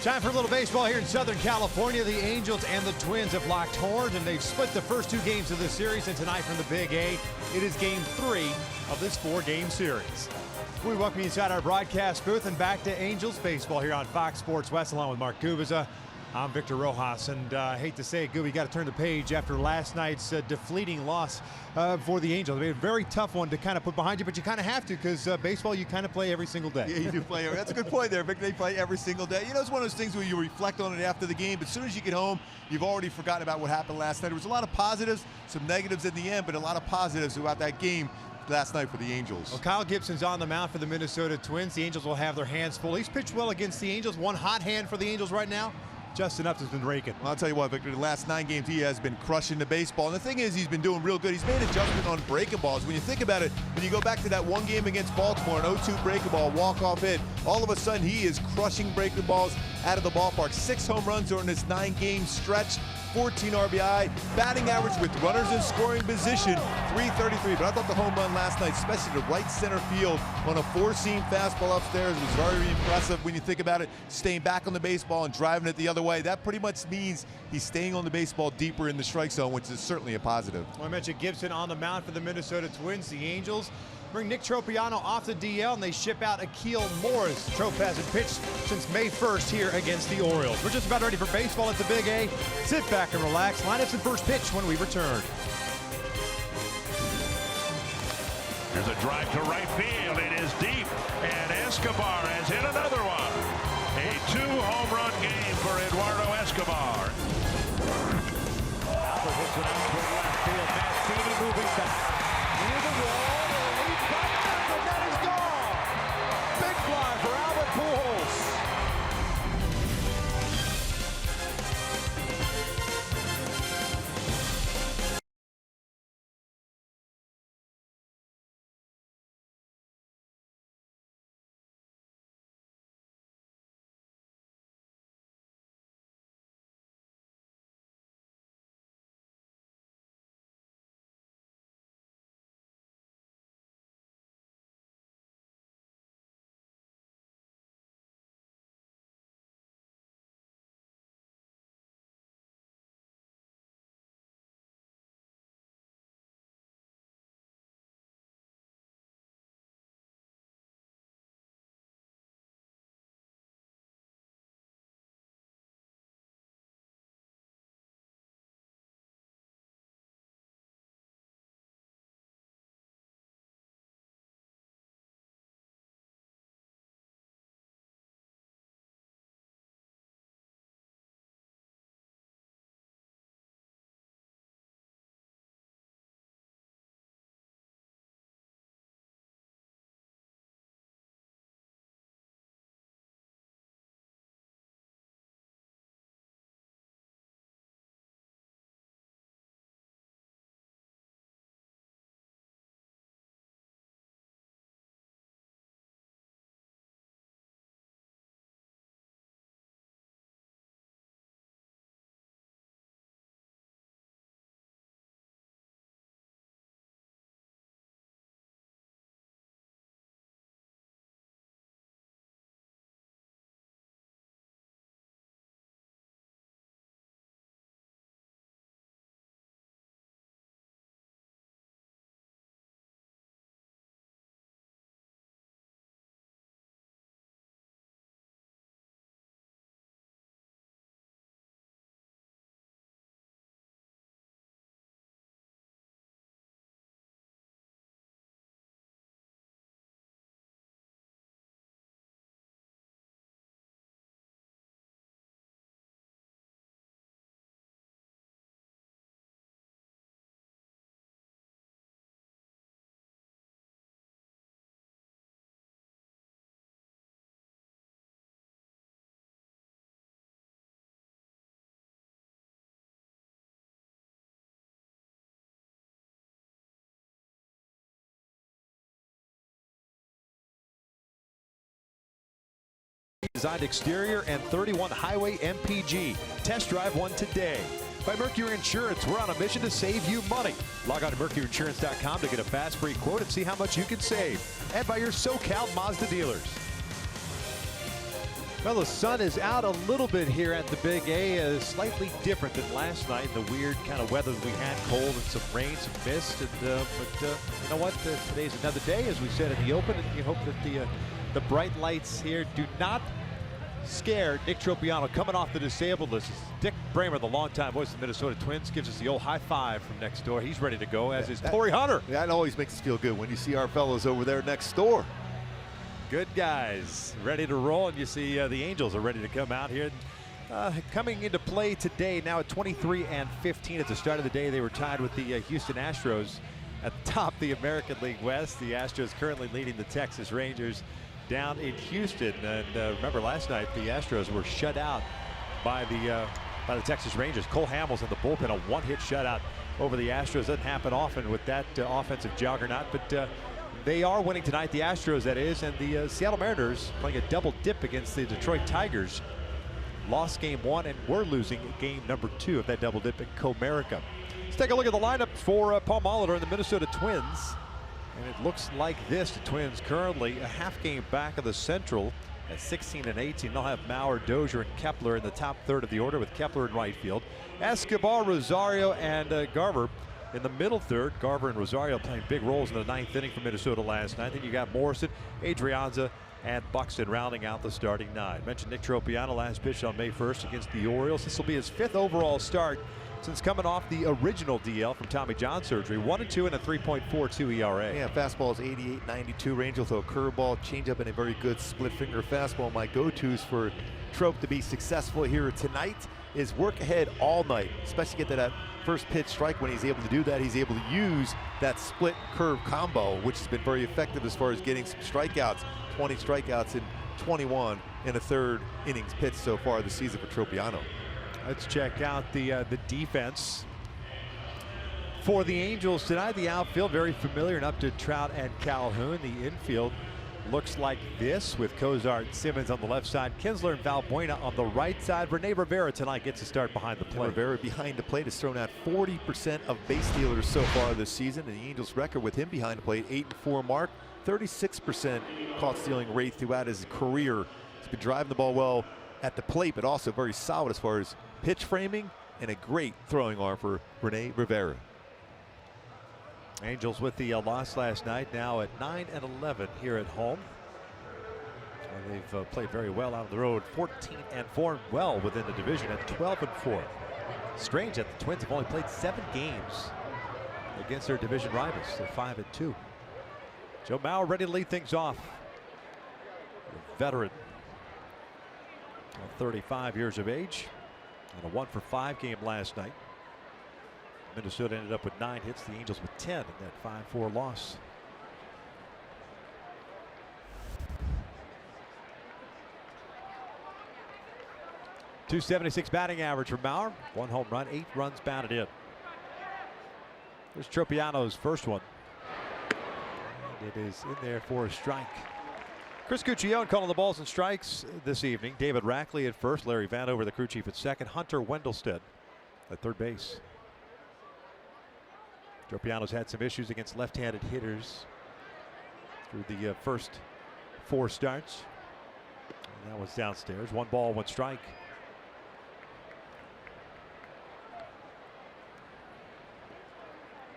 Time for a little baseball here in Southern California. The Angels and the Twins have locked horns, and they've split the first 2 games of this series. And tonight from the Big A, it is Game 3 of this 4-game series. We welcome you inside our broadcast booth and back to Angels baseball here on Fox Sports West, along with Mark Gubiza. I'm Victor Rojas, and I hate to say it, Gooby, got to turn the page after last night's deflating loss for the Angels. I mean, a very tough one to kind of put behind you, but you kind of have to, because baseball you kind of play every single day. Yeah, you do play. That's a good point there, Victor. They play every single day. You know, it's one of those things where you reflect on it after the game, but as soon as you get home, you've already forgotten about what happened last night. There was a lot of positives, some negatives in the end, but a lot of positives about that game last night for the Angels. Well, Kyle Gibson's on the mound for the Minnesota Twins. The Angels will have their hands full. He's pitched well against the Angels. One hot hand for the Angels right now. Justin Upton's been raking. Well, I'll tell you what, Victor, the last 9 games he has been crushing the baseball. And the thing is, he's been doing real good. He's made adjustment on breaking balls. When you think about it, when you go back to that one game against Baltimore, an 0-2 breaking ball, walk-off hit, all of a sudden he is crushing breaking balls out of the ballpark. 6 home runs during this 9-game stretch. 14 RBI, batting average with runners in scoring position, 333. But I thought the home run last night, especially to right center field on a 4-seam fastball upstairs, was very impressive when you think about it. Staying back on the baseball and driving it the other way. That pretty much means he's staying on the baseball deeper in the strike zone, which is certainly a positive. Well, I mentioned Gibson on the mound for the Minnesota Twins. The Angels bring Nick Tropiano off the DL, and they ship out Akil Morris. Trop hasn't pitched since May 1st here against the Orioles. We're just about ready for baseball at the Big A. Sit back and relax. Lineups and first pitch when we return. There's a drive to right field. It is deep, and Escobar has hit another one. A 2-home-run game for Eduardo Escobar. Albert hits it out toward left field. Mancini moving back. Near the wall. That is gone. Big fly for Albert Pujols. Designed exterior and 31 highway MPG. Test drive one today. By Mercury Insurance, we're on a mission to save you money. Log on to mercuryinsurance.com to get a fast free quote and see how much you can save. And by your SoCal Mazda dealers. Well, the sun is out a little bit here at the Big A, slightly different than last night. The weird kind of weather that we had, cold and some rain, some mist. And, but you know what? Today's another day, as we said in the open, and you hope that the bright lights here do not scare Nick Tropiano coming off the disabled list. Dick Bramer, the longtime voice of the Minnesota Twins, gives us the old high five from next door. He's ready to go, as is Corey Hunter. Yeah, that always makes us feel good when you see our fellows over there next door. Good guys, ready to roll, and you see the Angels are ready to come out here. Coming into play today, now at 23-15 at the start of the day, they were tied with the Houston Astros at the top of the American League West. The Astros currently leading the Texas Rangers down in Houston. And remember last night, the Astros were shut out by the Texas Rangers. Cole Hamels in the bullpen, a one-hit shutout over the Astros. Doesn't happen often with that offensive juggernaut, but they are winning tonight, the Astros that is, and the Seattle Mariners playing a double dip against the Detroit Tigers. Lost game one and we're losing game number 2 of that double dip in Comerica. Let's take a look at the lineup for Paul Molitor and the Minnesota Twins. And it looks like this. The Twins currently a half game back of the Central at 16-18. They'll have Mauer, Dozier, and Kepler in the top third of the order, with Kepler in right field. Escobar, Rosario, and Garver in the middle third. Garver and Rosario playing big roles in the 9th inning for Minnesota last night. Then you got Morrison, Adrianza, and Buxton rounding out the starting 9. Mentioned Nick Tropiano, last pitch on May 1st against the Orioles. This will be his 5th overall start since coming off the original DL from Tommy John surgery. 1-2 and a 3.42 ERA. Yeah, fastball is 88-92 range. He'll throw a curveball, changeup, and a very good split finger fastball. My go-tos for Trop to be successful here tonight is work ahead all night, especially get to that first pitch strike. When he's able to do that, he's able to use that split curve combo, which has been very effective as far as getting some strikeouts. 20 strikeouts in 21 and a third innings pitched so far this season for Tropiano. Let's check out the defense for the Angels tonight. The outfield very familiar and up to Trout and Calhoun. The infield looks like this, with Cozart and Simmons on the left side, Kinsler and Valbuena on the right side. Rene Rivera tonight gets a start behind the plate. Rivera behind the plate has thrown out 40% of base stealers so far this season, and the Angels record with him behind the plate, 8-4 mark, 36% caught stealing rate throughout his career. He's been driving the ball well at the plate, but also very solid as far as pitch framing, and a great throwing arm for Rene Rivera. Angels with the loss last night, now at 9-11 here at home. They've played very well out on the road, 14-4, well within the division at 12-4. Strange that the Twins have only played 7 games against their division rivals. They're 5-2. Joe Mauer ready to lead things off. A veteran, 35 years of age, and a 1-for-5 game last night. Minnesota ended up with 9 hits, the Angels with 10 in that 5-4 loss. .276 batting average for Mauer. 1 home run, 8 runs batted in. There's Tropiano's first one. And it is in there for a strike. Chris Cuccione calling the balls and strikes this evening. David Rackley at first, Larry Vanover, the crew chief, at second, Hunter Wendelstedt at third base. Tropiano's had some issues against left-handed hitters through the first 4 starts. And that was downstairs. 1 ball, 1 strike.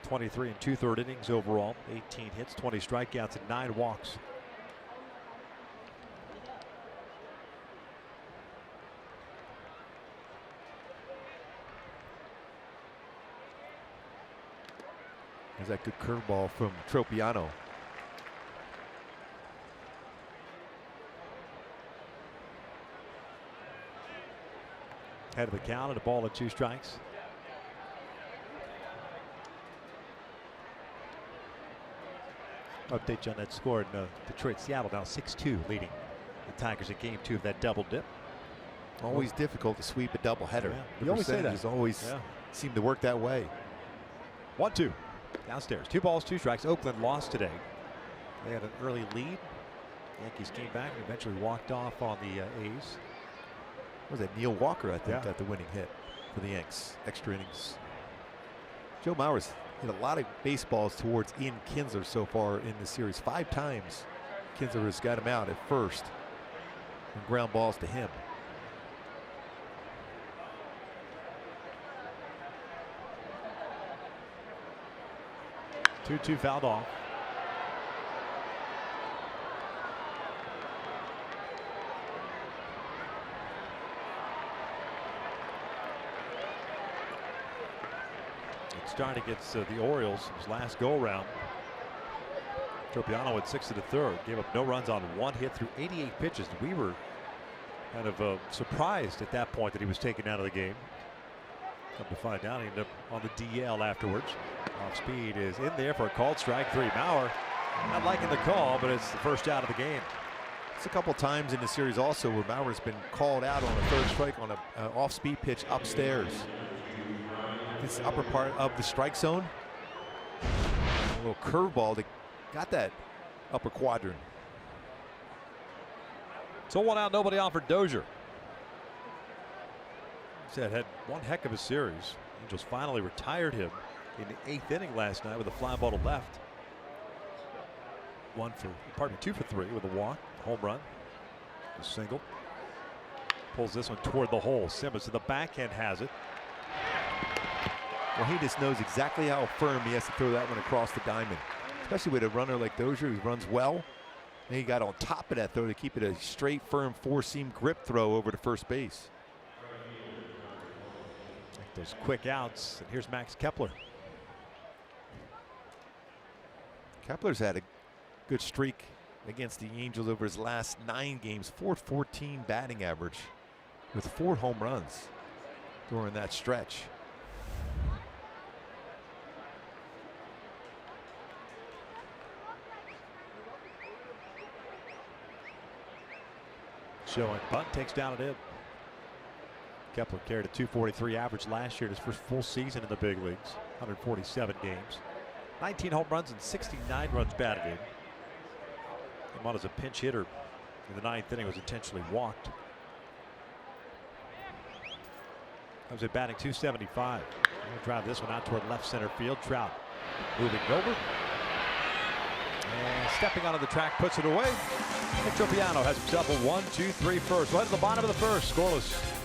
.23 2/3 innings overall. 18 hits, 20 strikeouts, and 9 walks. There's that good curveball from Tropiano. Head of the count and a ball and 2 strikes. Update you on that score in Detroit, Seattle now 6-2 leading the Tigers in game 2 of that double dip. Always difficult to sweep a doubleheader. Yeah, The you always say that. percentages always seem to work that way. 1-2 downstairs. 2 balls, 2 strikes. Oakland lost today. They had an early lead. Yankees came back and eventually walked off on the A's. Was that Neil Walker, I think, Yeah. got the winning hit for the Yanks. Extra innings. Joe Mauer's hit a lot of baseballs towards Ian Kinsler so far in the series. 5 times Kinsler has got him out at first. and ground balls to him. 2-2 fouled off. It started against the Orioles his last go around. Tropiano at 6 of the third, gave up no runs on 1 hit through 88 pitches. We were kind of surprised at that point that he was taken out of the game. Come to find out, he ended up on the DL afterwards. Off speed is in there for a called strike 3. Mauer not liking the call, but it's the first out of the game. It's a couple times in the series also where Mauer's been called out on a third strike on an off-speed pitch upstairs. This upper part of the strike zone. A little curveball that got that upper quadrant. So 1 out, nobody on for Dozier. Said had one heck of a series. Angels finally retired him in the 8th inning last night with a fly ball to left. 2 for 3 with a walk, home run, a single. Pulls this one toward the hole. Simmons to the backhand has it. Well, he just knows exactly how firm he has to throw that one across the diamond, especially with a runner like Dozier who runs well. And he got on top of that throw to keep it a straight, firm 4-seam grip throw over to first base. Those quick outs, and here's Max Kepler. Kepler's had a good streak against the Angels over his last 9 games, .414 batting average with 4 home runs during that stretch. Showing bunt, takes down and in. Kepler carried a .243 average last year in his first full season in the big leagues. 147 games. 19 home runs and 69 runs batted in. Came on as a pinch hitter in the 9th inning, was intentionally walked. Comes in batting .275. Gonna drive this one out toward left center field. Trout moving over. And stepping onto the track, puts it away. And Tropiano has himself a 1-2-3 first. Right at the bottom of the first, scoreless.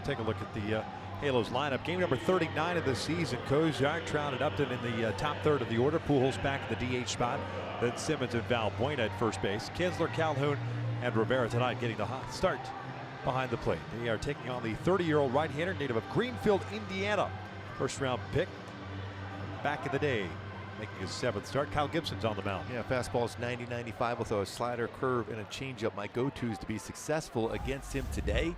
Take a look at the Halos lineup. Game number 39 of the season. Kozar, Trout, and Upton in the top third of the order. Pujols back in the DH spot. Then Simmons and Valbuena at first base. Kinsler, Calhoun, and Rivera tonight getting the hot start behind the plate. They are taking on the 30-year-old right-hander native of Greenfield, Indiana. First-round pick back in the day, making his 7th start. Kyle Gibson's on the mound. Yeah, fastball's 90-95 with a slider, curve, and a changeup. My go-tos to be successful against him today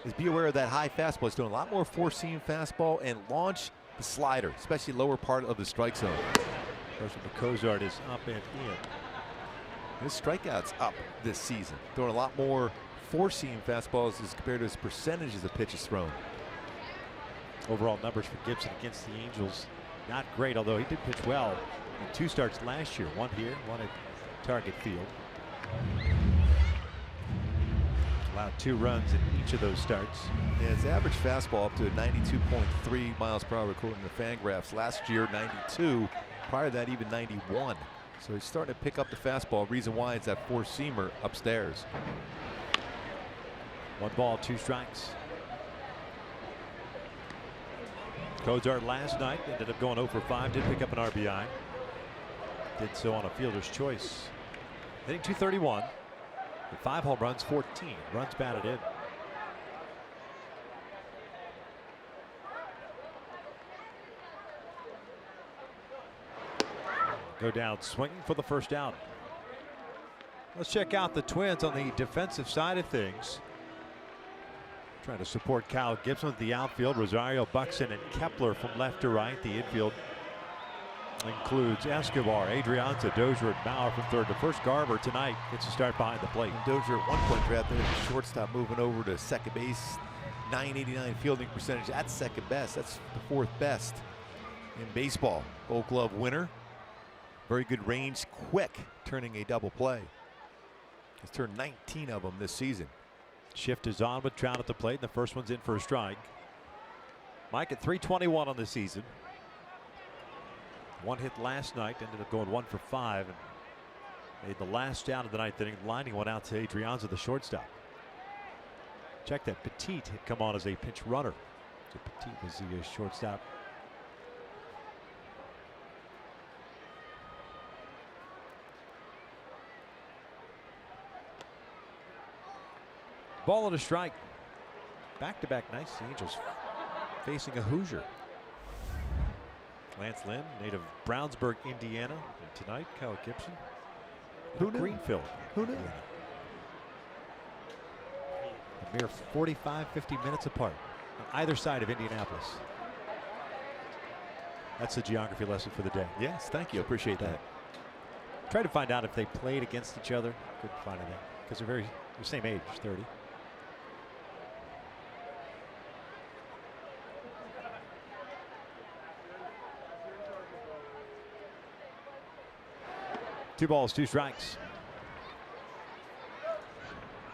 is be aware of that high fastball. He's doing a lot more 4-seam fastball and launch the slider, especially lower part of the strike zone. First one to Kozar is up and in. His strikeouts up this season. Throwing a lot more 4-seam fastballs as compared to his percentages of pitches thrown. Overall numbers for Gibson against the Angels, not great, although he did pitch well in 2 starts last year. 1 here, 1 at Target Field. Allowed 2 runs in each of those starts. Yeah, his average fastball up to 92.3 miles per hour according to Fangraphs. Last year, 92. Prior to that, even 91. So he's starting to pick up the fastball. Reason why is that 4-seamer upstairs. 1 ball, 2 strikes. Cozart last night ended up going 0 for 5. Did pick up an RBI. Did so on a fielder's choice. Hitting .231. With 5 home runs, 14 runs batted in. Go down swinging for the first out. Let's check out the Twins on the defensive side of things. Trying to support Kyle Gibson with the outfield. Rosario, Buxton, and Kepler from left to right. The infield includes Escobar, Adrianza, Dozier, and Bauer from third to first. Garver tonight gets a start behind the plate. And Dozier at one point drafted as a shortstop, moving over to second base. .989 fielding percentage. That's second best. That's the 4th best in baseball. Gold Glove winner. Very good range, quick, turning a double play. He's turned 19 of them this season. Shift is on with Trout at the plate, and the first one's in for a strike. Mike at .321 on the season. 1 hit last night, ended up going 1 for 5, and made the last out of the 9th inning, lining one out to Adrianza, the shortstop. Check that Petit had come on as a pinch runner. So Petit was the shortstop. Ball and a strike. Back-to-back nights. The Angels facing a Hoosier. Lance Lynn, native Brownsburg, Indiana. And tonight, Kyle Gibson. Who knew? Greenfield. Who knew? A mere 45-50 minutes apart on either side of Indianapolis. That's the geography lesson for the day. Yes, thank you. Appreciate that. Tried to find out if they played against each other. Couldn't find anything because they're the same age, 30. Two balls, 2 strikes.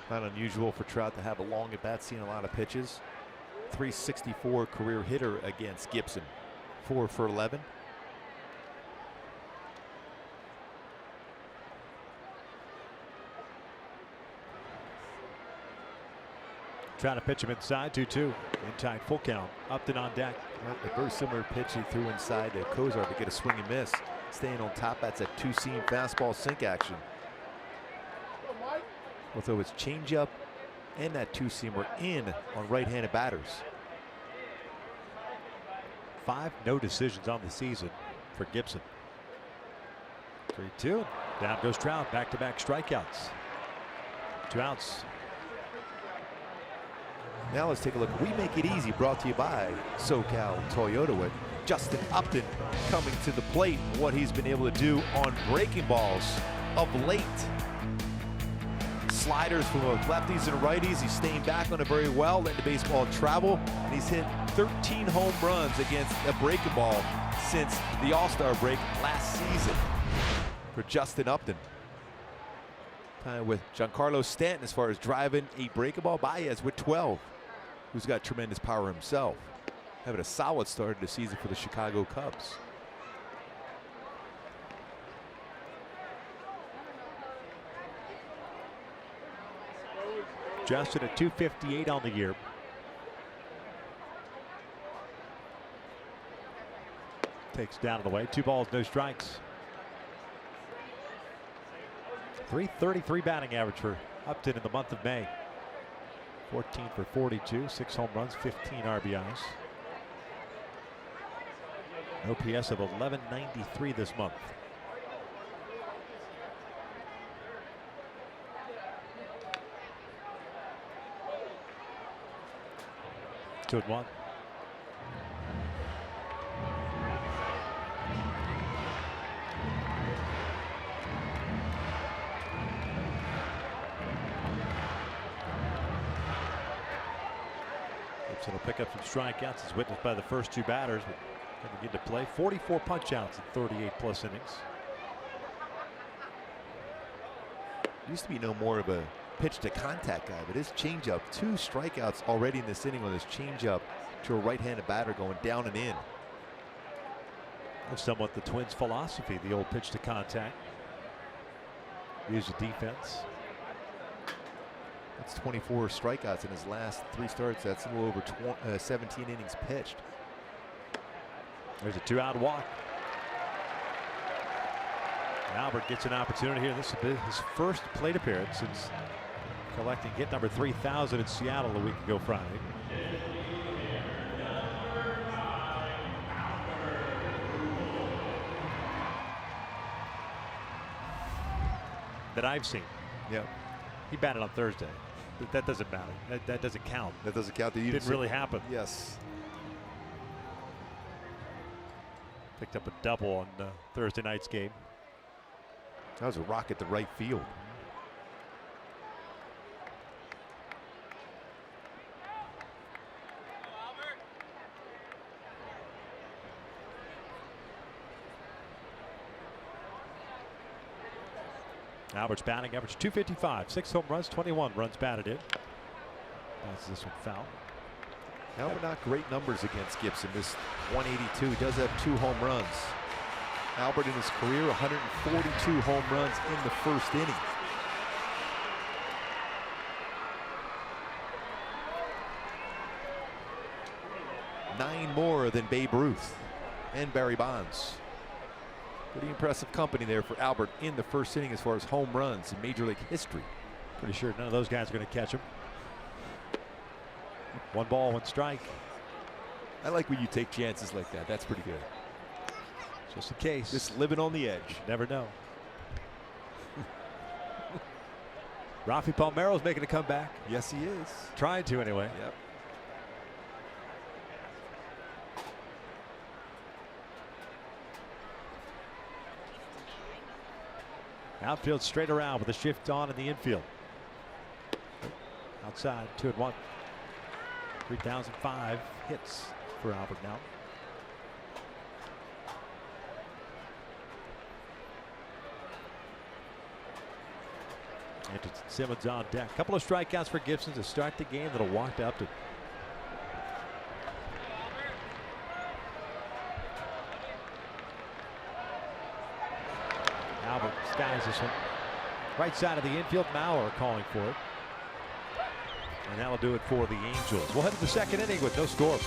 Not unusual for Trout to have a long at bat, seeing a lot of pitches. .364 career hitter against Gibson. 4 for 11. Trying to pitch him inside, 2-2. In tight, full count. Upton on deck. A very similar pitch he threw inside to Cozart to get a swing and miss. Staying on top, that's a 2-seam fastball sink action. Although his changeup and that 2-seamer in on right-handed batters. 5 no decisions on the season for Gibson. 3-2. Down goes Trout. Back-to-back strikeouts. 2 outs. Now let's take a look. We Make It Easy, brought to you by SoCal Toyota, with Justin Upton coming to the plate. What he's been able to do on breaking balls of late. Sliders from both lefties and righties. He's staying back on it very well, letting the baseball travel. And he's hit 13 home runs against a breaking ball since the All-Star break last season for Justin Upton. With Giancarlo Stanton as far as driving a breaking ball. Baez with 12, who's got tremendous power himself. Having a solid start of the season for the Chicago Cubs. Justin at .258 on the year. Takes down and away. 2 balls, no strikes. .333 batting average for Upton in the month of May. 14 for 42, 6 home runs, 15 RBIs. An OPS of 1193 this month. Two and 1. So it'll pick up some strikeouts as witnessed by the first two batters. Coming into play, 44 punch-outs in 38+ innings. Used to be no more of a pitch to contact guy, but his changeup, 2 strikeouts already in this inning on his changeup to a right-handed batter going down and in. That's somewhat the Twins' philosophy, the old pitch to contact. Use the defense. That's 24 strikeouts in his last 3 starts. That's a little over 17 innings pitched. There's a 2-out walk. Albert gets an opportunity here. This will be his first plate appearance since collecting hit number 3,000 in Seattle a week ago Friday. That I've seen. Yeah. He batted on Thursday. But that doesn't matter. That doesn't count. That doesn't count. It didn't really happen. Yes. Picked up a double on Thursday night's game. That was a rocket to right field. Albert's batting average .255, 6 home runs, 21 runs batted in. That's this one foul. Albert not great numbers against Gibson. This 182. He does have 2 home runs. Albert in his career 142 home runs in the first inning. Nine more than Babe Ruth and Barry Bonds. Pretty impressive company there for Albert in the first inning as far as home runs in Major League history. Pretty sure none of those guys are going to catch him. 1 ball, 1 strike. I like when you take chances like that. That's pretty good. Just in case. Just living on the edge. Never know. Rafi Palmeiro's making a comeback. Yes, he is. Trying to anyway. Yep. Outfield straight around with a shift on in the infield. Outside, 2-1. 3,005 hits for Albert now. Anderson Simmons on deck. A couple of strikeouts for Gibson to start the game that'll walk up to. Albert skies this one. Right side of the infield. Mauer calling for it. And that'll do it for the Angels. We'll head to the second inning with no score.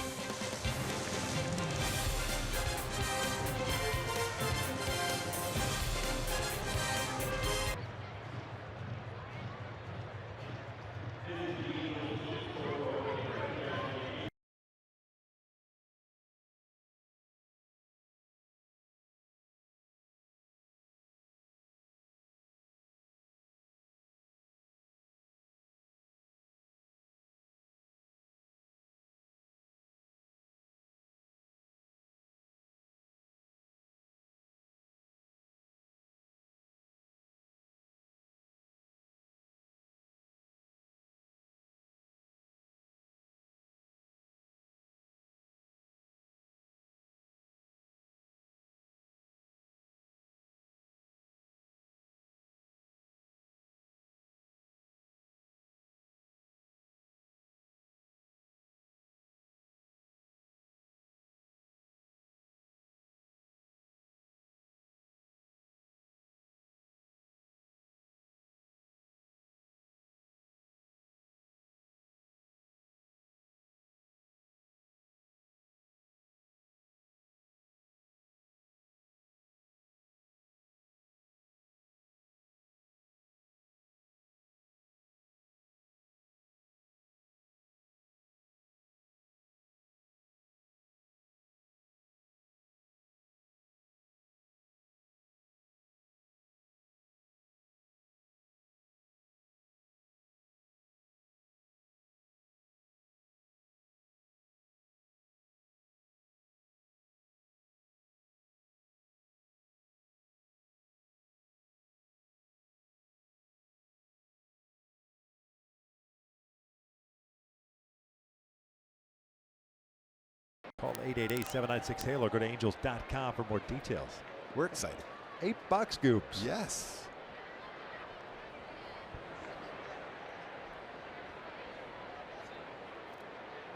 Call 888-796-HALO. Go to angels.com for more details. We're excited. $8 scoops. Yes.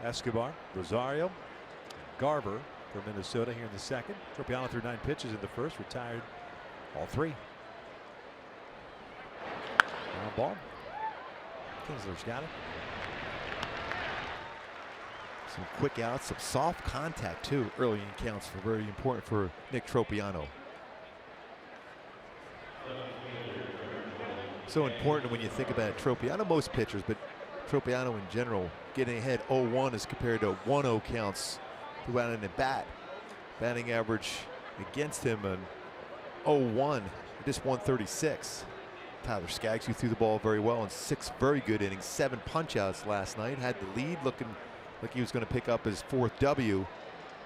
Escobar, Rosario, Garver for Minnesota here in the second. Tropiano threw 9 pitches in the first, retired all 3. Ground ball. Kinsler's got it. Some quick outs, some soft contact too early in counts for very important for Nick Tropiano. So important when you think about Tropiano, most pitchers, but Tropiano in general, getting ahead 0-1 as compared to 1-0 counts throughout an at bat. Batting average against him on 0-1, just 136. Tyler Skaggs, who threw the ball very well in 6 very good innings, 7 punch-outs last night, had the lead, looking like he was going to pick up his 4th W,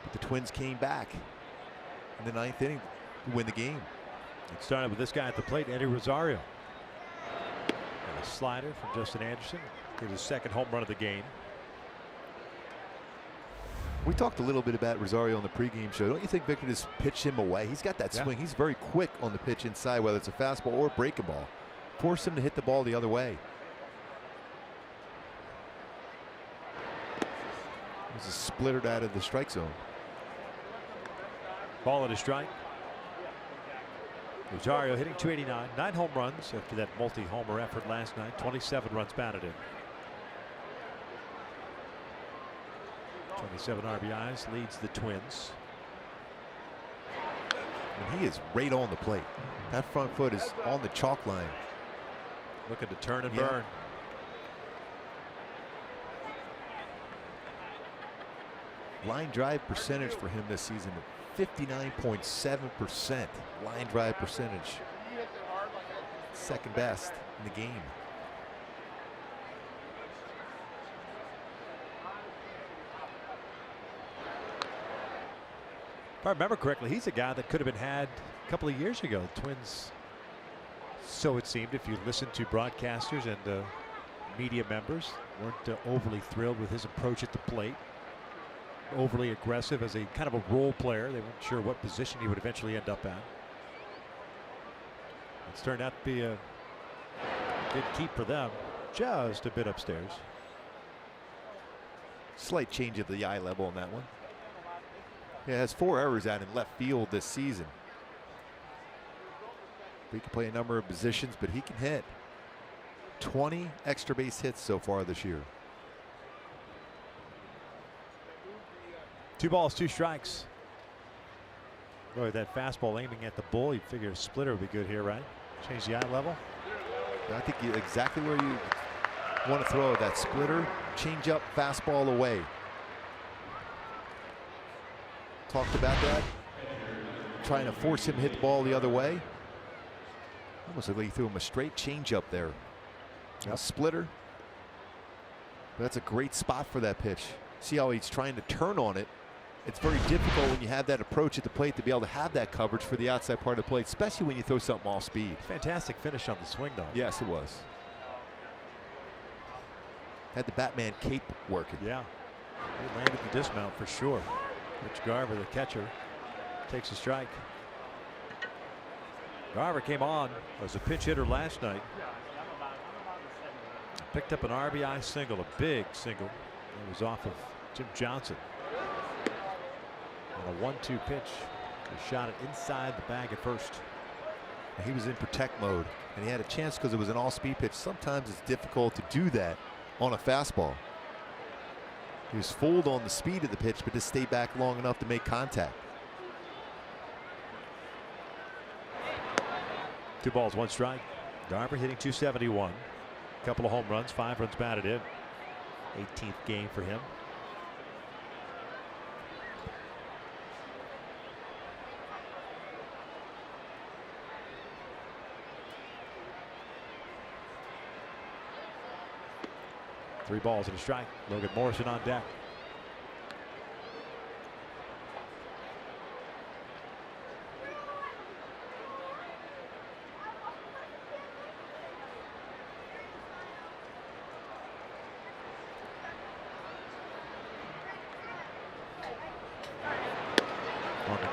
but the Twins came back in the 9th inning to win the game. It started with this guy at the plate, Eddie Rosario. And a slider from Justin Anderson. Hit his 2nd home run of the game. We talked a little bit about Rosario on the pregame show. Don't you think Victor just pitched him away? He's got that swing. He's very quick on the pitch inside, whether it's a fastball or a breaking ball. Force him to hit the ball the other way. It was a splittered out of the strike zone. Ball at a strike. Rosario hitting .289, 9 home runs after that multi-homer effort last night. 27 runs batted in. 27 RBIs, leads the Twins. And he is right on the plate. That front foot is on the chalk line. Looking to turn and burn. Line drive percentage for him this season, 59.7% line drive percentage. 2nd best in the game. If I remember correctly, he's a guy that could have been had a couple of years ago. The Twins, so it seemed, if you listen to broadcasters and media members, weren't overly thrilled with his approach at the plate. Overly aggressive as a kind of a role player. They weren't sure what position he would eventually end up at. It's turned out to be a good keep for them. Just a bit upstairs. Slight change of the eye level on that one. He has 4 errors out in left field this season. He can play a number of positions, but he can hit. 20 extra base hits so far this year. 2 balls, 2 strikes. Boy, that fastball aiming at the bull, you figure a splitter would be good here, right? Change the eye level. I think you're exactly where you want to throw that splitter, change up, fastball away. Talked about that. Trying to force him to hit the ball the other way. Almost like he threw him a straight change up there. A splitter. That's a great spot for that pitch. See how he's trying to turn on it. It's very difficult when you have that approach at the plate to be able to have that coverage for the outside part of the plate, especially when you throw something off speed. Fantastic finish on the swing, though. Yes, it was. Had the Batman cape working. Yeah. He landed the dismount for sure. Rich Garver, the catcher, takes a strike. Garver came on as a pinch hitter last night. Picked up an RBI single, a big single. It was off of Jim Johnson. On a 1-2 pitch, he shot it inside the bag at first. He was in protect mode, and he had a chance because it was an all-speed pitch. Sometimes it's difficult to do that on a fastball. He was fooled on the speed of the pitch, but just stayed back long enough to make contact. 2 balls, 1 strike. Garver hitting .271. Couple of home runs, 5 runs batted in. 18th game for him. Three balls and a strike. Logan Morrison on deck.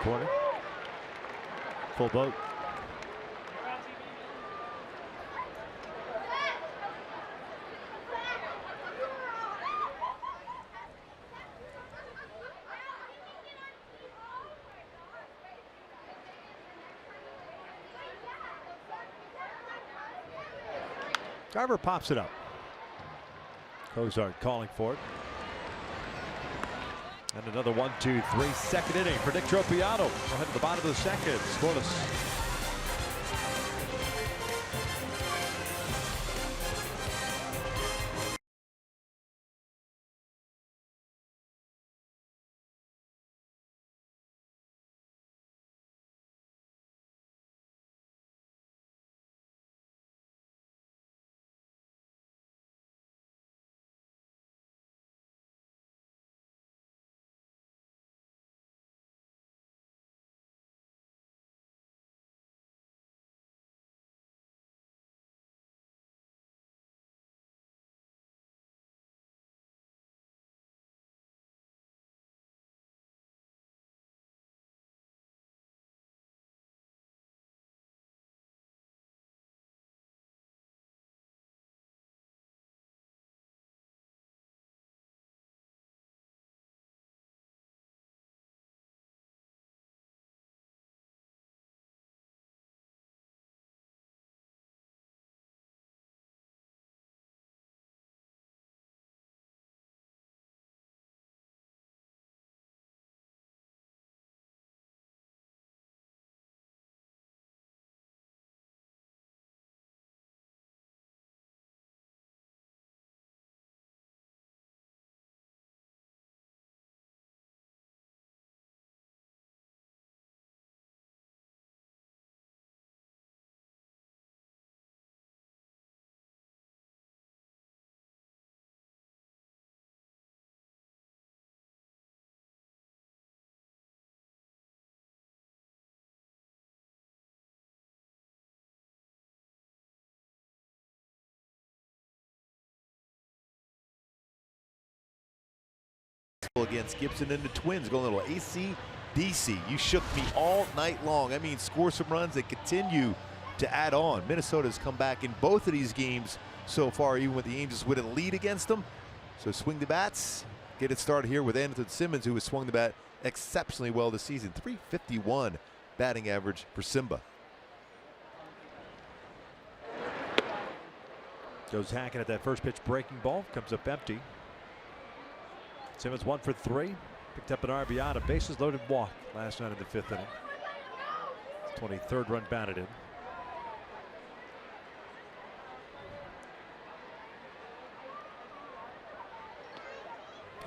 corner. Full boat. Garver pops it up. Cozart calling for it. And another 1-2-3 second inning for Nick Tropiano. We'll head to the bottom of the second. Scoreless. Against Gibson and the Twins, going a little AC/DC. You shook me all night long. I mean, score some runs and continue to add on. Minnesota's come back in both of these games so far, even with the Angels with a lead against them. So swing the bats, get it started here with Anderson Simmons, who has swung the bat exceptionally well this season. .351 batting average for Simba. Goes hacking at that first pitch breaking ball, comes up empty. Simmons 1 for 3, picked up an RBI on a bases loaded walk last night in the 5th inning. 23rd run batted in.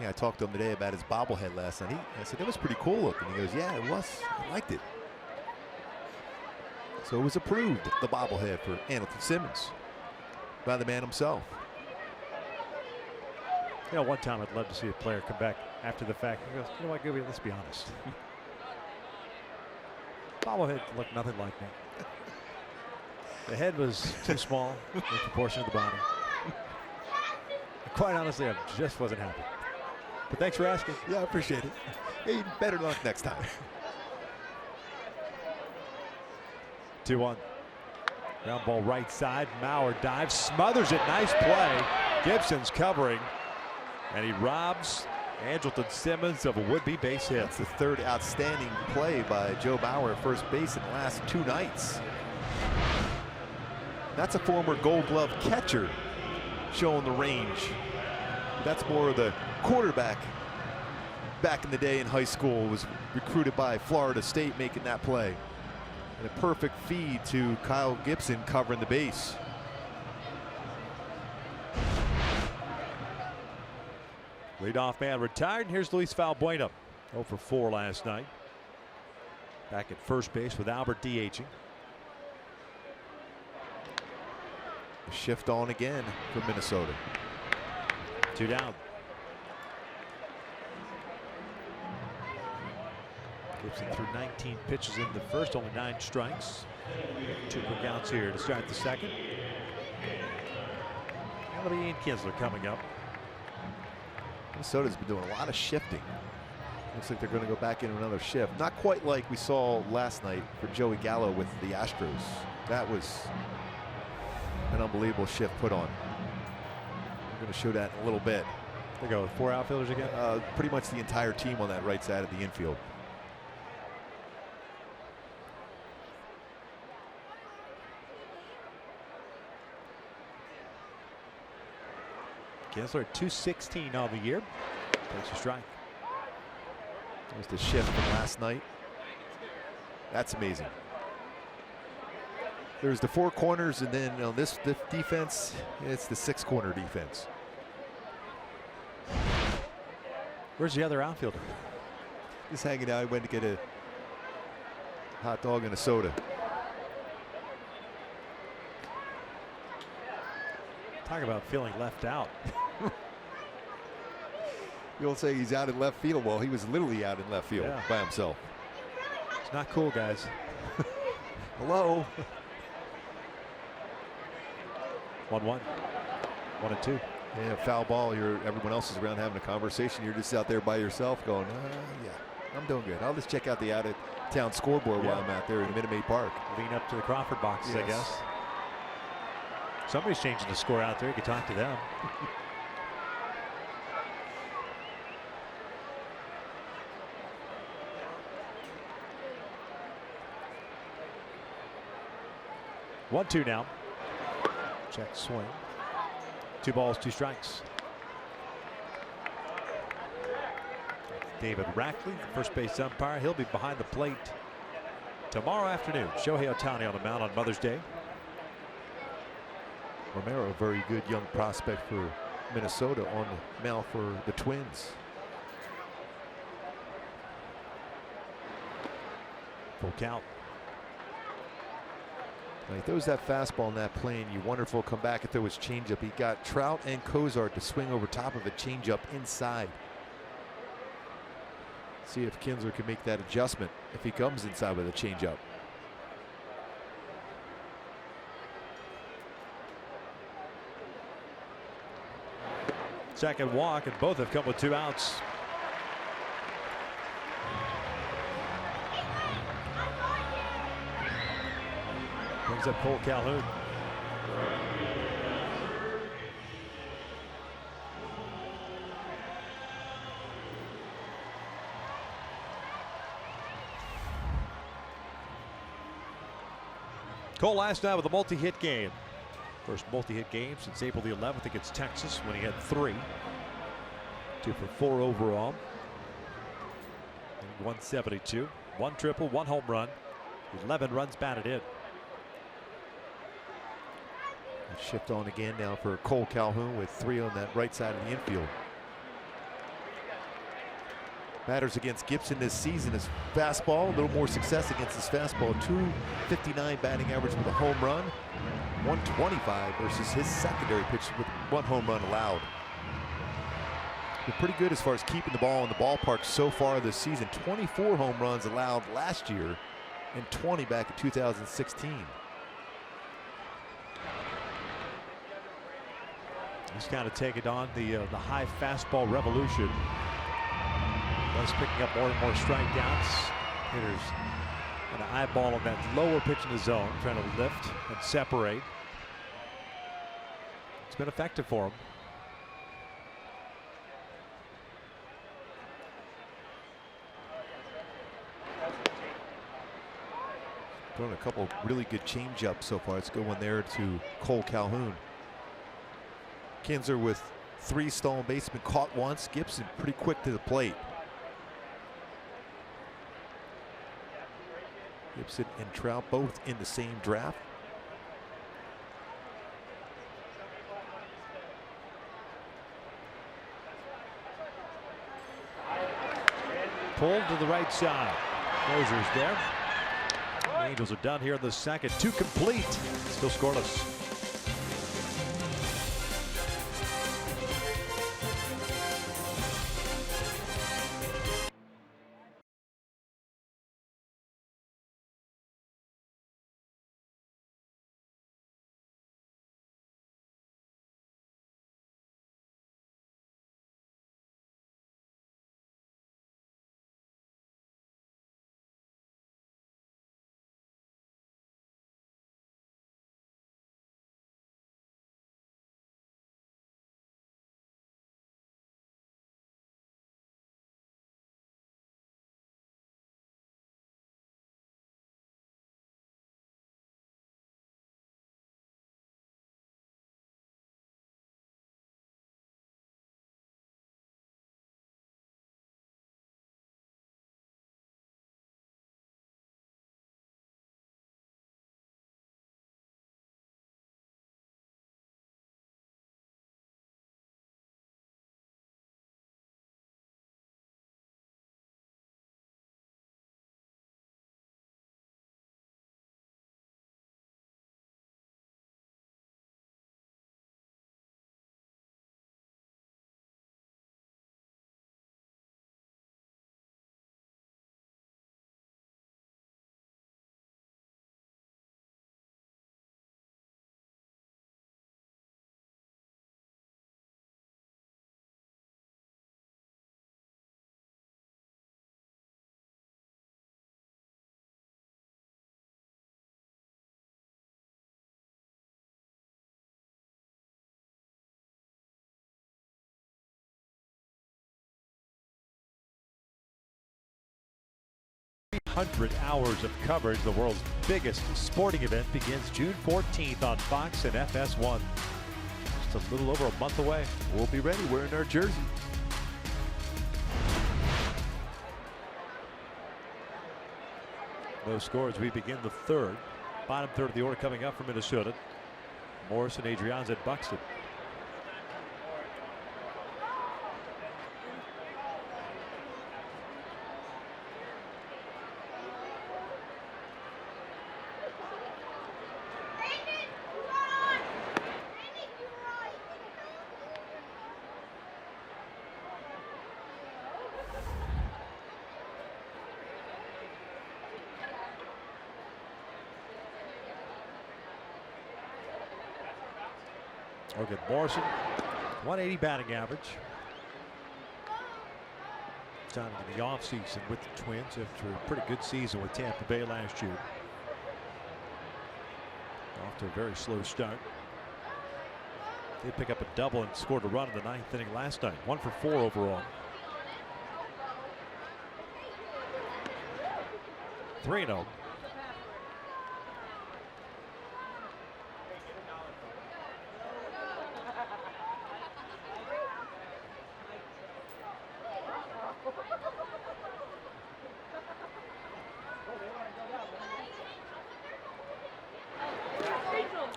Yeah, I talked to him today about his bobblehead last night. I said, that was pretty cool looking. He goes, yeah, it was. I liked it. So it was approved, the bobblehead for Anderson Simmons by the man himself. You know, one time I'd love to see a player come back after the fact and goes, you know what, Gooby, let's be honest. Bobblehead looked nothing like me. The head was too small in proportion to the body. And quite honestly, I just wasn't happy. But thanks for asking. Yeah, I appreciate it. Hey, better luck next time. 2-1. Ground ball right side. Mauer dives, smothers it. Nice play. Gibson's covering. And he robs Andrelton Simmons of a would-be base hit. That's the third outstanding play by Joe Mauer at first base in the last 2 nights. That's a former Gold Glove catcher showing the range. That's more of the quarterback back in the day in high school, was recruited by Florida State, making that play. And a perfect feed to Kyle Gibson covering the base. Leadoff man retired, and here's Luis Valbuena. 0 for 4 last night. Back at first base with Albert DHing. Shift on again for Minnesota. 2 down. Gibson threw 19 pitches in the first, only 9 strikes. 2 quick outs here to start the second. That'll be Ian Kinsler coming up. Minnesota's been doing a lot of shifting Looks like they're going to go back into another shift. Not quite like we saw last night for Joey Gallo with the Astros. That was an unbelievable shift put on. We're going to show that in a little bit. They go with 4 outfielders again? Pretty much the entire team on that right side of the infield. Kinsler at 216 on the year. Takes a strike. There's the shift from last night. That's amazing. There's the 4 corners, and then on this defense, it's the 6-corner defense. Where's the other outfielder? Just hanging out. He went to get a hot dog and a soda. Talk about feeling left out. You'll say he's out in left field. Well, he was literally out in left field by himself. It's not cool, guys. Hello. 1-1. 1-2. Yeah, foul ball. Everyone else is around having a conversation. You're just out there by yourself going, yeah, I'm doing good. I'll just check out the out-of-town scoreboard while I'm out there in Minute Maid Park. Lean up to the Crawford boxes, I guess. Somebody's changing the score out there. You can talk to them. One-two now. Check swing. 2 balls, 2 strikes. David Rackley, the first base umpire. He'll be behind the plate tomorrow afternoon. Shohei Ohtani on the mound on Mother's Day. Romero, a very good young prospect for Minnesota, on the mound for the Twins. Full count. Now, he throws that fastball in that plane. You wonder if he'll come back if there was changeup. He got Trout and Cozart to swing over top of a changeup inside. See if Kinsler can make that adjustment if he comes inside with a changeup. Second walk, and both have come with 2 outs. Brings up Cole Calhoun. Cole last night with a multi-hit game. First multi-hit game since April the 11th against Texas when he had 3. 2 for 4 overall. 172. 1 triple, 1 home run. 11 runs batted in. Shift on again now for Cole Calhoun with 3 on that right side of the infield. Batters against Gibson this season. His fastball, a little more success against his fastball. 259 batting average with a home run. 125 versus his secondary pitch with 1 home run allowed. Been pretty good as far as keeping the ball in the ballpark so far this season. 24 home runs allowed last year and 20 back in 2016. He's kind of taken on the high fastball revolution. Thus picking up more and more strikeouts. Hitters an eyeball on that lower pitch in the zone, trying to lift and separate. It's been effective for him. Throwing a couple really good change-ups so far. Let's go one there to Cole Calhoun. Kinsler with 3 stolen bases, been caught once. Gibson pretty quick to the plate. Gibson and Trout both in the same draft. Pulled to the right side. Closer's there. The Angels are done here in the second. 2 complete. Still scoreless. 100 hours of coverage. The world's biggest sporting event begins June 14th on Fox and FS1. Just a little over a month away. We'll be ready. We're in our jersey. No scores. We begin the third. Bottom third of the order coming up from Minnesota. Morrison, Adrianza, and Buxton. Look at Morrison, 180 batting average. Signing in the offseason with the Twins after a pretty good season with Tampa Bay last year. Off to a very slow start. They pick up a double and scored a run in the ninth inning last night. 1 for 4 overall. 3-0.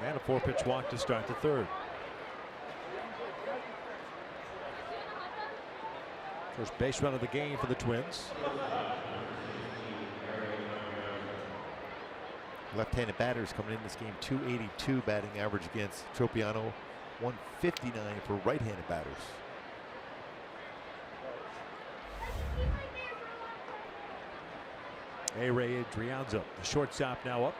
And a 4-pitch walk to start the third. First base run of the game for the Twins. Left-handed batters coming in this game. 282 batting average against Tropiano. 159 for right-handed batters. A-Ray Adrianza, the shortstop, now up.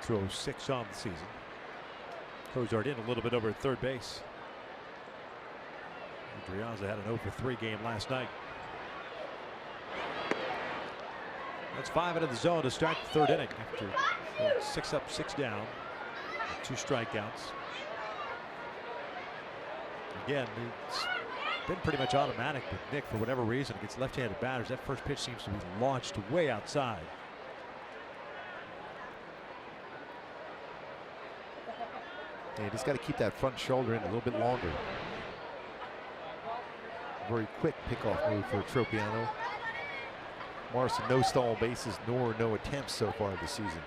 206 on the season. Cozart in a little bit over at third base. Adrianza had an 0 for 3 game last night. That's 5 into the zone to start the third inning after 6 up, 6 down, 2 strikeouts. Again, it's been pretty much automatic with Nick for whatever reason against left-handed batters. That first pitch seems to be launched way outside. And he's got to keep that front shoulder in a little bit longer. Very quick pickoff move for Tropiano. Morrison, no stolen bases nor no attempts so far this season.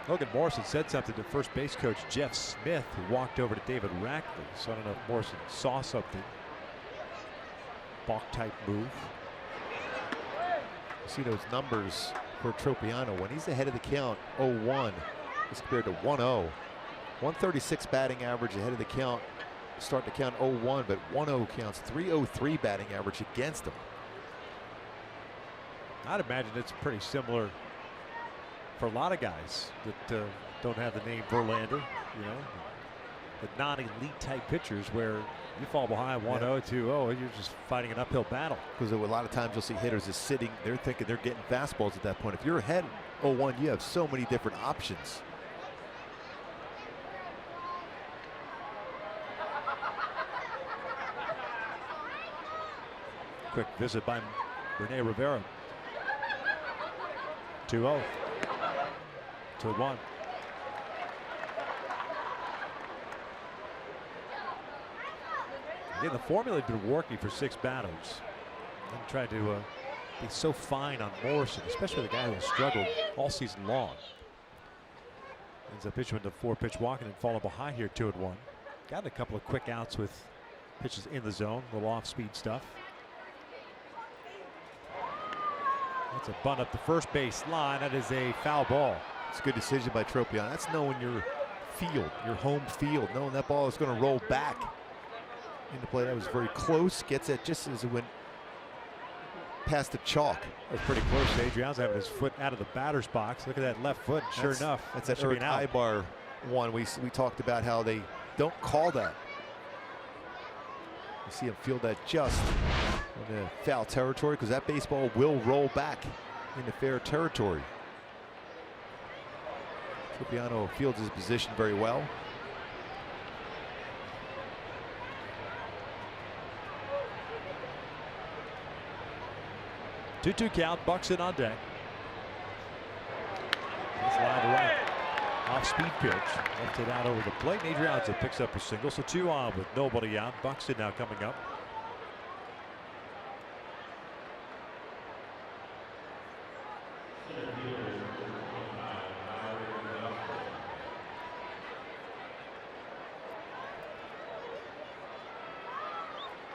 Logan Morrison said something to first base coach Jeff Smith, who walked over to David Rackley. So I don't know if Morrison saw something. Balk type move. You see those numbers for Tropiano when he's ahead of the count 0-1 as compared to 1-0. 136 batting average ahead of the count. Start to count 0-1, but 1-0 counts. 303 batting average against him. I'd imagine it's pretty similar for a lot of guys that don't have the name Verlander, you know, the non-elite type pitchers where you fall behind 1-0, 2-0, you're just fighting an uphill battle. Because a lot of times you'll see hitters is sitting, they're thinking they're getting fastballs at that point. If you're ahead 0-1, you have so many different options. Quick visit by Rene Rivera. 2-0. 2-1. Again, the formula had been working for 6 batters. And tried to be so fine on Morrison, especially the guy who has struggled all season long. Ends up pitching with the 4-pitch walk and then followed behind here 2-1. Got a couple of quick outs with pitches in the zone, a little off-speed stuff. That's a bunt up the first base line. That is a foul ball. It's a good decision by Tropiano. That's knowing your field, your home field, knowing that ball is going to roll back into play. That was very close. Gets it just as it went past the chalk. That was pretty close. Adrianza having his foot out of the batter's box. Look at that left foot. Sure enough, that's that Eric Ibar one. We talked about how they don't call that. You see him field that just in the foul territory because that baseball will roll back into fair territory. Tropiano fields his position very well. 2-2 count. Buxton on deck. He's line to right. Off-speed pitch. Left it out over the plate. Adrianza picks up a single. So 2 on with nobody out. Buxton now coming up.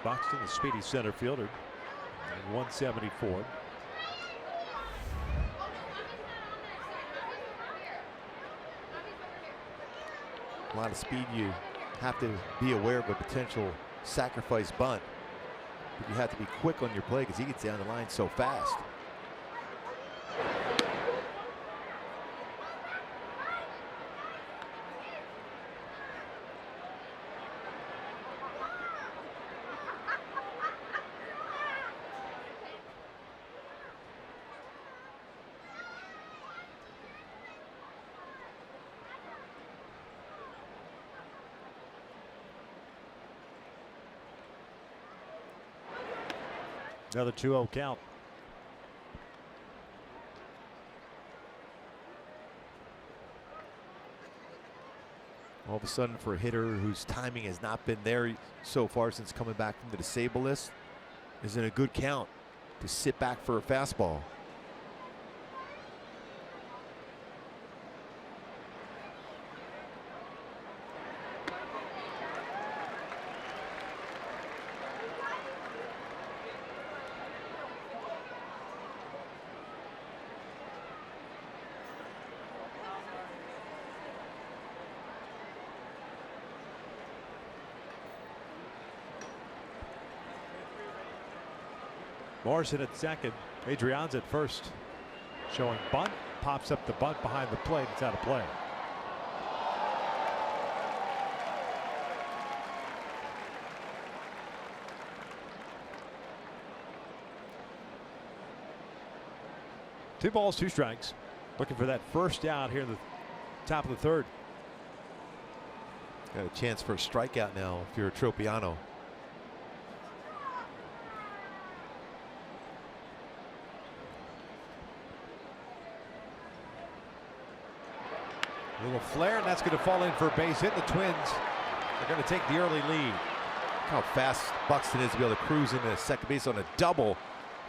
Buxton, the speedy center fielder, and 174. A lot of speed. You have to be aware of a potential sacrifice bunt, but you have to be quick on your play because he gets down the line so fast. Another 2-0 count. All of a sudden, for a hitter whose timing has not been there so far since coming back from the disabled list, is in a good count to sit back for a fastball. Morrison at second. Adrianza at first. Showing bunt. Pops up the bunt behind the plate. It's out of play. Two balls, 2 strikes. Looking for that first out here in the top of the third. Got a chance for a strikeout now if you're a Tropiano. A little flare, and that's going to fall in for a base hit. The Twins are going to take the early lead. Look how fast Buxton is to be able to cruise into second base on a double.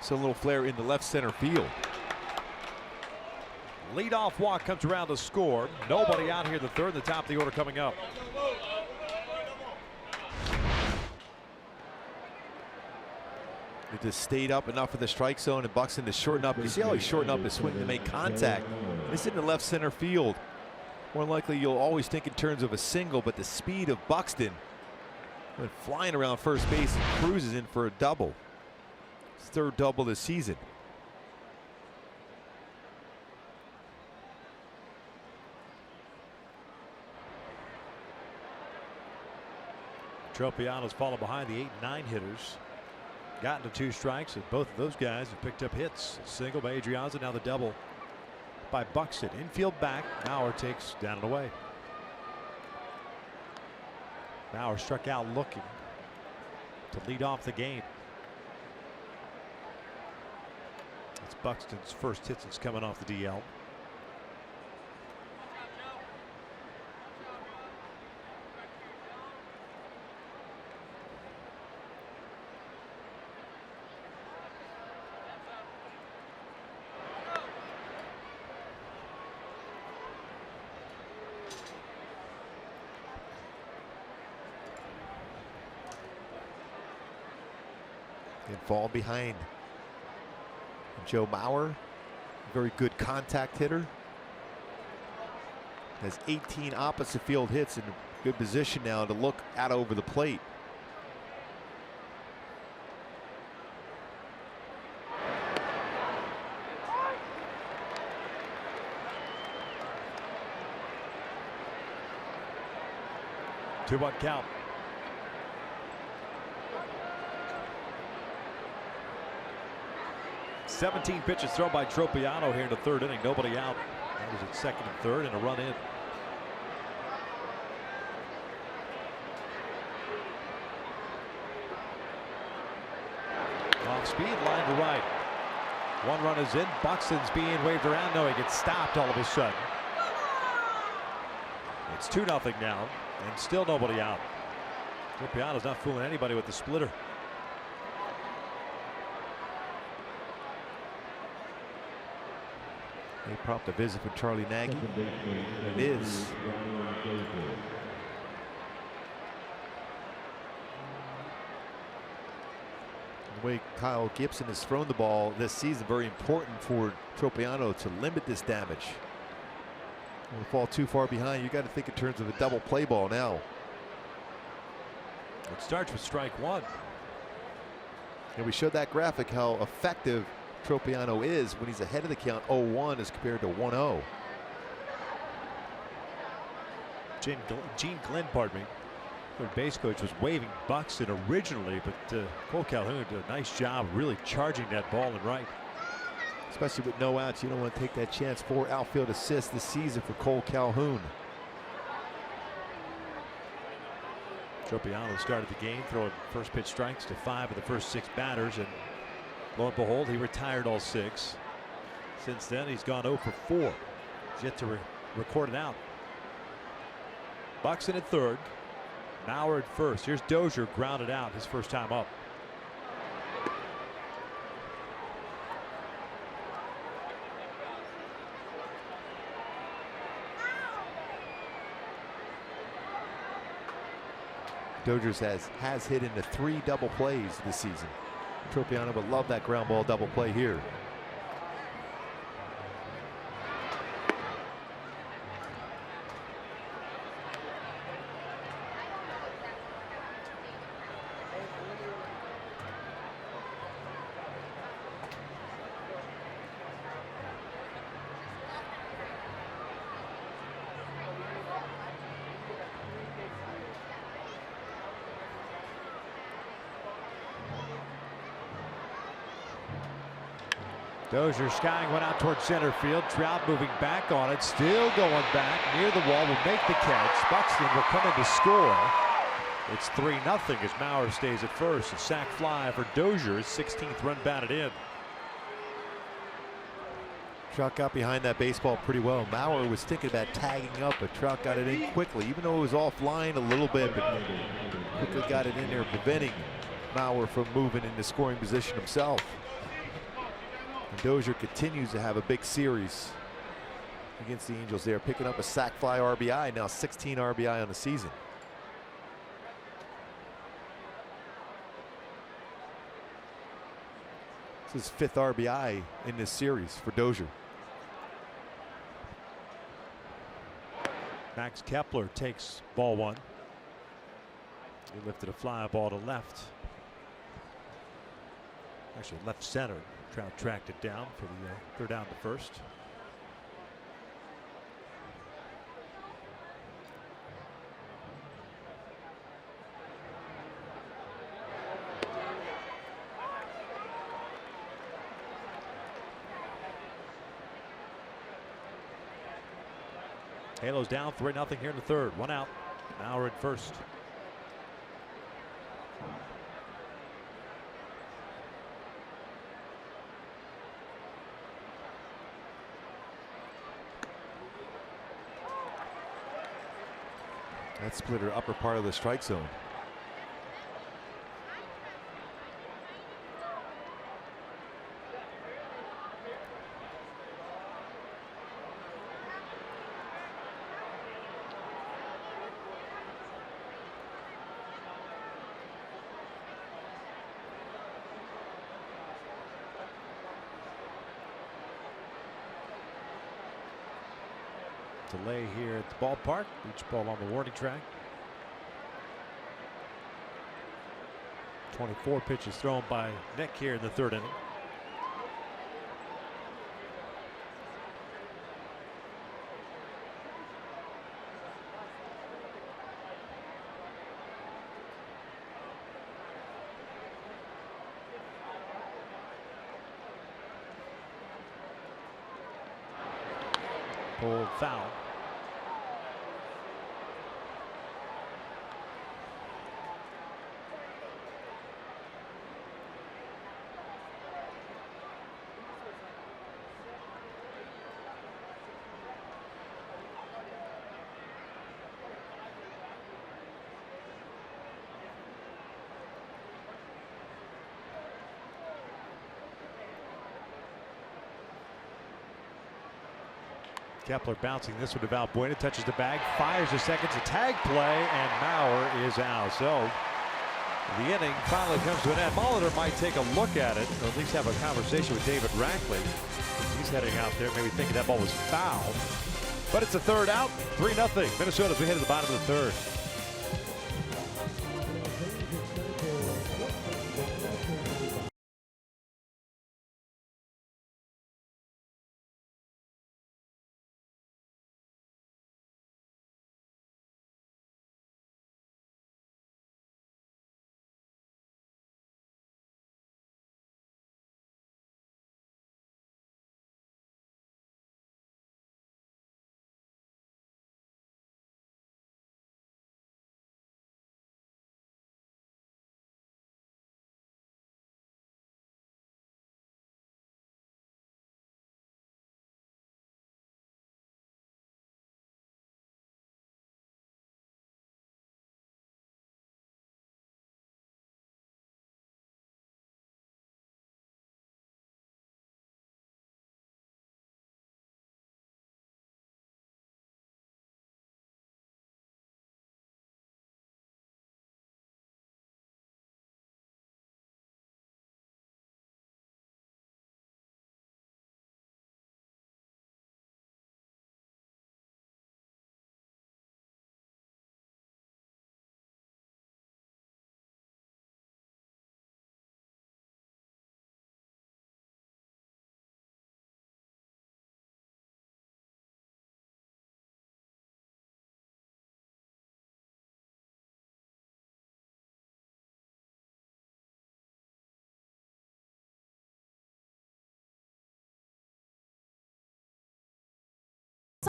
So a little flare into left center field. Leadoff walk comes around to score. Nobody out here the third. The top of the order coming up. It just stayed up enough for the strike zone, and Buxton to shorten up. You see how he shortened up his swing to make contact. This is in the left center field. More likely you'll always think in terms of a single, but the speed of Buxton went flying around first base and cruises in for a double. His third double this season. Tropiano's fallen behind the 8 and 9 hitters. Gotten to 2 strikes, and both of those guys have picked up hits. Single by Adrianza, now the double by Buxton. Infield back. Mauer takes down and away. Mauer struck out looking to lead off the game. It's Buxton's first hit since coming off the DL. And fall behind Joe Mauer, very good contact hitter. Has 18 opposite field hits in good position now to look out over the plate. Two-one count. Seventeen pitches thrown by Tropiano here in the third inning. Nobody out. That was at second and third, and a run in. Off speed, line to right. One run is in. Buxton's being waved around. No, he gets stopped all of a sudden. It's 2-0 now, and still nobody out. Tropiano's not fooling anybody with the splitter. They prompt a visit for Charlie Nagy. It is. The way Kyle Gibson has thrown the ball this season, very important for Tropiano to limit this damage. When you fall too far behind, you got to think in terms of a double play ball now. It starts with strike one. And we showed that graphic how effective Tropiano is when he's ahead of the count 0-1 as compared to 1-0. Gene Glenn, pardon me, third base coach, was waving Buxton originally, but Cole Calhoun did a nice job really charging that ball in right. Especially with no outs, you don't want to take that chance. 4 outfield assists this season for Cole Calhoun. Tropiano started the game throwing first pitch strikes to 5 of the first 6 batters, and lo and behold, he retired all 6. Since then, he's gone 0 for 4. He's yet to record it out. Buxton at third. Maurer at first. Here's Dozier grounded out his first time up. Dodgers has hit into 3 double plays this season. Tropiano would love that ground ball double play here. Dozier skying one out towards center field. Trout moving back on it. Still going back near the wall. Will make the catch. Buxton will come in to score. It's 3-0 as Maurer stays at first. A sac fly for Dozier. His 16th run batted in. Trout got behind that baseball pretty well. Maurer was thinking about tagging up, but Trout got it in quickly, even though it was offline a little bit, but quickly got it in there, preventing Maurer from moving into scoring position himself. And Dozier continues to have a big series against the Angels there, picking up a sac fly RBI, now 16 RBI on the season. This is 5th RBI in this series for Dozier. Max Kepler takes ball 1. He lifted a fly ball to left. Actually left center. Trout tracked it down for the third down to first. Halos down 3-0 here in the third. 1 out. Maurer at first. That splitter upper part of the strike zone. Delay here at the ballpark. Each ball on the warning track. 24 pitches thrown by Nick here in the third inning. Pulled foul. Kepler bouncing this one to Valbuena, touches the bag, fires a second to tag play, and Maurer is out. So the inning finally comes to an end. Molitor might take a look at it, or at least have a conversation with David Rackley. He's heading out there, maybe thinking that ball was foul. But it's a third out, 3-0. Minnesota as we head to the bottom of the third.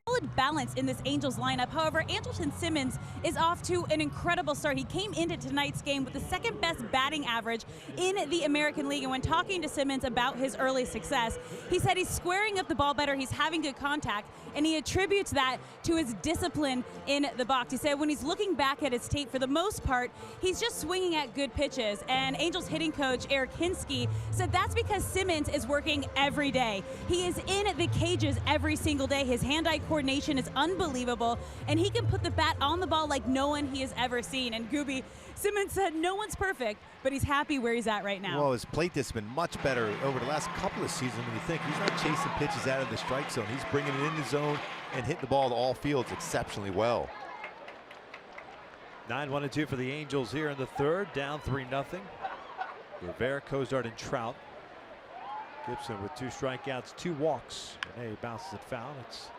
Solid balance in this Angels lineup. However, Andrelton Simmons is off to an incredible start. He came into tonight's game with the second best batting average in the American League. And when talking to Simmons about his early success, he said he's squaring up the ball better, he's having good contact, and he attributes that to his discipline in the box. He said when he's looking back at his tape, for the most part, he's just swinging at good pitches. And Angels hitting coach Eric Hinsky said that's because Simmons is working every day. He is in the cages every single day. His hand-eye coordination is unbelievable, and he can put the bat on the ball like no one he has ever seen. And Gooby, Simmons said no one's perfect, but he's happy where he's at right now. Well, his plate discipline much better over the last couple of seasons when you think he's not chasing pitches out of the strike zone. He's bringing it in the zone and hitting the ball to all fields exceptionally well. 9-1-2 for the Angels here in the third, down 3-0. Rivera, Cozart, and Trout. Gibson with 2 strikeouts, 2 walks. Rene bounces it foul. It's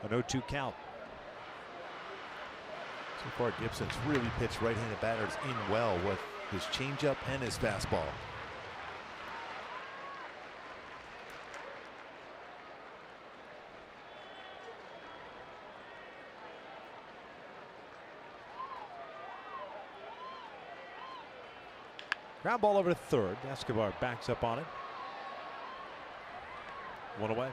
an 0-2 count. So far, Gibson's really pitched right-handed batters in well with his changeup and his fastball. Ground ball over to third. Escobar backs up on it. 1 away.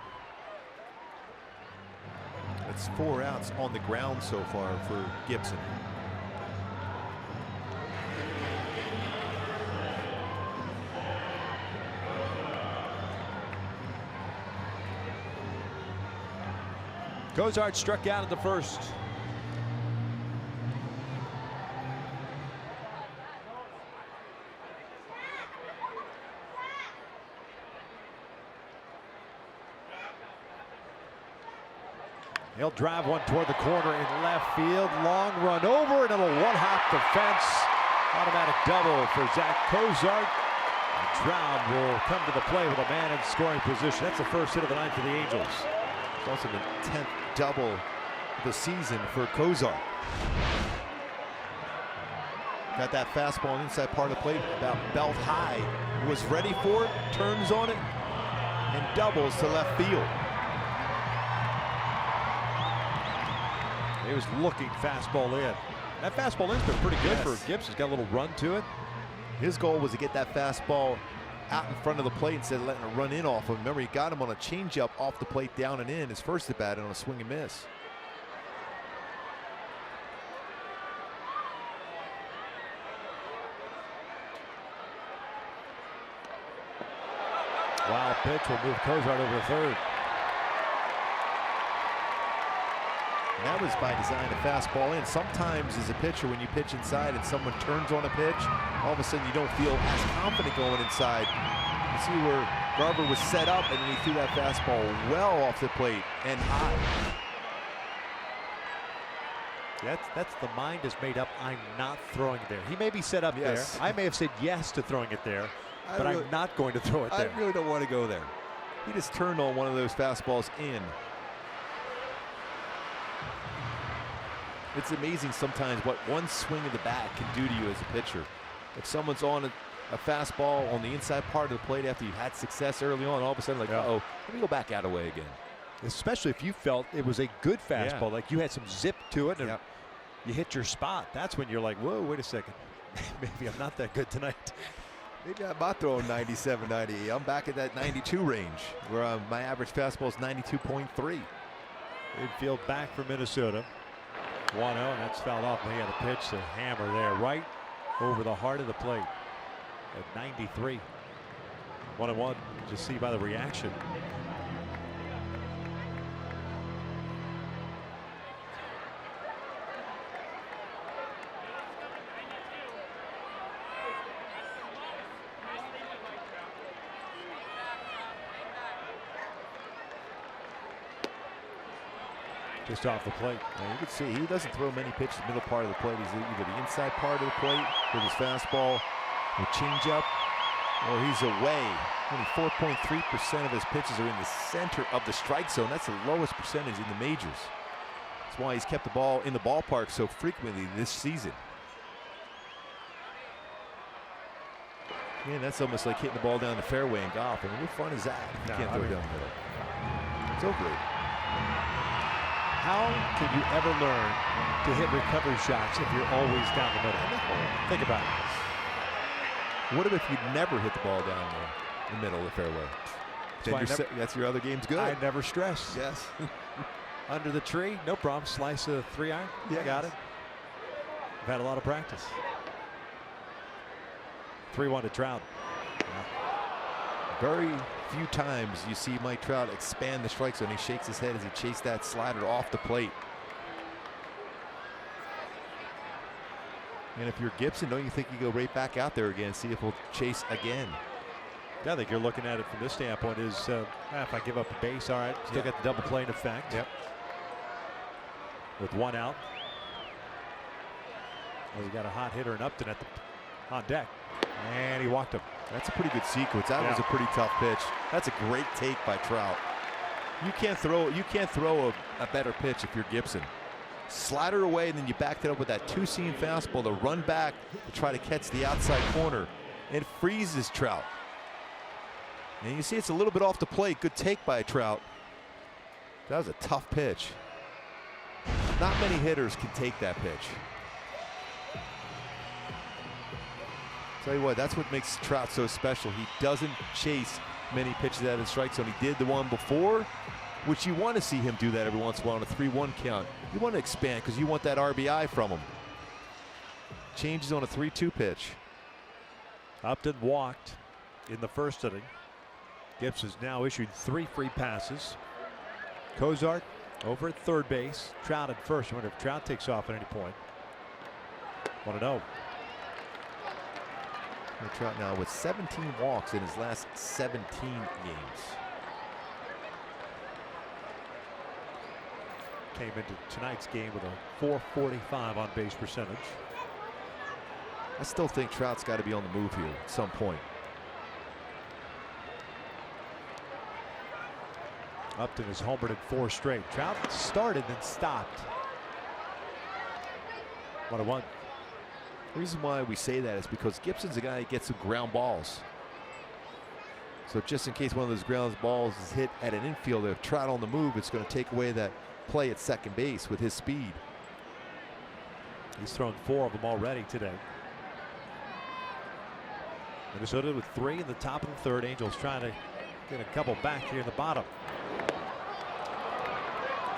It's 4 outs on the ground so far for Gibson. Cozart struck out in the first. He'll drive one toward the corner in left field. Long run over, and it'll one-hop the fence. Automatic double for Zach Cozart. Trout will come to the plate with a man in scoring position. That's the first hit of the night for the Angels. It's also the 10th double of the season for Cozart. Got that fastball inside part of the plate, about belt high. Was ready for it, turns on it, and doubles to left field. He was looking fastball in. That fastball in's been pretty good for Gibson. He's got a little run to it. His goal was to get that fastball out in front of the plate instead of letting it run in off him. Remember, he got him on a changeup off the plate down and in his first at bat on a swing and miss. Wild pitch will move Cozart over to third. And that was by design, a fastball in. Sometimes as a pitcher, when you pitch inside and someone turns on a pitch, all of a sudden you don't feel as confident going inside. You see where Garver was set up, and then he threw that fastball well off the plate and high. That's the mind is made up. I'm not throwing it there. He may be set up Yes. there. I may have said yes to throwing it there, but I'm not going to throw it there. I really don't want to go there. He just turned on one of those fastballs in. It's amazing sometimes what one swing of the bat can do to you as a pitcher. If someone's on a fastball on the inside part of the plate after you've had success early on, all of a sudden like, uh-oh, let me go back out of the way again. Especially if you felt it was a good fastball, like you had some zip to it, and Yep. you hit your spot. That's when you're like, whoa, wait a second. Maybe I'm not that good tonight. Maybe I'm not throwing 97, 98. I'm back at that 92 range where my average fastball is 92.3. Infield back for Minnesota. 1-0, and that's fouled off. He had a pitch to hammer there right over the heart of the plate at 93. 1-1. Just see by the reaction. Just off the plate. Now you can see he doesn't throw many pitches middle part of the plate. He's either the inside part of the plate with his fastball or changeup, or he's away. Only 4.3% of his pitches are in the center of the strike zone. That's the lowest percentage in the majors. That's why he's kept the ball in the ballpark so frequently this season. Man, that's almost like hitting the ball down the fairway in golf. I mean, what fun is that if you can't throw it down the middle? It's over. How can you ever learn to hit recovery shots if you're always down the middle? Think about it. What if you never hit the ball down the middle of the fairway? Then that's your other game's good. I never stress. Yes. Under the tree, no problem. Slice a 3-iron. Yeah, I got it. I've had a lot of practice. 3-1 to Trout. Very few times you see Mike Trout expand the strike zone. He shakes his head as he chases that slider off the plate. And if you're Gibson, don't you think you go right back out there again and see if he'll chase again? Yeah, I think you're looking at it from this standpoint is if I give up a base, all right, still got the double play in effect. Yep. With one out. Well, you got a hot hitter in Upton on deck. And he walked him. That's a pretty good sequence. That was a pretty tough pitch. That's a great take by Trout. You can't throw a better pitch if you're Gibson. Slider away, and then you backed it up with that two-seam fastball to run back to try to catch the outside corner. It freezes Trout. And you see it's a little bit off the plate. Good take by Trout. That was a tough pitch. Not many hitters can take that pitch. Tell you what, that's what makes Trout so special. He doesn't chase many pitches out of the strike zone. He did the one before, which you want to see him do that every once in a while on a 3-1 count. You want to expand because you want that RBI from him. Changes on a 3-2 pitch. Upton walked in the first inning. Gibson's now issued 3 free passes. Cozart over at third base. Trout at first. I wonder if Trout takes off at any point. 1-0. Trout now with 17 walks in his last 17 games. Came into tonight's game with a .445 on base percentage. I still think Trout's got to be on the move here at some point. Upton has homered in 4 straight. Trout started and stopped. 1-1. The reason why we say that is because Gibson's a guy that gets some ground balls. So just in case one of those ground balls is hit at an infielder, if Trout on the move, it's going to take away that play at second base with his speed. He's thrown 4 of them already today. Minnesota with 3 in the top of the third. Angels trying to get a couple back here in the bottom.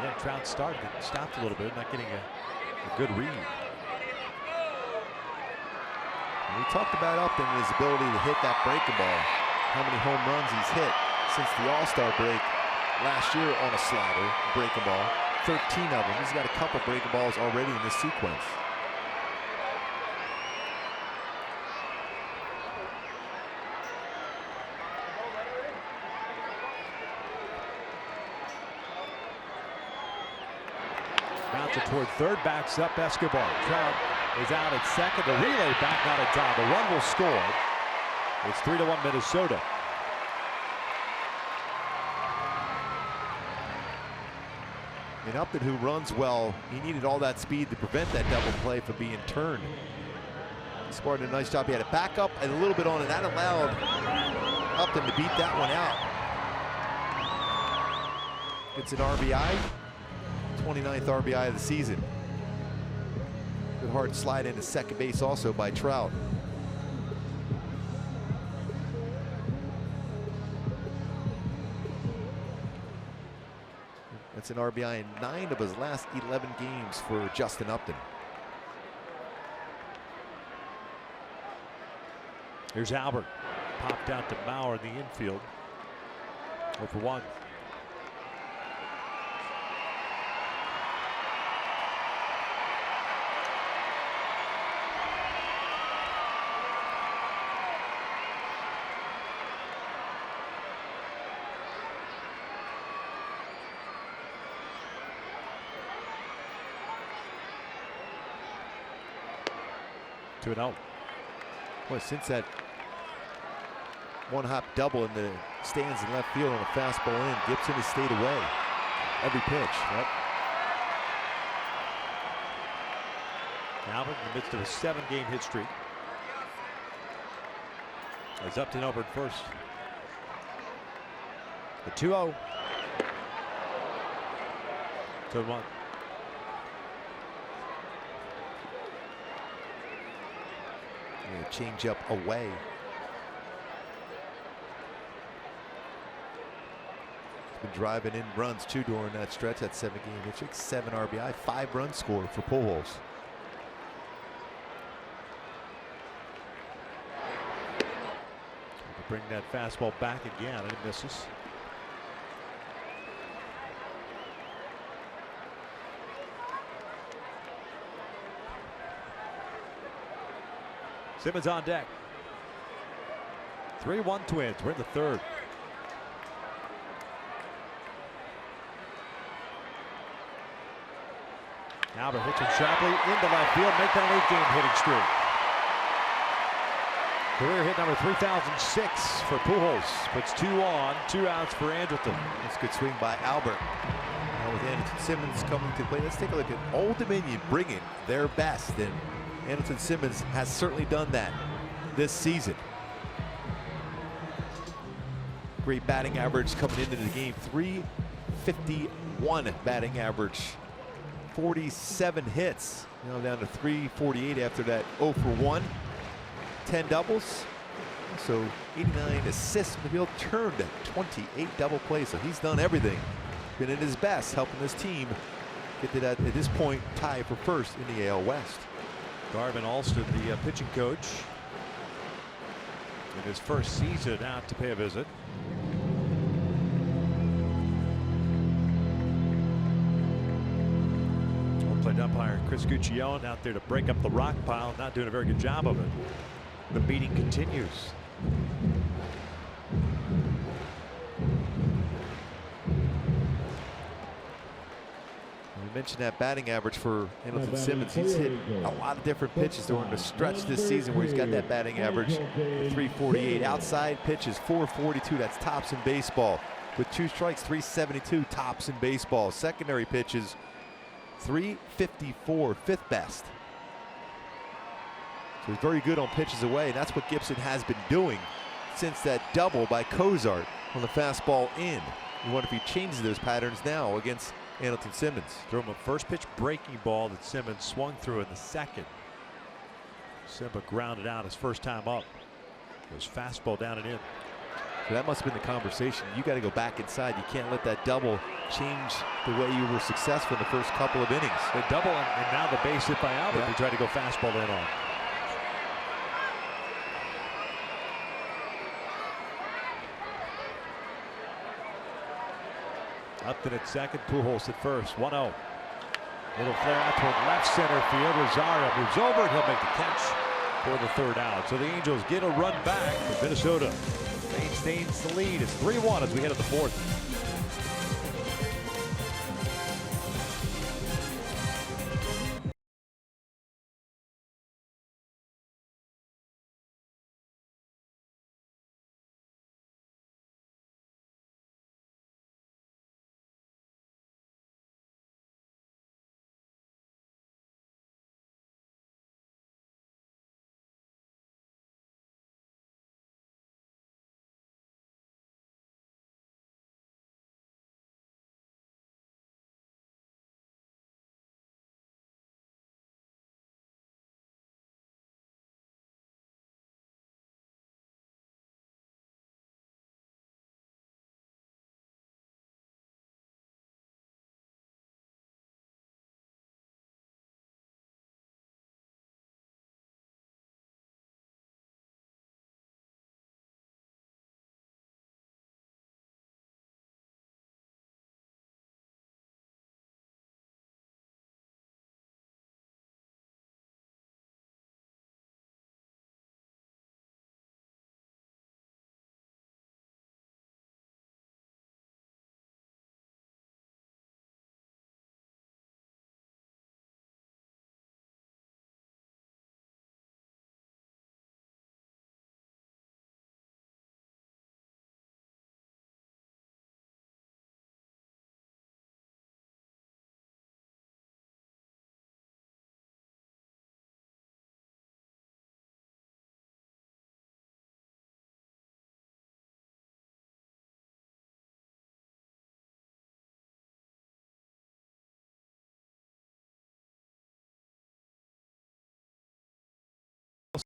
Yeah, Trout started and stopped a little bit, not getting a good read. We talked about Upton and his ability to hit that breaking ball. How many home runs he's hit since the All-Star break last year on a slider, breaking ball. 13 of them. He's got a couple breaking balls already in this sequence. Bouncer toward third, backs up Escobar. Trout is out at second. The relay back out in time. The run will score. It's 3-1 Minnesota. And Upton, who runs well, he needed all that speed to prevent that double play from being turned. Escobar did a nice job. He had a backup and a little bit on it. That allowed Upton to beat that one out. It's an RBI. 29th RBI of the season. Good hard slide into second base also by Trout. That's an RBI in 9 of his last 11 games for Justin Upton. Here's Albert. Popped out to Mauer in the infield. 0 for 1. To an out. Boy, since that one-hop double in the stands in left field on a fastball in, Gibson has stayed away every pitch. Yep. Albert in the midst of a 7-game hit streak. As Upton over at first. The 2-0. 2-1. Change up away. He's been driving in runs too during that stretch, that 7-game hit streak. 7 RBI, 5 runs scored for Pujols. Bring that fastball back again, and it misses. Simmons on deck. 3-1 Twins. We're in the third. Albert hits him sharply into left field, make that an 8-game hitting streak. Career hit number 3006 for Pujols. Puts 2 on, 2 outs for Andrelton. That's a good swing by Albert. Now with Andrelton Simmons coming to play, let's take a look at Old Dominion bringing their best. And Andrelton Simmons has certainly done that this season. Great batting average coming into the game. 351 batting average. 47 hits. Now down to 348 after that 0 for 1. 10 doubles. So 89 assists in the field. Turned 28 double plays. So he's done everything. Been at his best, helping this team get to that, at this point, tie for first in the AL West. Garvin Alston, the pitching coach, in his first season out to pay a visit. Home-plate umpire Chris Guccione out there to break up the rock pile, not doing a very good job of it. The beating continues. Mentioned that batting average for Andrelton Simmons. He's hit a lot of different pitches during the stretch this season where he's got that batting average at 348. Outside pitches 442. That's tops in baseball. With 2 strikes, 372 tops in baseball. Secondary pitches 354, 5th best. So he's very good on pitches away, and that's what Gibson has been doing since that double by Cozart on the fastball in. You wonder if he changes those patterns now against Andrelton Simmons. Threw him a first pitch breaking ball that Simmons swung through in the second. Simba grounded out his first time up. Goes fastball down and in. So that must have been the conversation. You got to go back inside. You can't let that double change the way you were successful in the first couple of innings. The double and now the base hit by Albert. Yeah. He tried to go fastball in on. Upton at second, Pujols at first. 1-0. Little flare out toward left center field. Rosario moves over and he'll make the catch for the third out. So the Angels get a run back to Minnesota. Maintains the lead. It's 3-1 as we head to the fourth.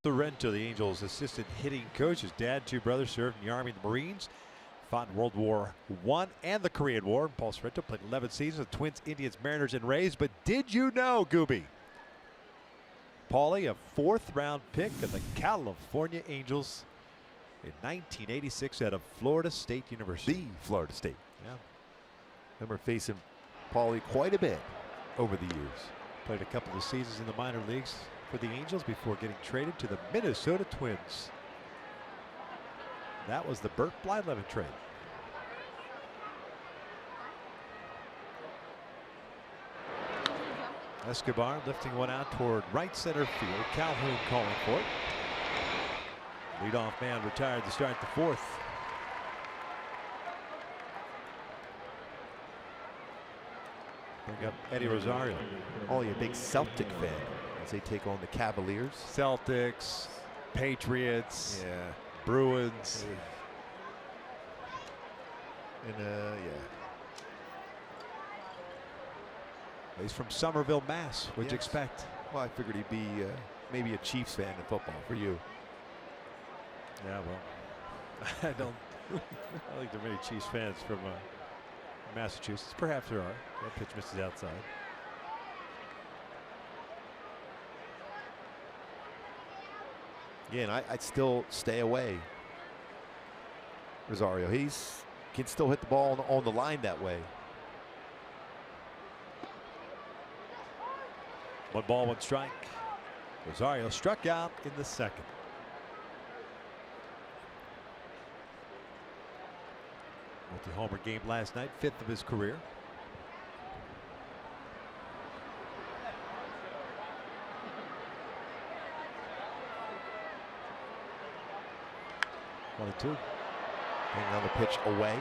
Sorrento, the Angels' assistant hitting coach. His dad, two brothers, served in the Army and the Marines, fought in World War I and the Korean War. Paul Sorrento played 11 seasons with Twins, Indians, Mariners, and Rays. But did you know, Gooby, Paulie, a fourth-round pick of the California Angels in 1986 out of Florida State University. The Florida State. Yeah. Remember facing Paulie quite a bit over the years. Played a couple of seasons in the minor leagues for the Angels before getting traded to the Minnesota Twins. That was the Burt Blyleven trade. Escobar lifting one out toward right center field. Calhoun calling for it. Leadoff man retired to start the fourth. Bring up Eddie Rosario. Only a big Celtic fan as they take on the Cavaliers. Celtics, Patriots, Yeah. Bruins. And yeah. He's from Somerville, Mass. What'd you Yes. expect? Well, I figured he'd be maybe a Chiefs fan in football for you. Yeah, well, I don't think there are many Chiefs fans from Massachusetts. Perhaps there are. That pitch misses outside. Yeah, and I'd still stay away. Rosario, can still hit the ball on the line that way. 1 ball, 1 strike. Rosario struck out in the second. Multi-homer game last night, 5th of his career. One and two. And another pitch away.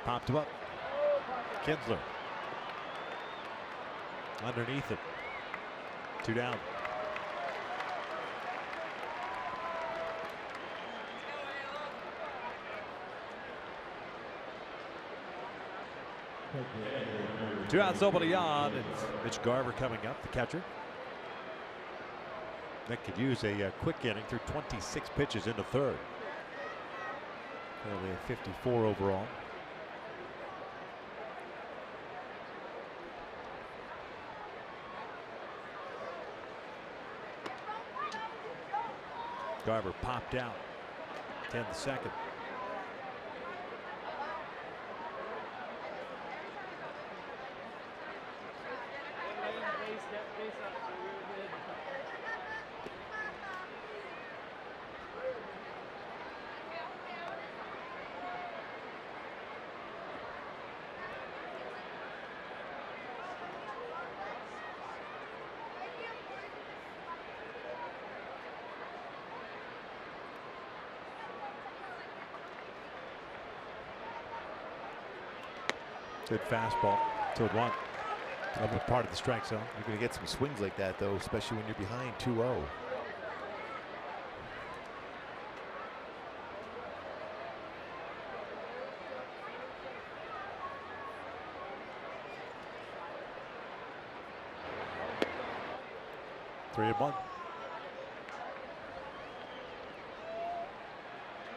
Popped him up. Kinsler. Underneath it. 2 down. Two outs, nobody on, and Mitch Garver coming up, the catcher. That could use a quick inning through 26 pitches in the third. Currently at 54 overall. Garver popped out. 10 the second. Good fastball. 2-1. Upper part of the strike zone. You're going to get some swings like that, though, especially when you're behind 2-0. Three and one.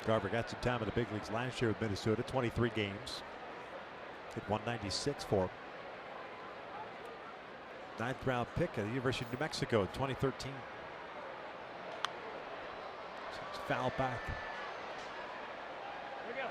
Garver got some time in the big leagues last year with Minnesota. 23 games. Hit 196 for him. 9th round pick at the University of New Mexico in 2013. It's foul back. Here we go.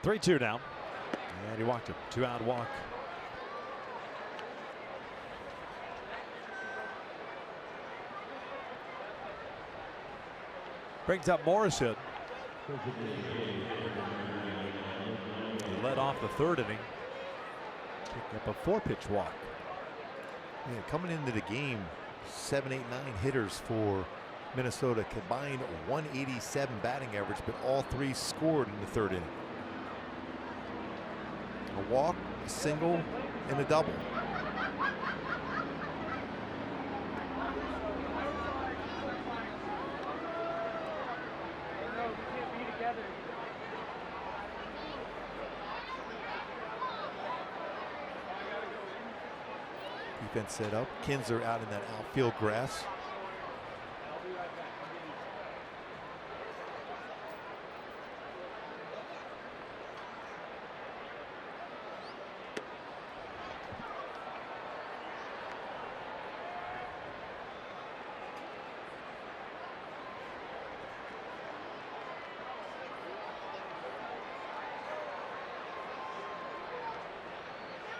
Three-two now. And he walked him. 2-out walk. Brings up Morrison. He led off the third inning. Picking up a 4-pitch walk. Yeah, coming into the game, 7, 8, 9 hitters for Minnesota. Combined 187 batting average, but all three scored in the third inning. A walk, a single, and a double. Defense set up. Kinsler out in that outfield grass.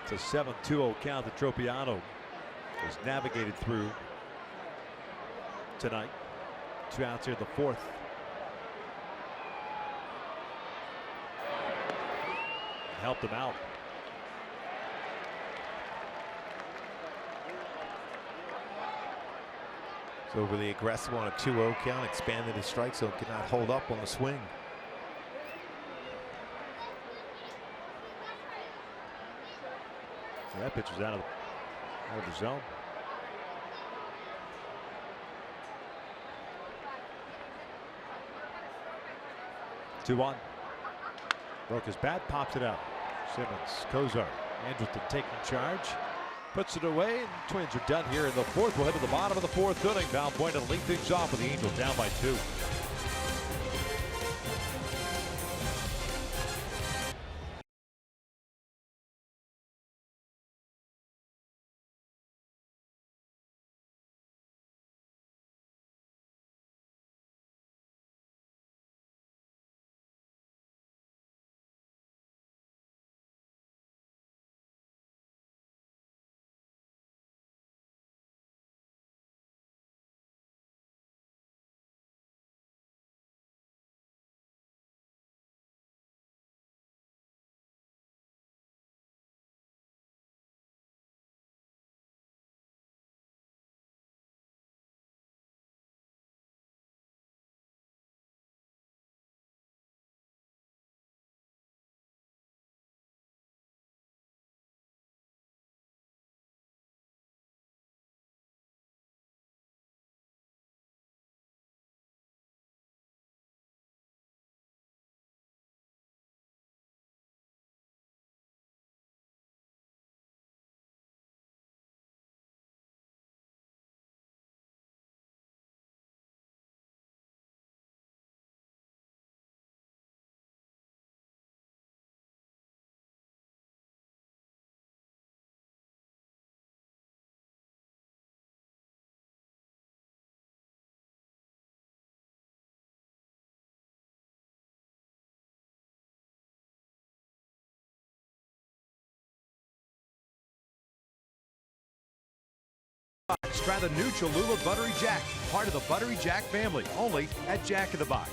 It's a 7-2-0 count that Tropiano has navigated through tonight. 2 outs here in the fourth. Helped him out. So overly aggressive on a 2-0 count, expanded his strike zone, could not hold up on the swing. That pitch was out of the zone. Two-one. Broke his bat, pops it out. Simmons, Kozar, Andrelton taking charge, puts it away, and Twins are done here in the fourth. We'll head to the bottom of the fourth inning. Val Buena to lead things off with the Angels down by 2. Box. Try the new Cholula Buttery Jack, part of the Buttery Jack family, only at Jack in the Box.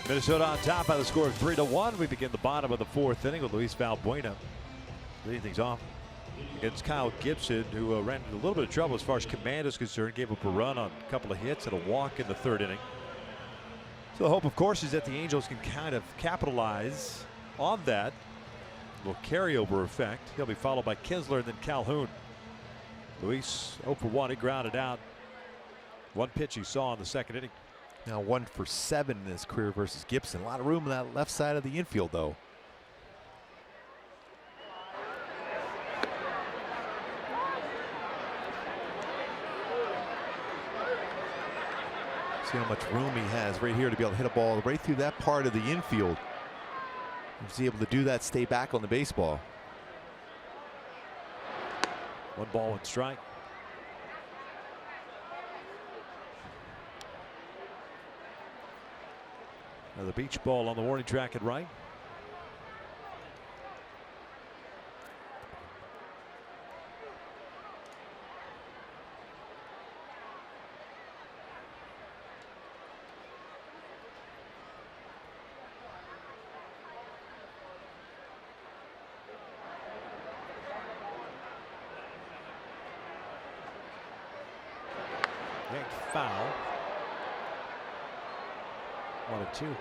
Minnesota on top by the score of 3-1. We begin the bottom of the fourth inning with Luis Valbuena leading things off against Kyle Gibson, who ran into a little bit of trouble as far as command is concerned. Gave up a run on a couple of hits and a walk in the third inning. So the hope, of course, is that the Angels can kind of capitalize on that. A little carryover effect. He'll be followed by Kinsler and then Calhoun. Luis 0 for 1. He grounded out. One pitch he saw in the second inning. Now 1 for 7 in his career versus Gibson. A lot of room on that left side of the infield, though. See how much room he has right here to be able to hit a ball right through that part of the infield. He's able to do that, stay back on the baseball. 1 ball, 1 strike. Now the beach ball on the warning track at right. Yanked foul. 1-2.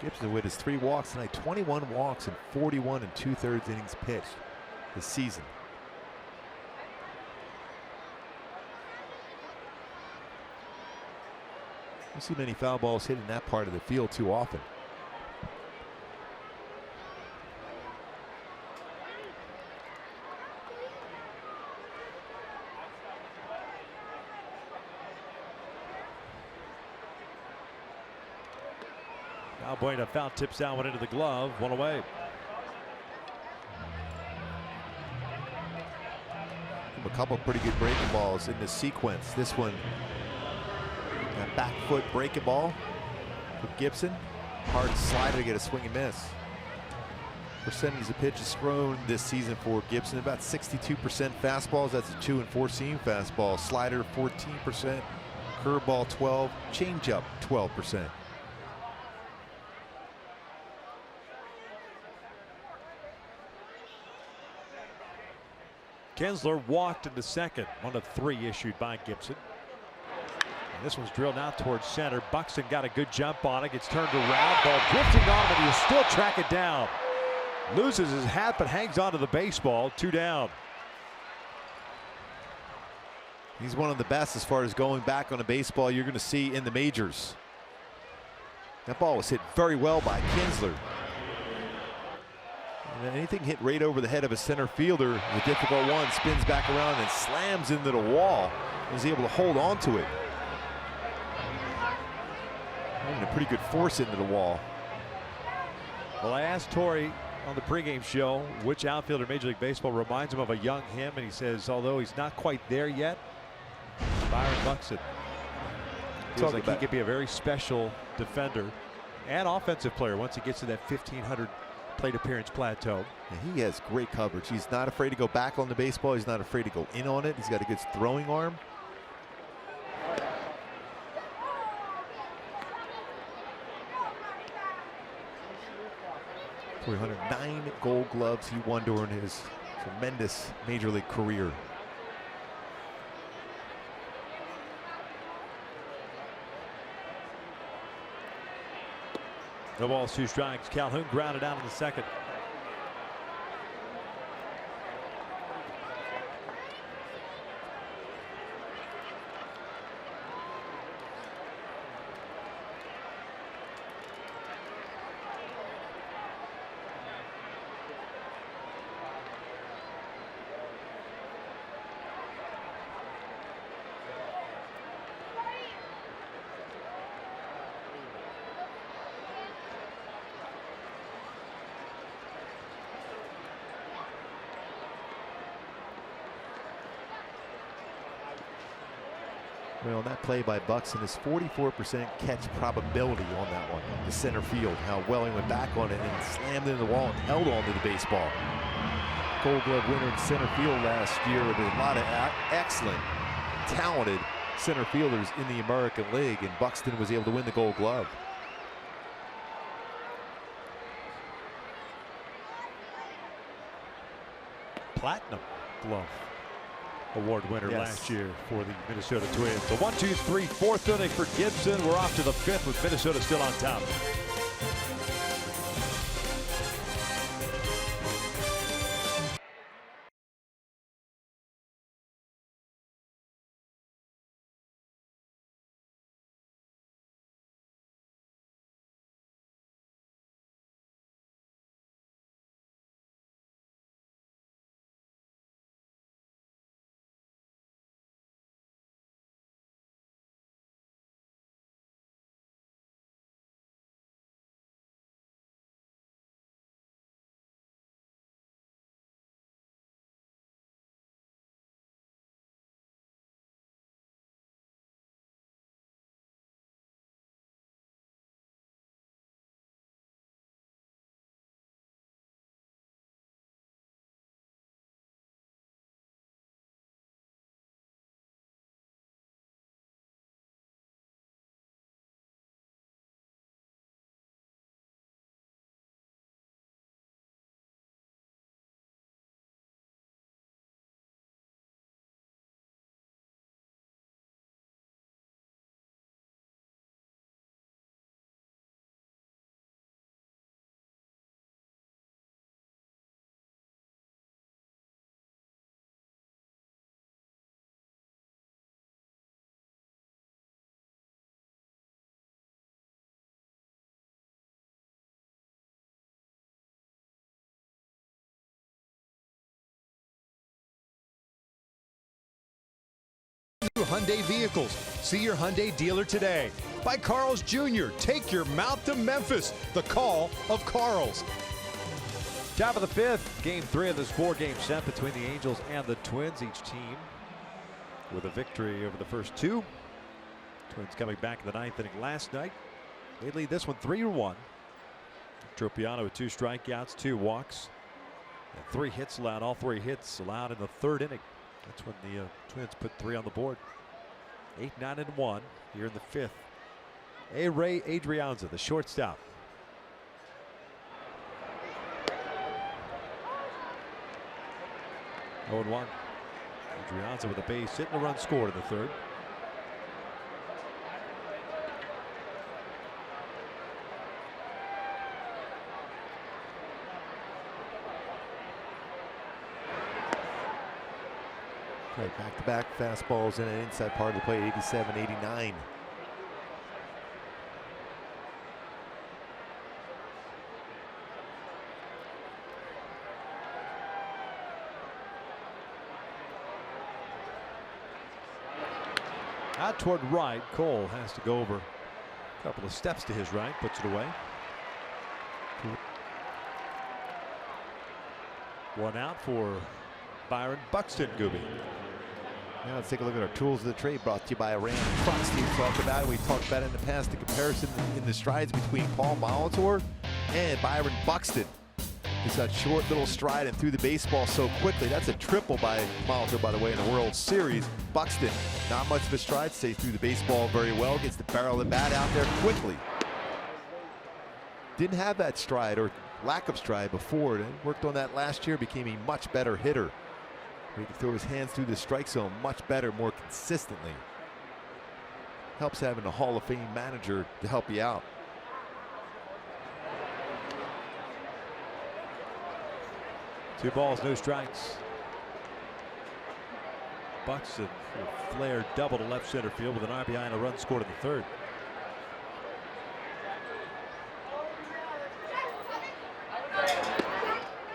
Gibson with his 3 walks tonight, 21 walks and 41 2/3 innings pitched this season. You see many foul balls hitting that part of the field too often. Valbuena foul tips down, went into the glove, 1 away. A couple pretty good breaking balls in this sequence. This one, that back foot breaking ball for Gibson. Hard slider to get a swing and miss. Percentage of pitches thrown this season for Gibson, about 62% fastballs. That's a 2 and 4 seam fastball. Slider 14%, curveball 12, changeup 12%. Kinsler walked into second, 1 of 3 issued by Gibson. And this one's drilled out towards center. Buxton got a good jump on it, gets turned around, ball drifting on him, and he'll still track it down. Loses his hat but hangs onto the baseball. 2 down. He's one of the best as far as going back on a baseball you're going to see in the majors. That ball was hit very well by Kinsler. And anything hit right over the head of a center fielder, the difficult one, spins back around and slams into the wall. He's able to hold on to it. And a pretty good force into the wall. Well, I asked Torrey on the pregame show which outfielder in Major League Baseball reminds him of a young him, and he says although he's not quite there yet, Byron Buxton. Feels like he could be a very special defender and offensive player once he gets to that 1,500 plate appearance plateau. And he has great coverage. He's not afraid to go back on the baseball. He's not afraid to go in on it. He's got a good throwing arm. .9 Gold Gloves he won during his tremendous Major League career. No balls, 2 strikes. Calhoun grounded out in the second. Well, that play by Buxton is 44% catch probability on that one. The center field, how well he went back on it and slammed into the wall and held on to the baseball. Gold Glove winner in center field last year with a lot of excellent, talented center fielders in the American League, and Buxton was able to win the Gold Glove. Platinum Glove Award winner last year for the Minnesota Twins. So 1, 2, 3, fourth inning for Gibson. We're off to the fifth with Minnesota still on top. Hyundai vehicles. See your Hyundai dealer today. By Carl's Jr. Take your mouth to Memphis. The call of Carl's. Top of the fifth, game 3 of this 4-game set between the Angels and the Twins. Each team with a victory over the first 2. Twins coming back in the 9th inning last night. They lead this one 3-1. Tropiano with 2 strikeouts, 2 walks, and 3 hits allowed. All 3 hits allowed in the 3rd inning. That's when the Twins put 3 on the board. 8, 9, and 1 here in the 5th. Ray Adrianza, the shortstop. Oh, 1. Adrianza with a base hit and a run scored in the 3rd. Right, back-to-back fastballs in an inside part of the plate, 87, 89. Out toward right, Cole has to go over a couple of steps to his right, puts it away. 1 out for Byron Buxton, Gooby. Now let's take a look at our tools of the trade, brought to you by Ram Trucks. Steve talked about it. We talked about it in the past, the comparison in the strides between Paul Molitor and Byron Buxton. He's got short little stride and threw the baseball so quickly. That's a triple by Molitor, by the way, in the World Series. Buxton, not much of a stride, stays through the baseball very well, gets the barrel of the bat out there quickly. Didn't have that stride or lack of stride before. Worked on that last year, became a much better hitter. He can throw his hands through the strike zone much better, more consistently. Helps having a Hall of Fame manager to help you out. Two balls, no strikes. Buxton, a flare double to left center field with an RBI and a run scored in the 3rd.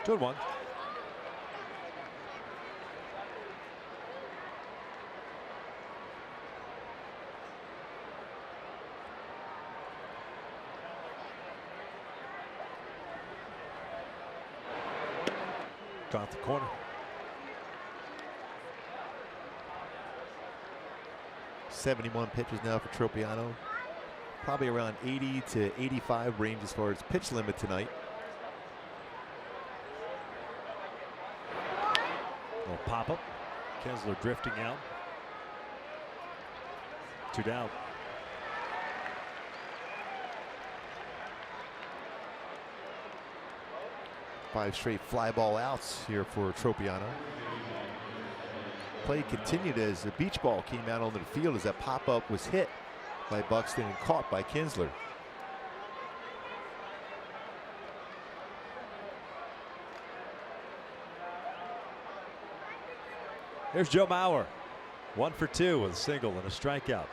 Good one. Off the corner. .71 pitches now for Tropiano. Probably around 80 to 85 range as far as pitch limit tonight. Little pop-up. Kinsler drifting out. 2 down. Five straight fly ball outs here for Tropiano. Play continued as the beach ball came out onto the field as that pop-up was hit by Buxton and caught by Kinsler. Here's Joe Mauer. 1 for 2 with a single and a strikeout.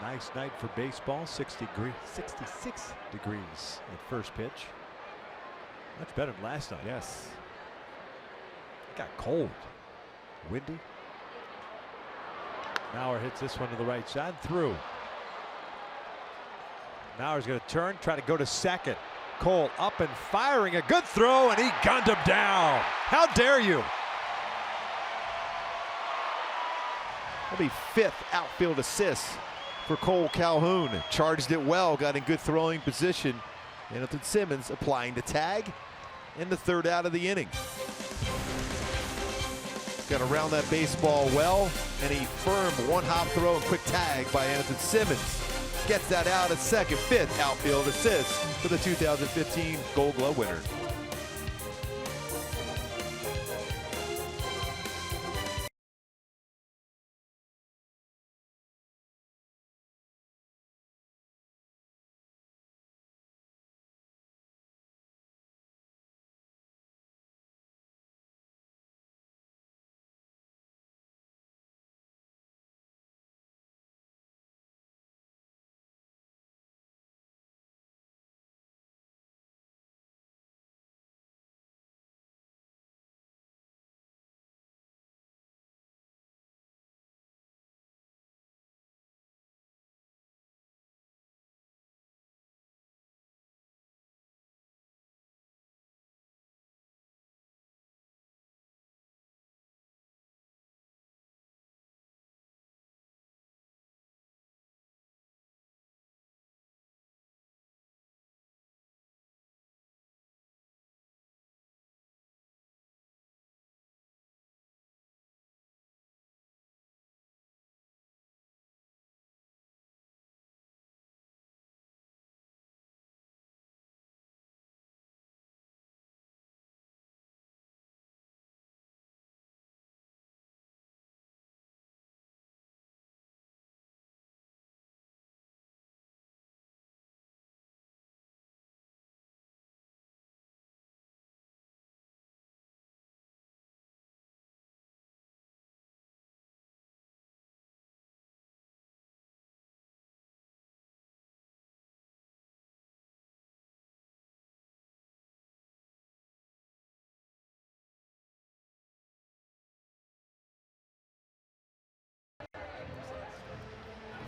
Nice night for baseball. 66 degrees at first pitch. Much better than last night. Yes. It got cold. Windy. Mauer hits this one to the right side. Through. Mauer's going to turn. Try to go to second. Cole up and firing. A good throw, and he gunned him down. How dare you? That'll be 5th outfield assist for Cole Calhoun. Charged it well, got in good throwing position. Anthony Simmons applying the tag in the 3rd out of the inning. Got around that baseball well, and a firm one-hop throw and quick tag by Anthony Simmons. Gets that out at second. 5th outfield assist for the 2015 Gold Glove winner.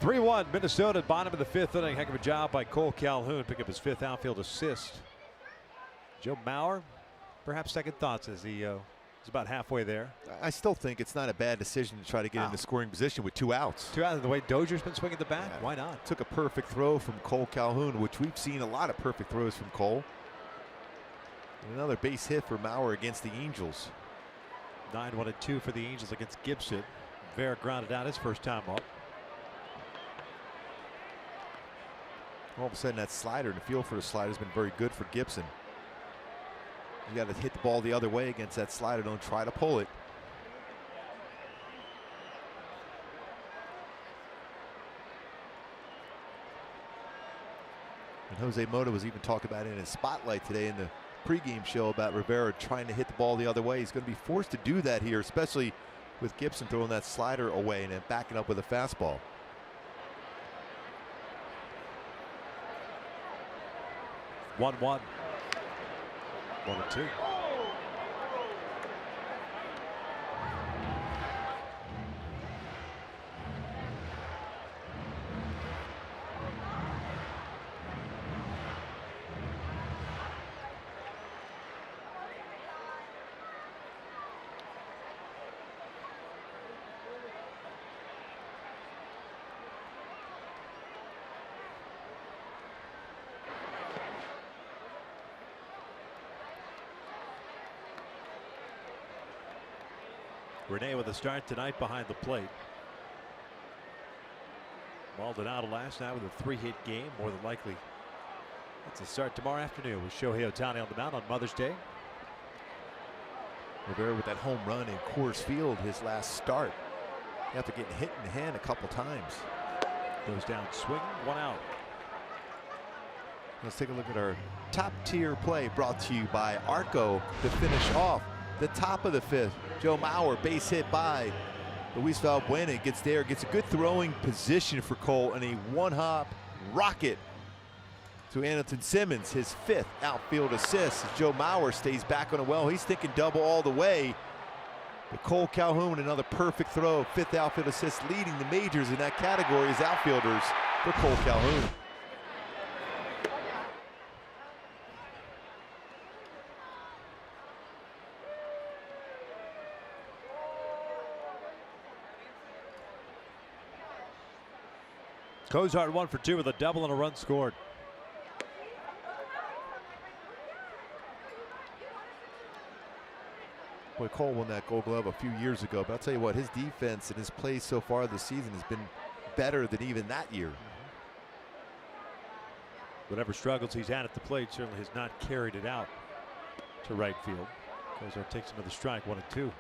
(3-1) Minnesota, bottom of the 5th inning. Heck of a job by Cole Calhoun. Pick up his 5th outfield assist. Joe Mauer, perhaps second thoughts as he is about halfway there. I still think it's not a bad decision to try to get into scoring position with 2 outs. 2 outs. The way Dozier's been swinging the bat, Yeah. why not? Took a perfect throw from Cole Calhoun, which we've seen a lot of perfect throws from Cole. And another base hit for Mauer against the Angels. 9-1-2 for the Angels against Gibson. Vera grounded out his first time up. All of a sudden, that slider and the feel for the slider has been very good for Gibson. You got to hit the ball the other way against that slider. Don't try to pull it. And Jose Mota was even talking about it in his spotlight today in the pregame show about Rivera trying to hit the ball the other way. He's going to be forced to do that here, especially with Gibson throwing that slider away and then backing up with a fastball. 1-1. 1-2. Renee with a start tonight behind the plate. Maldonado out last night with a 3-hit game. More than likely, it's a start tomorrow afternoon with Shohei Ohtani on the mound on Mother's Day. Rivera with that home run in Coors Field his last start after getting hit in the hand a couple times. Goes down swinging, 1 out. Let's take a look at our top tier play brought to you by Arco to finish off the top of the 5th. Joe Mauer, base hit by Luis Valbuena, gets there, gets a good throwing position for Cole, and a one-hop rocket to Andrelton Simmons, his 5th outfield assist. As Joe Mauer stays back on the well, he's thinking double all the way. But Cole Calhoun, another perfect throw, 5th outfield assist, leading the majors in that category as outfielders for Cole Calhoun. Cozart 1 for 2 with a double and a run scored. Boy, Cole won that Gold Glove a few years ago, but I'll tell you what, his defense and his play so far this season has been better than even that year. Whatever struggles he's had at the plate certainly has not carried it out to right field. Cozart takes another strike, 1-2.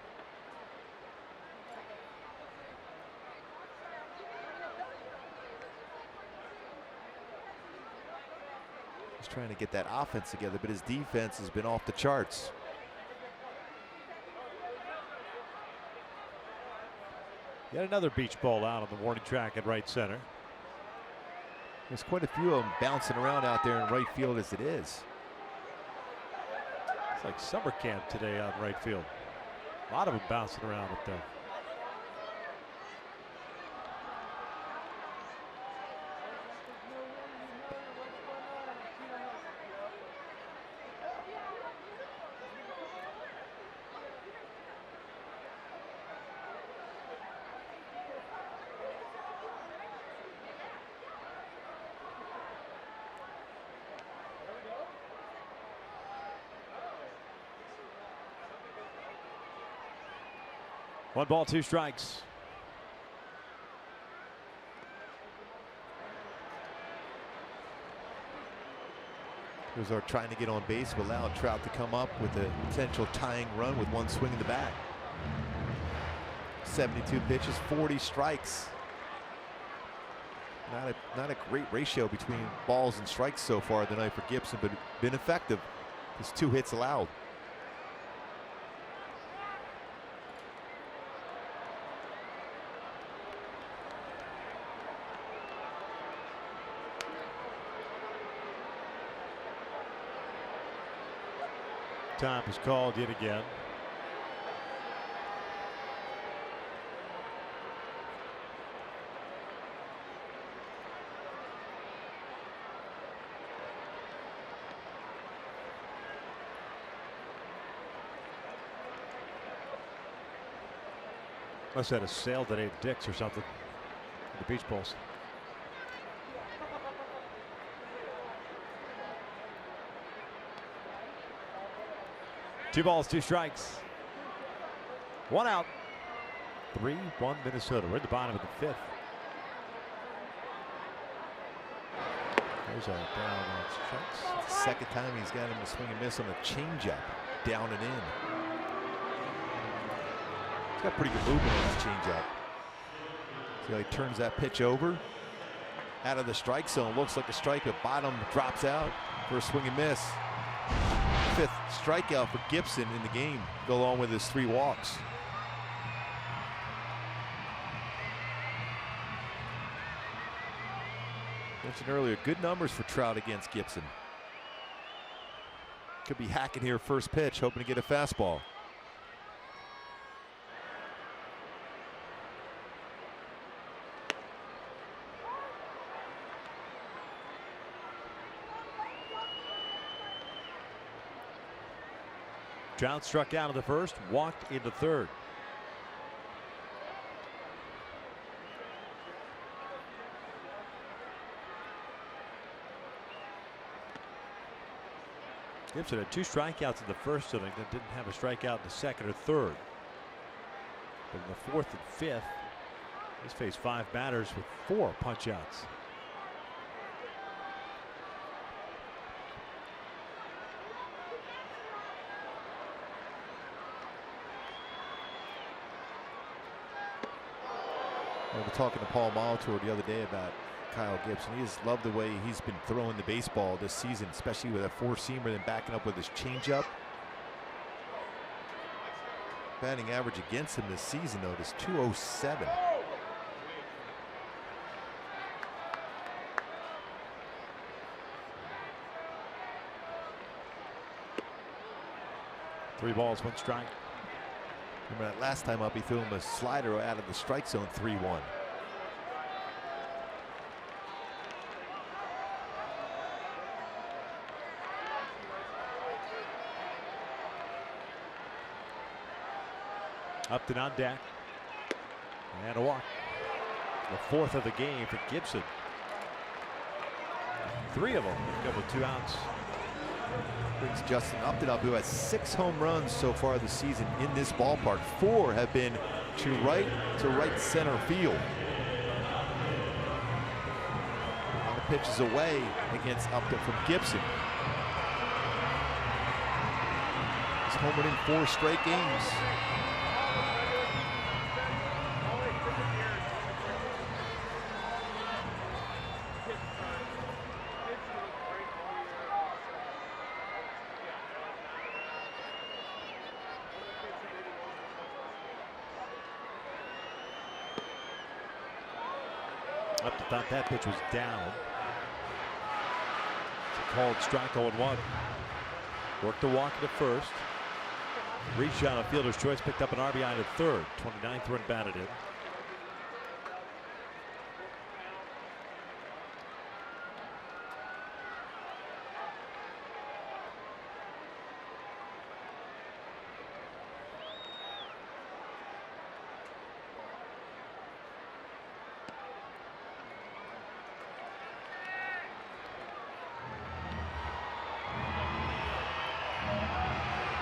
He's trying to get that offense together, but his defense has been off the charts. Yet another beach ball out on the warning track at right center. There's quite a few of them bouncing around out there in right field as it is. It's like summer camp today out in right field. A lot of them bouncing around up there. One ball, 2 strikes. Cozart trying to get on base, will allow Trout to come up with a potential tying run with 1 swing in the bat. 72 pitches, 40 strikes. Not a great ratio between balls and strikes so far tonight for Gibson, but been effective. His 2 hits allowed. Time is called yet again. Must have had a sale today at Dick's or something. The beach balls. Two balls, 2 strikes. 1 out. 3-1 Minnesota. We're at the bottom of the 5th. There's a down on strikes. It's the second time he's got him to swing and miss on a changeup, down and in. He's got pretty good movement on that changeup. See how he turns that pitch over out of the strike zone. Looks like a strike, but bottom drops out for a swing and miss. 5th strikeout for Gibson in the game, go along with his 3 walks. Mentioned earlier, good numbers for Trout against Gibson. Could be hacking here first pitch, hoping to get a fastball. Trout struck out in the first, walked into third. Gibson had 2 strikeouts in the first inning, then didn't have a strikeout in the second or third. But in the 4th and 5th, he's faced 5 batters with 4 punch-outs. We were talking to Paul Molitor the other day about Kyle Gibson. He just loved the way he's been throwing the baseball this season, especially with a 4-seamer and backing up with his changeup. Batting average against him this season, though, is .207. Three balls, 1 strike. Remember that last time up, he threw him a slider out of the strike zone, 3-1. Upton on deck. And a walk. The 4th of the game for Gibson. 3 of them pick up with 2 outs. Brings Justin Upton up, who has 6 home runs so far this season in this ballpark. 4 have been to right center field. On the pitches away against Upton from Gibson. He's homered in 4 straight games. Upton thought that pitch was down. It's a called strike, 0-1. Worked the walk at first. Reached out on fielder's choice, picked up an RBI to third. 29th run batted in.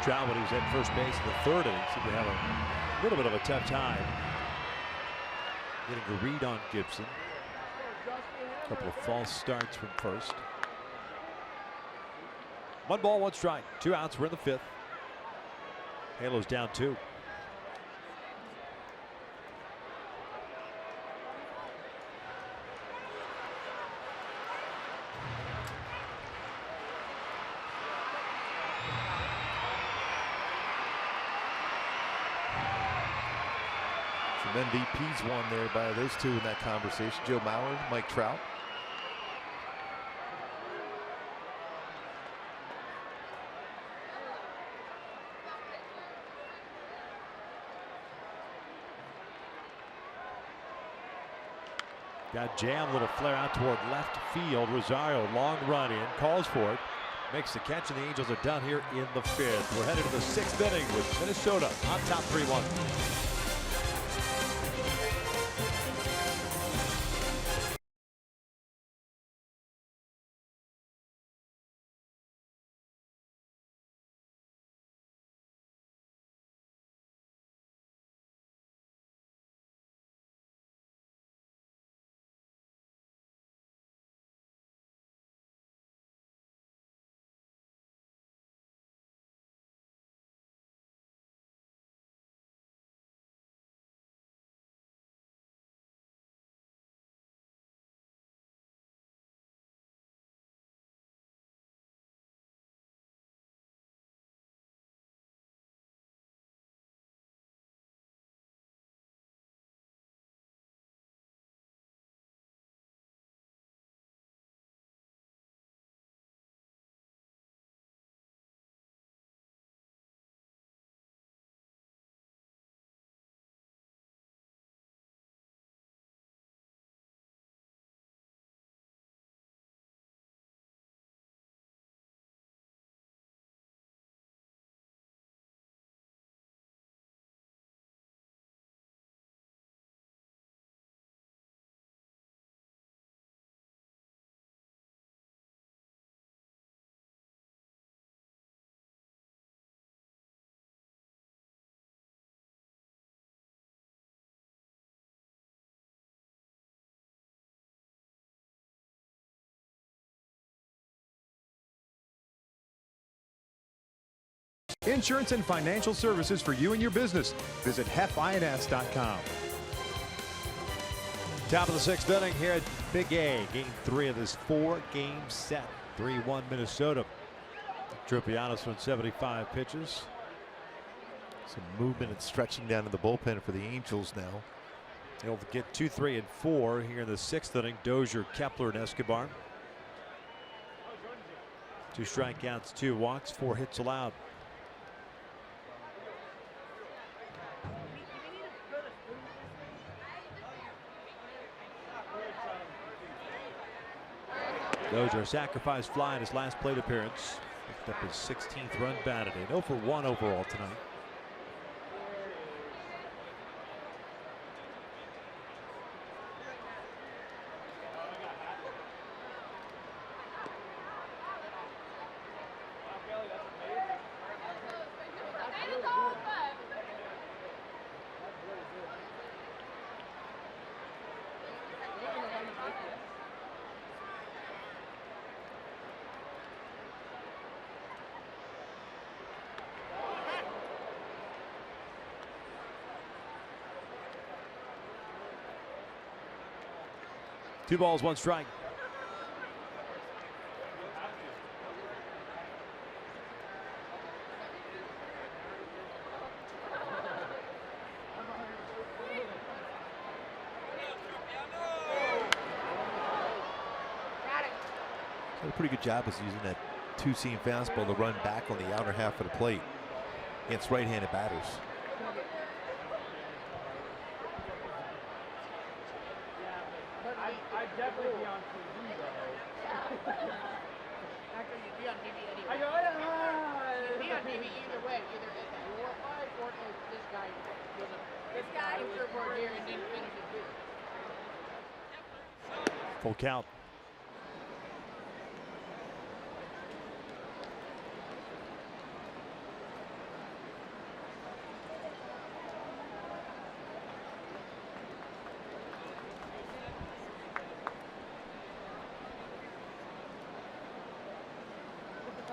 Trout, when he was at first base in the 3rd inning, seemed to have a little bit of a tough time getting a read on Gibson. A couple of false starts from first. 1 ball, 1 strike. 2 outs. We're in the 5th. Halo's down 2. MVPs won there by those 2 in that conversation. Joe Mauer, Mike Trout. Got jammed, little flare out toward left field. Rosario, long run in, calls for it, makes the catch, and the Angels are done here in the 5th. We're headed to the 6th inning with Minnesota on top 3-1. Insurance and financial services for you and your business. Visit hefins.com. Top of the 6th inning here at Big A. Game 3 of this 4-game set. 3-1 Minnesota. Tropianos throwing 75 pitches. Some movement and stretching down in the bullpen for the Angels now. They'll get 2, 3, and 4 here in the 6th inning. Dozier, Kepler, and Escobar. 2 strikeouts, 2 walks, 4 hits allowed. Dozier sacrifice fly in his last plate appearance. Picked up his 16th run batted in. 0 for 1 overall tonight. Two balls, 1 strike. Did a pretty good job of using that 2-seam fastball to run back on the outer half of the plate against right-handed batters. I'd definitely be on TV though. Actually, you'd be on TV anyway. You'd be on TV either way, either at the 4-5 or as this guy was a amateur for a year and didn't finish his year. Full count.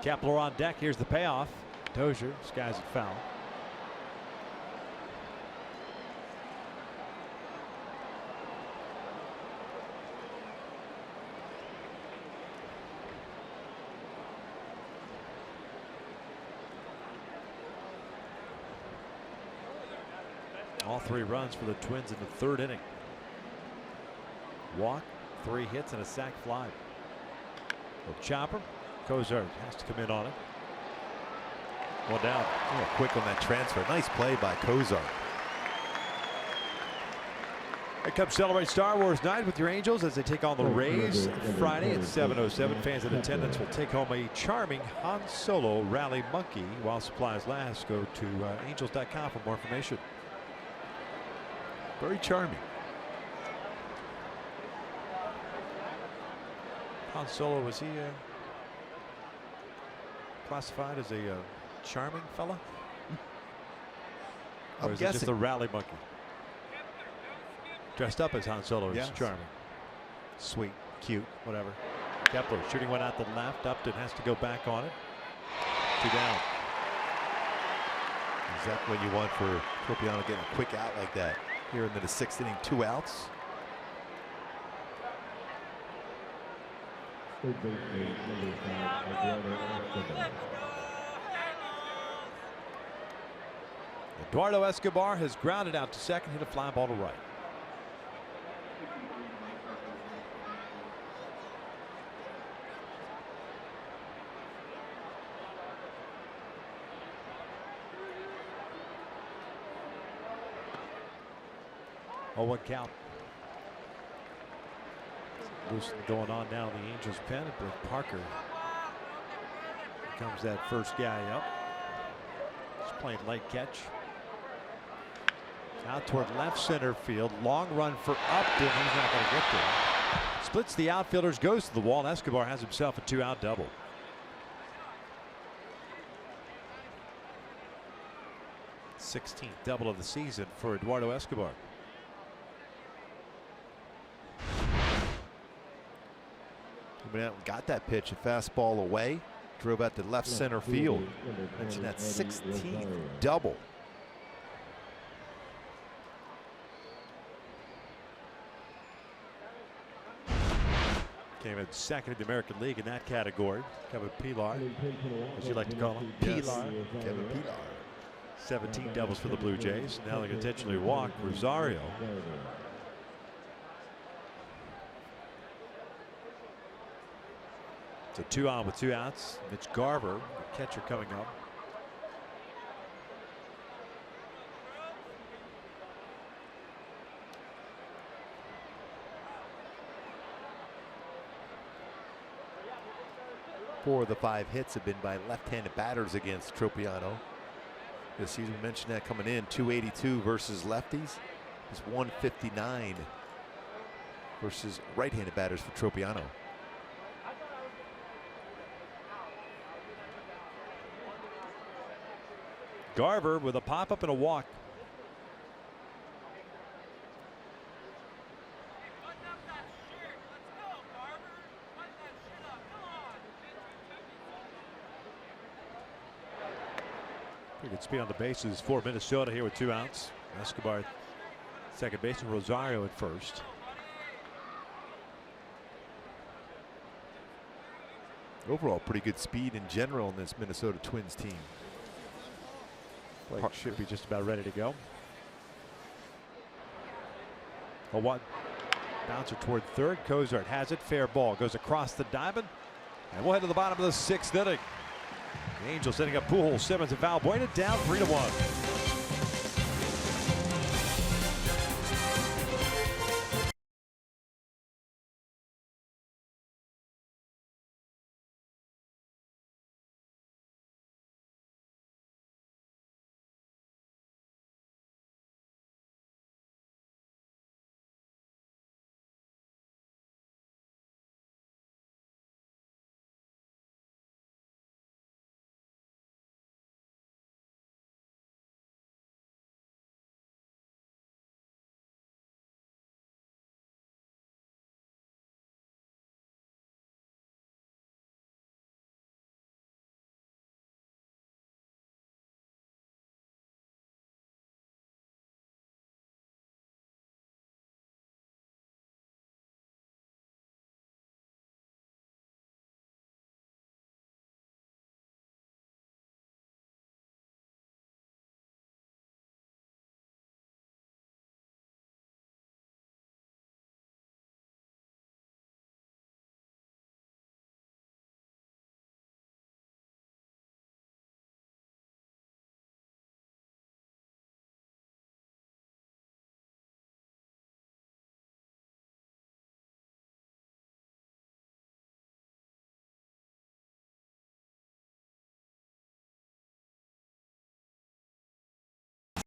Kepler on deck. Here's the payoff. Dozier skies it foul. All 3 runs for the Twins in the 3rd inning. Walk, 3 hits, and a sac fly. A chopper. Kozar has to come in on it. 1 down. Yeah, quick on that transfer. Nice play by Kozar. Here comes Celebrate Star Wars Night with your Angels as they take on the Rays Friday at 7:07. Fans in attendance will take home a charming Han Solo Rally Monkey while supplies last. Go to angels.com for more information. Very charming. Han Solo, was he classified as a charming fella? Or I'm is it just guessing. a rally monkey? Dressed up as Han Solo is Yes. charming. Sweet, cute, whatever. Kepler shooting one out the left. Upton has to go back on it. 2 down. Exactly what you want for Tropiano getting a quick out like that. Here into the 6th inning, 2 outs. Eduardo Escobar has grounded out to second, hit a fly ball to right. Oh, 1 count. Loosen going on now in the Angels pen. But Parker. Here comes that first guy up. He's playing late catch. Out toward left center field. Long run for Upton. He's not going to get there. Splits the outfielders, goes to the wall. And Escobar has himself a 2-out double. #16th double of the season for Eduardo Escobar. He went out and got that pitch, a fastball away. drove out to left center field. Mentioned that 16th double. Came in second in the American League in that category. Kevin Pilar, as you like to call him. Yes. Kevin Pilar. 17 doubles for the Blue Jays. Now they intentionally walk Rosario. So 2 on with 2 outs. Mitch Garver, the catcher, coming up. Four of the 5 hits have been by left-handed batters against Tropiano this season. We mentioned that coming in, 282 versus lefties. It's 159 versus right-handed batters for Tropiano. Garver with a pop-up and a walk. Pretty good speed on the bases for Minnesota here with 2 outs. Escobar second base and Rosario at first. Overall, pretty good speed in general in this Minnesota Twins team. Blake should be just about ready to go. A 1 bouncer toward third. Cozart has it. Fair ball. Goes across the diamond. And we'll head to the bottom of the 6th inning. The Angels setting up Pujols, Simmons, and Valbuena down 3-1.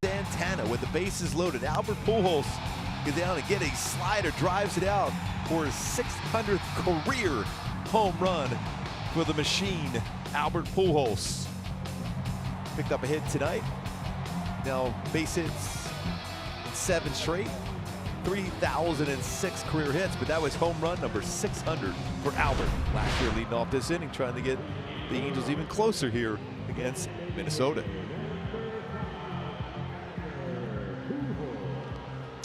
Santana with the bases loaded. Albert Pujols goes down and get a slider, drives it out for his 600th career home run for the machine, Albert Pujols. Picked up a hit tonight. Now base hits in 7 straight. 3,006 career hits, but that was home run number 600 for Albert. Last year leading off this inning, trying to get the Angels even closer here against Minnesota.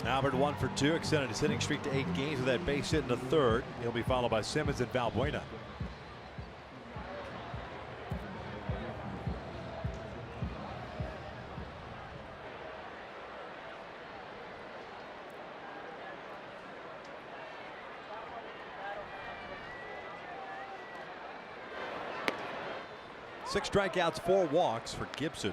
Albert 1 for 2, extended his hitting streak to 8 games with that base hit in the 3rd. He'll be followed by Simmons and Valbuena. Six strikeouts, 4 walks for Gibson.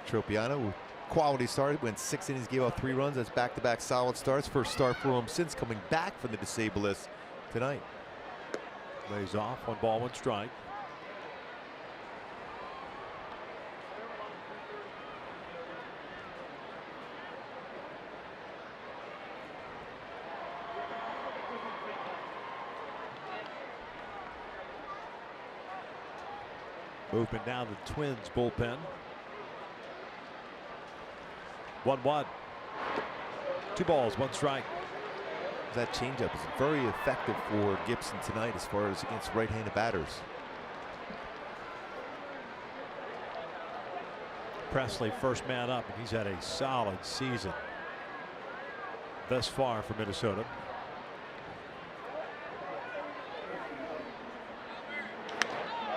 Tropiano, quality start, went 6 innings, gave up 3 runs. That's back-to-back solid starts. First start for him since coming back from the disabled list tonight. Lays off, 1 ball, 1 strike. Movement down the Twins bullpen. 1-1. 2 balls, 1 strike. That changeup is very effective for Gibson tonight as far as against right-handed batters. Presley first man up, and he's had a solid season thus far for Minnesota.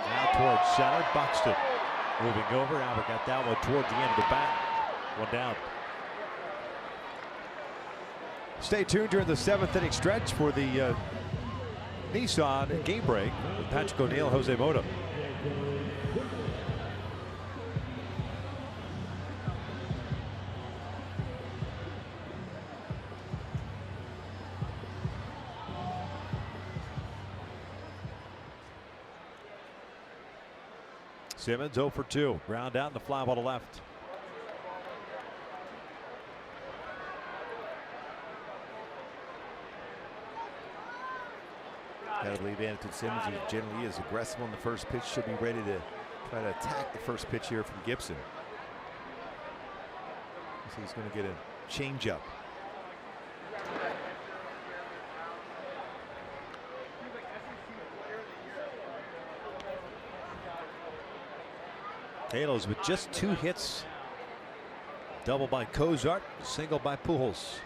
Now towards center, Buxton moving over. Albert got that one toward the end of the bat. One down. Stay tuned during the 7th inning stretch for the Nissan game break with Patrick O'Neill, Jose Mota. Simmons 0 for 2. Ground out and the fly ball to left. Gotta believe Anderson Simmons, who generally is aggressive on the first pitch, should be ready to try to attack the first pitch here from Gibson. So he's going to get a changeup. Halos with just 2 hits. Double by Cozart, single by Pujols.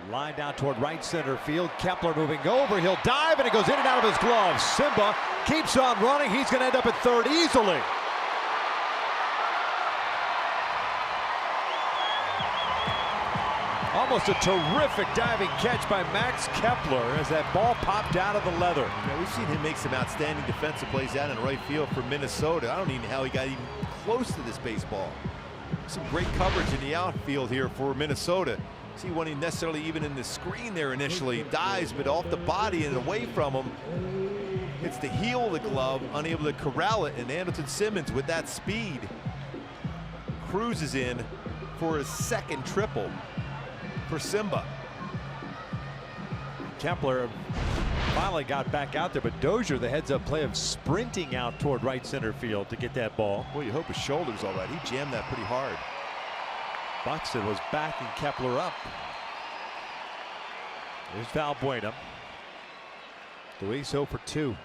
Line down toward right center field. Kepler moving over. He'll dive and it goes in and out of his glove. Simba keeps on running. He's going to end up at third easily. Almost a terrific diving catch by Max Kepler as that ball popped out of the leather. Yeah, we've seen him make some outstanding defensive plays out in right field for Minnesota. I don't even know how he got even close to this baseball. Some great coverage in the outfield here for Minnesota. See, wasn't necessarily even in the screen there initially. Dives, but off the body and away from him. Hits the heel of the glove, unable to corral it, and Anderson Simmons with that speed cruises in for his second triple for Simba. Kepler finally got back out there, but Dozier, the heads-up play of sprinting out toward right center field to get that ball. Well, you hope his shoulder's all right. He jammed that pretty hard. Buxton was backing Kepler up. There's Valbuena. Luis 0 for 2.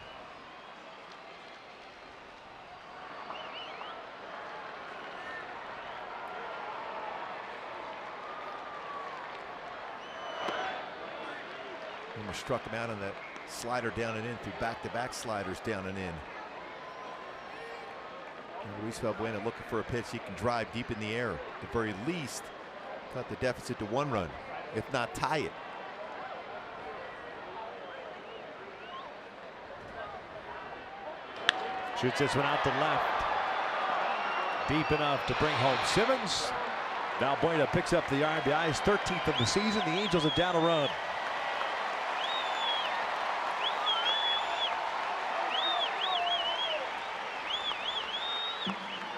Homer struck him out on that slider down and in through back-to-back sliders down and in. And Luis Valbuena looking for a pitch he can drive deep in the air. At the very least, cut the deficit to 1 run, if not tie it. Shoots this one out to left. Deep enough to bring home Simmons. Valbuena picks up the RBIs, 13th of the season. The Angels are down a run.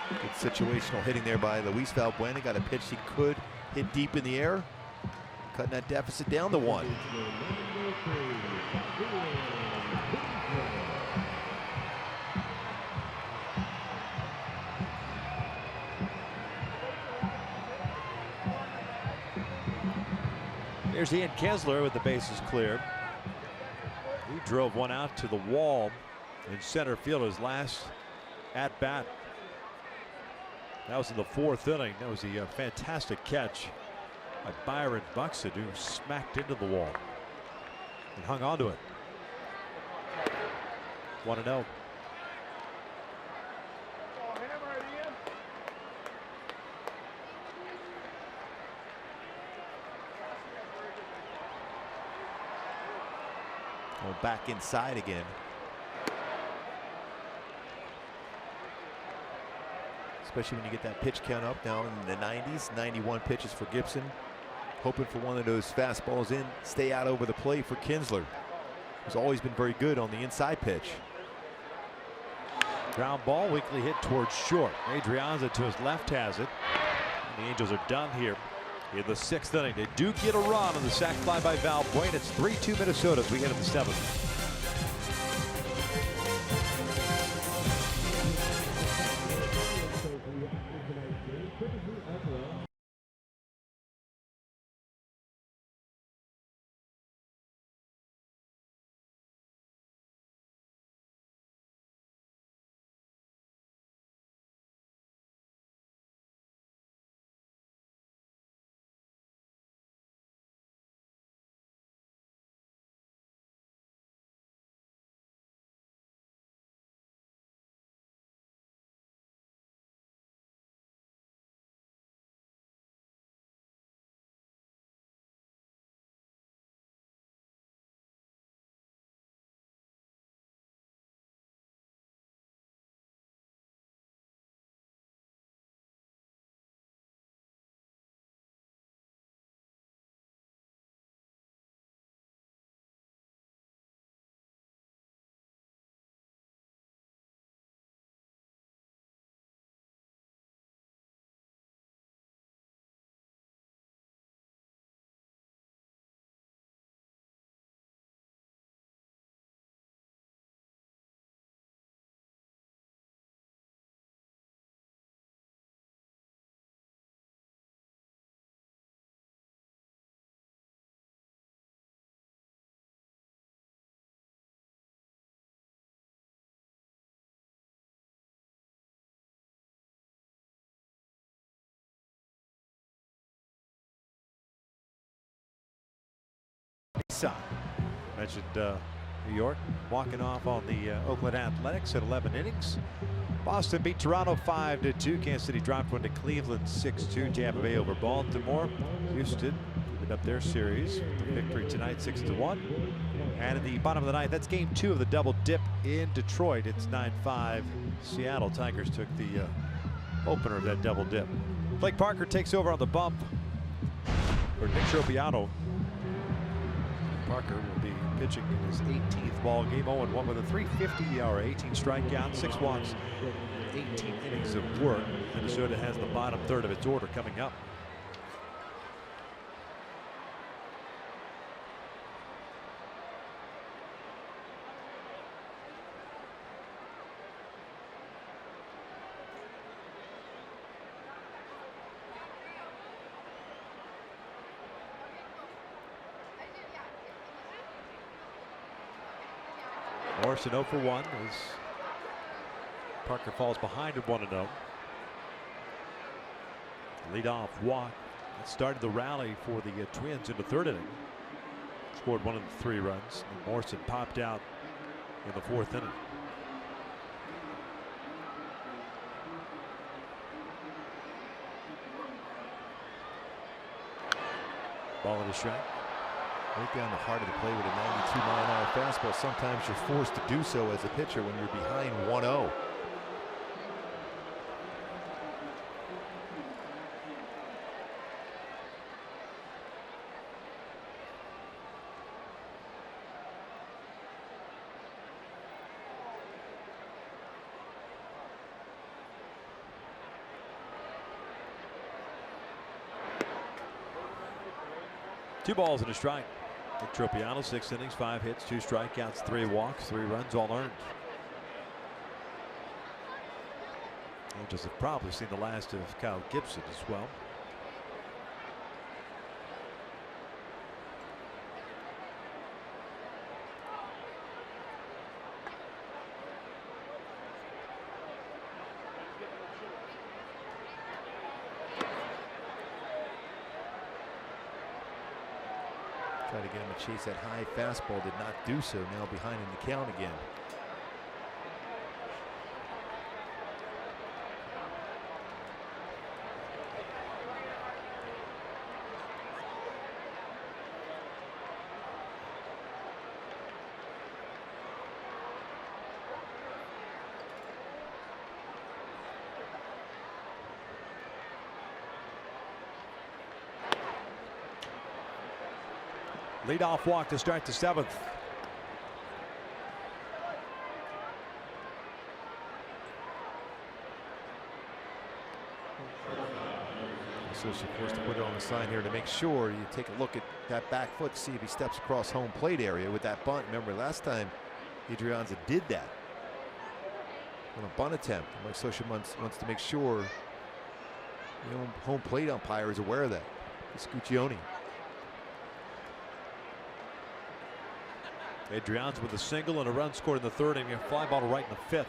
Good situational hitting there by Luis Valbuena. Got a pitch he could hit deep in the air. Cutting that deficit down to 1. Here's Ian Kessler with the bases clear. He drove one out to the wall in center field his last at bat. That was in the 4th inning. That was a fantastic catch by Byron Buxton, who smacked into the wall and hung on to it. 1-0. Going back inside again. Especially when you get that pitch count up now in the 90s. 91 pitches for Gibson. Hoping for one of those fastballs in. Stay out over the plate for Kinsler, who's always been very good on the inside pitch. Ground ball, weakly hit towards short. Adrianza to his left has it. And the Angels are done here in the 6th inning. They do get a run on the sac fly by Valbuena. It's 3-2 Minnesota as we head into the 7th. side. Mentioned New York walking off on the Oakland Athletics at 11 innings. Boston beat Toronto 5-2. Kansas City dropped one to Cleveland 6-2. Tampa Bay over Baltimore. Houston ended up their series with the victory tonight 6-1. And in the bottom of the ninth, that's game 2 of the double dip in Detroit. It's 9-5. Seattle Tigers took the opener of that double dip. Blake Parker takes over on the bump for Nick Tropiano. Parker will be pitching in his 18th ball game, 0-1 with a .350 ERA, 18 strikeouts, 6 walks, 18 innings of work. Minnesota has the bottom third of its order coming up. Morrison 0 for 1 as Parker falls behind at 1-0. Leadoff walk that started the rally for the Twins in the 3rd inning. Scored 1 of the 3 runs. And Morrison popped out in the 4th inning. Ball in the strike. Right down the heart of the play with a 92-mile-an-hour fastball. Sometimes you're forced to do so as a pitcher when you're behind 1-0. Two balls and a strike. Nick Tropiano, 6 innings, 5 hits, 2 strikeouts, 3 walks, 3 runs, all earned. Angels have probably seen the last of Kyle Gibson as well. Tried to get him to chase that high fastball, did not do so. Now behind in the count again. Leadoff walk to start the 7th. So she's forced to put it on the sign here to make sure you take a look at that back foot, see if he steps across home plate area with that bunt. Remember last time Adrianza did that on a bunt attempt. Mike Scioscia wants to make sure the home plate umpire is aware of that. Scuccioni. Adrianza with a single and a run scored in the 3rd inning, a fly ball to right in the 5th.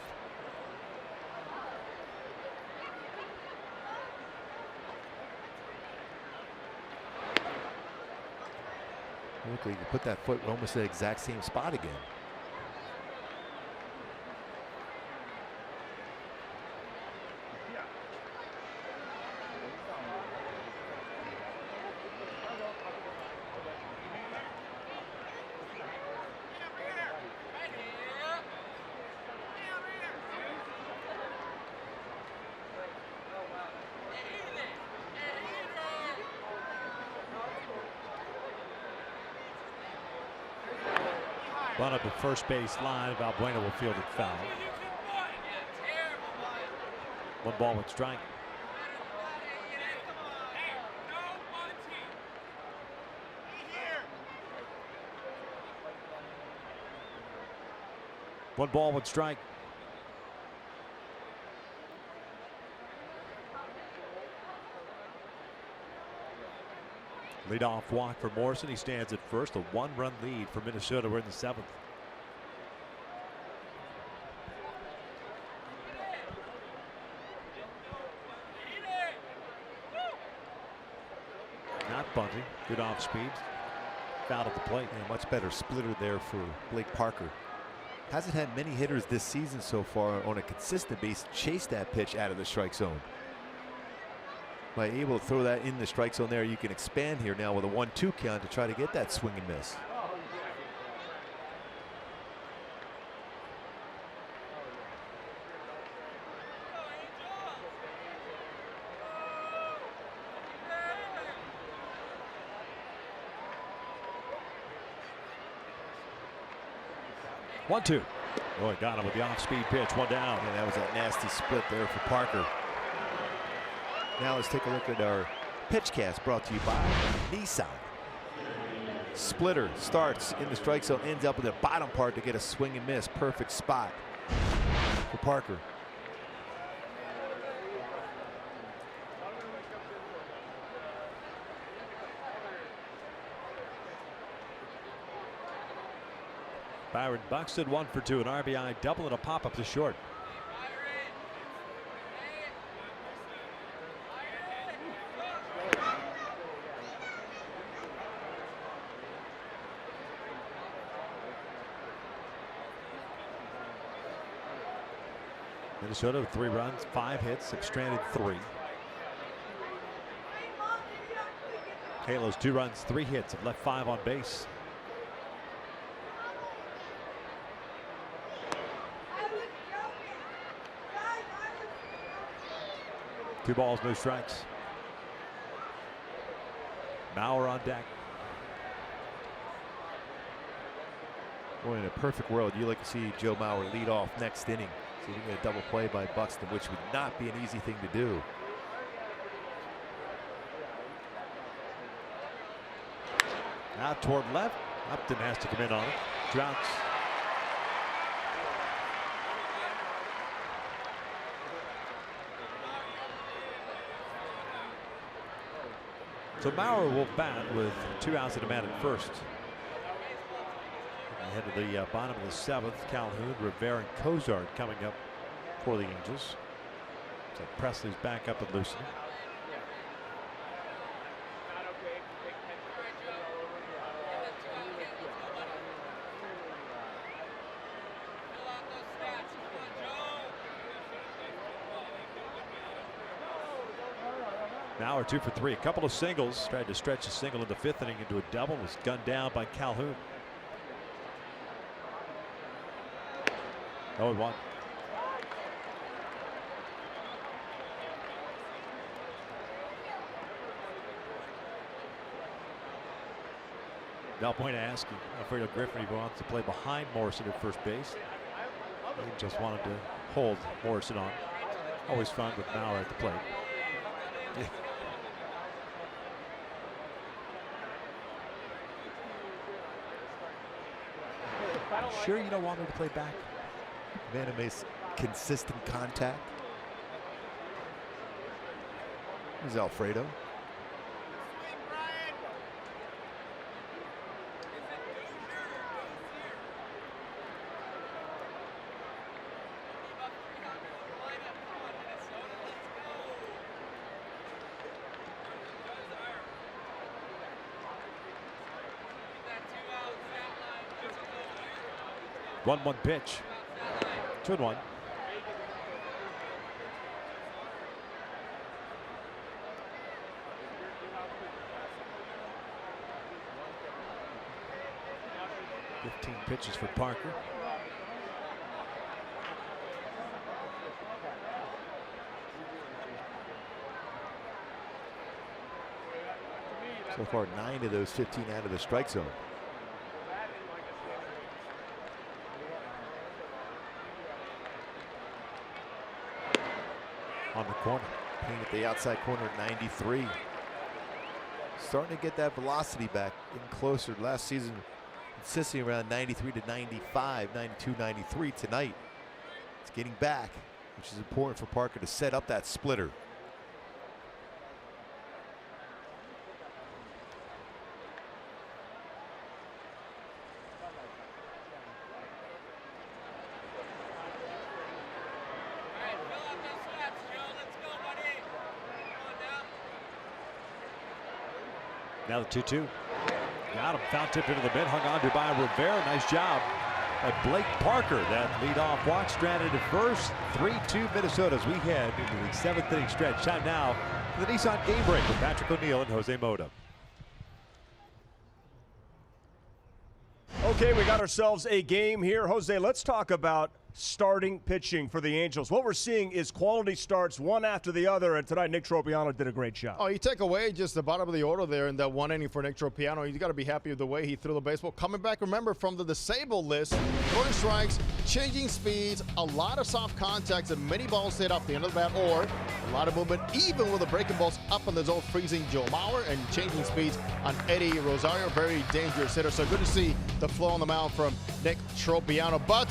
Luckily, you put that foot almost in the exact same spot again. Bunt up the first base line. Valbuena will field it foul. 1 ball, 1 strike. One ball, 1 strike. Leadoff walk for Morrison. He stands at first. A 1-run lead for Minnesota. We're in the 7th. Not bunting. Good off speed. fouled at the plate. Yeah, much better splitter there for Blake Parker. Hasn't had many hitters this season so far on a consistent basis chase that pitch out of the strike zone. By able to throw that in the strike zone there, you can expand here now with a 1-2 count to try to get that swing and miss. One, two. Oh, he got him with the off-speed pitch. One down. And that was that nasty split there for Parker. Now let's take a look at our pitch cast brought to you by Nissan. Splitter starts in the strike zone, ends up in the bottom part to get a swing and miss. Perfect spot for Parker. Byron Buxton 1 for 2, an RBI double and a pop up to short. Minnesota with 3 runs, 5 hits, have stranded 3. Halos 2 runs, 3 hits, have left 5 on base. Two balls, no strikes. Mauer on deck. Boy, in a perfect world, you like to see Joe Mauer lead off next inning. So you get a double play by Buxton, which would not be an easy thing to do. Out toward left. Upton has to come in on it. Droughts. So Mauer will bat with 2 outs and a man at first. Ahead of the bottom of the 7th, Calhoun, Rivera, and Cozart coming up for the Angels. So Presley's back up and loosening. Mauer 2 for 3, a couple of singles. Tried to stretch a single in the 5th inning into a double. Was gunned down by Calhoun. 0-1. Del Point asking Alfredo Griffin if he wants to play behind Morrison at first base. He just wanted to hold Morrison on. Always fun with Mauer at the plate. Yeah. Sure you don't want me to play back? Man who makes consistent contact. Here's Alfredo. One pitch. 2-1. Pitches for Parker. So far, 9 of those 15 out of the strike zone. On the corner. Playing at the outside corner at 93. Starting to get that velocity back in closer. Last season, insisting around 93 to 95, 92, 93 tonight. It's getting back, which is important for Parker to set up that splitter. Now the 2-2. Got him, foul tip into the mid, hung on to by Rivera. Nice job by Blake Parker. That leadoff walk stranded at first. 3-2 Minnesota as we head into the 7th inning stretch. Time now for the Nissan Game Break with Patrick O'Neill and Jose Mota. Okay, we got ourselves a game here. Jose, let's talk about starting pitching for the Angels. What we're seeing is quality starts one after the other, and tonight Nick Tropiano did a great job. Oh, you take away just the bottom of the order there in that one inning for Nick Tropiano. You got to be happy with the way he threw the baseball. Coming back, remember, from the disabled list, throwing strikes, changing speeds, a lot of soft contacts, and many balls hit off the end of the bat, or a lot of movement, even with the breaking balls up in the zone, freezing Joe Mauer and changing speeds on Eddie Rosario. Very dangerous hitter. So good to see the flow on the mound from Nick Tropiano. But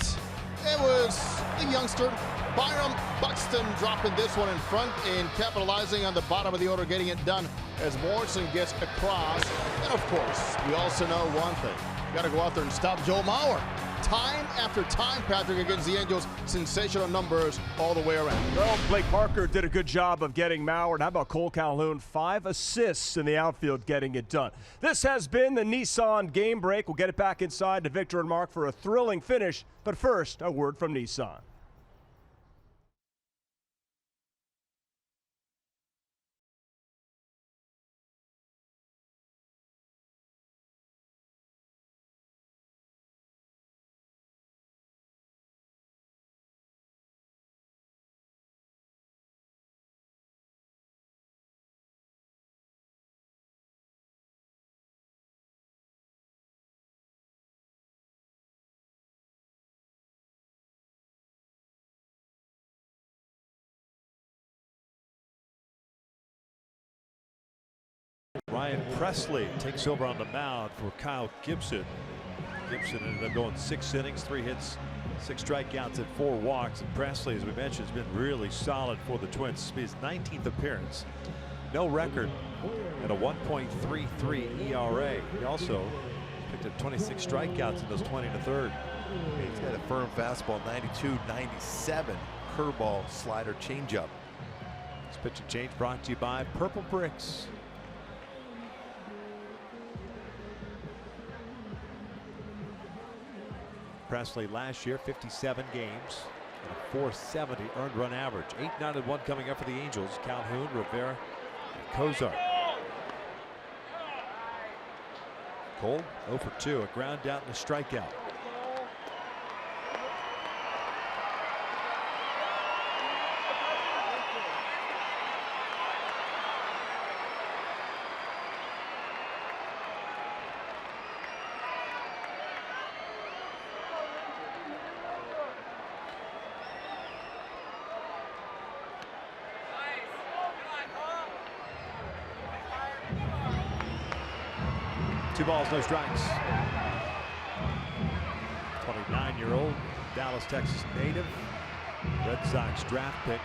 it was the youngster, Byron Buxton, dropping this one in front and capitalizing on the bottom of the order, getting it done as Morrison gets across. And of course, we also know one thing. You got to go out there and stop Joe Mauer. Time after time, Patrick, against the Angels. Sensational numbers all the way around. Well, Blake Parker did a good job of getting Mauer. And how about Cole Calhoun? 5 assists in the outfield getting it done. This has been the Nissan Game Break. We'll get it back inside to Victor and Mark for a thrilling finish. But first, a word from Nissan. Ryan Presley takes over on the mound for Kyle Gibson. Gibson ended up going 6 innings, 3 hits, 6 strikeouts, and 4 walks. And Presley, as we mentioned, has been really solid for the Twins. His 19th appearance, no record, at a 1.33 ERA. He also picked up 26 strikeouts in those 20 and a third. He's got a firm fastball, 92, 97, curveball, slider, changeup. This pitch and change brought to you by Purple Bricks. Presley last year, 57 games and a 470 earned run average. 8-9-1 coming up for the Angels. Calhoun, Rivera, and Kozar. Cole 0 for 2, a ground out and a strikeout. Two balls, no strikes. 29-year-old Dallas, Texas native. Red Sox draft pick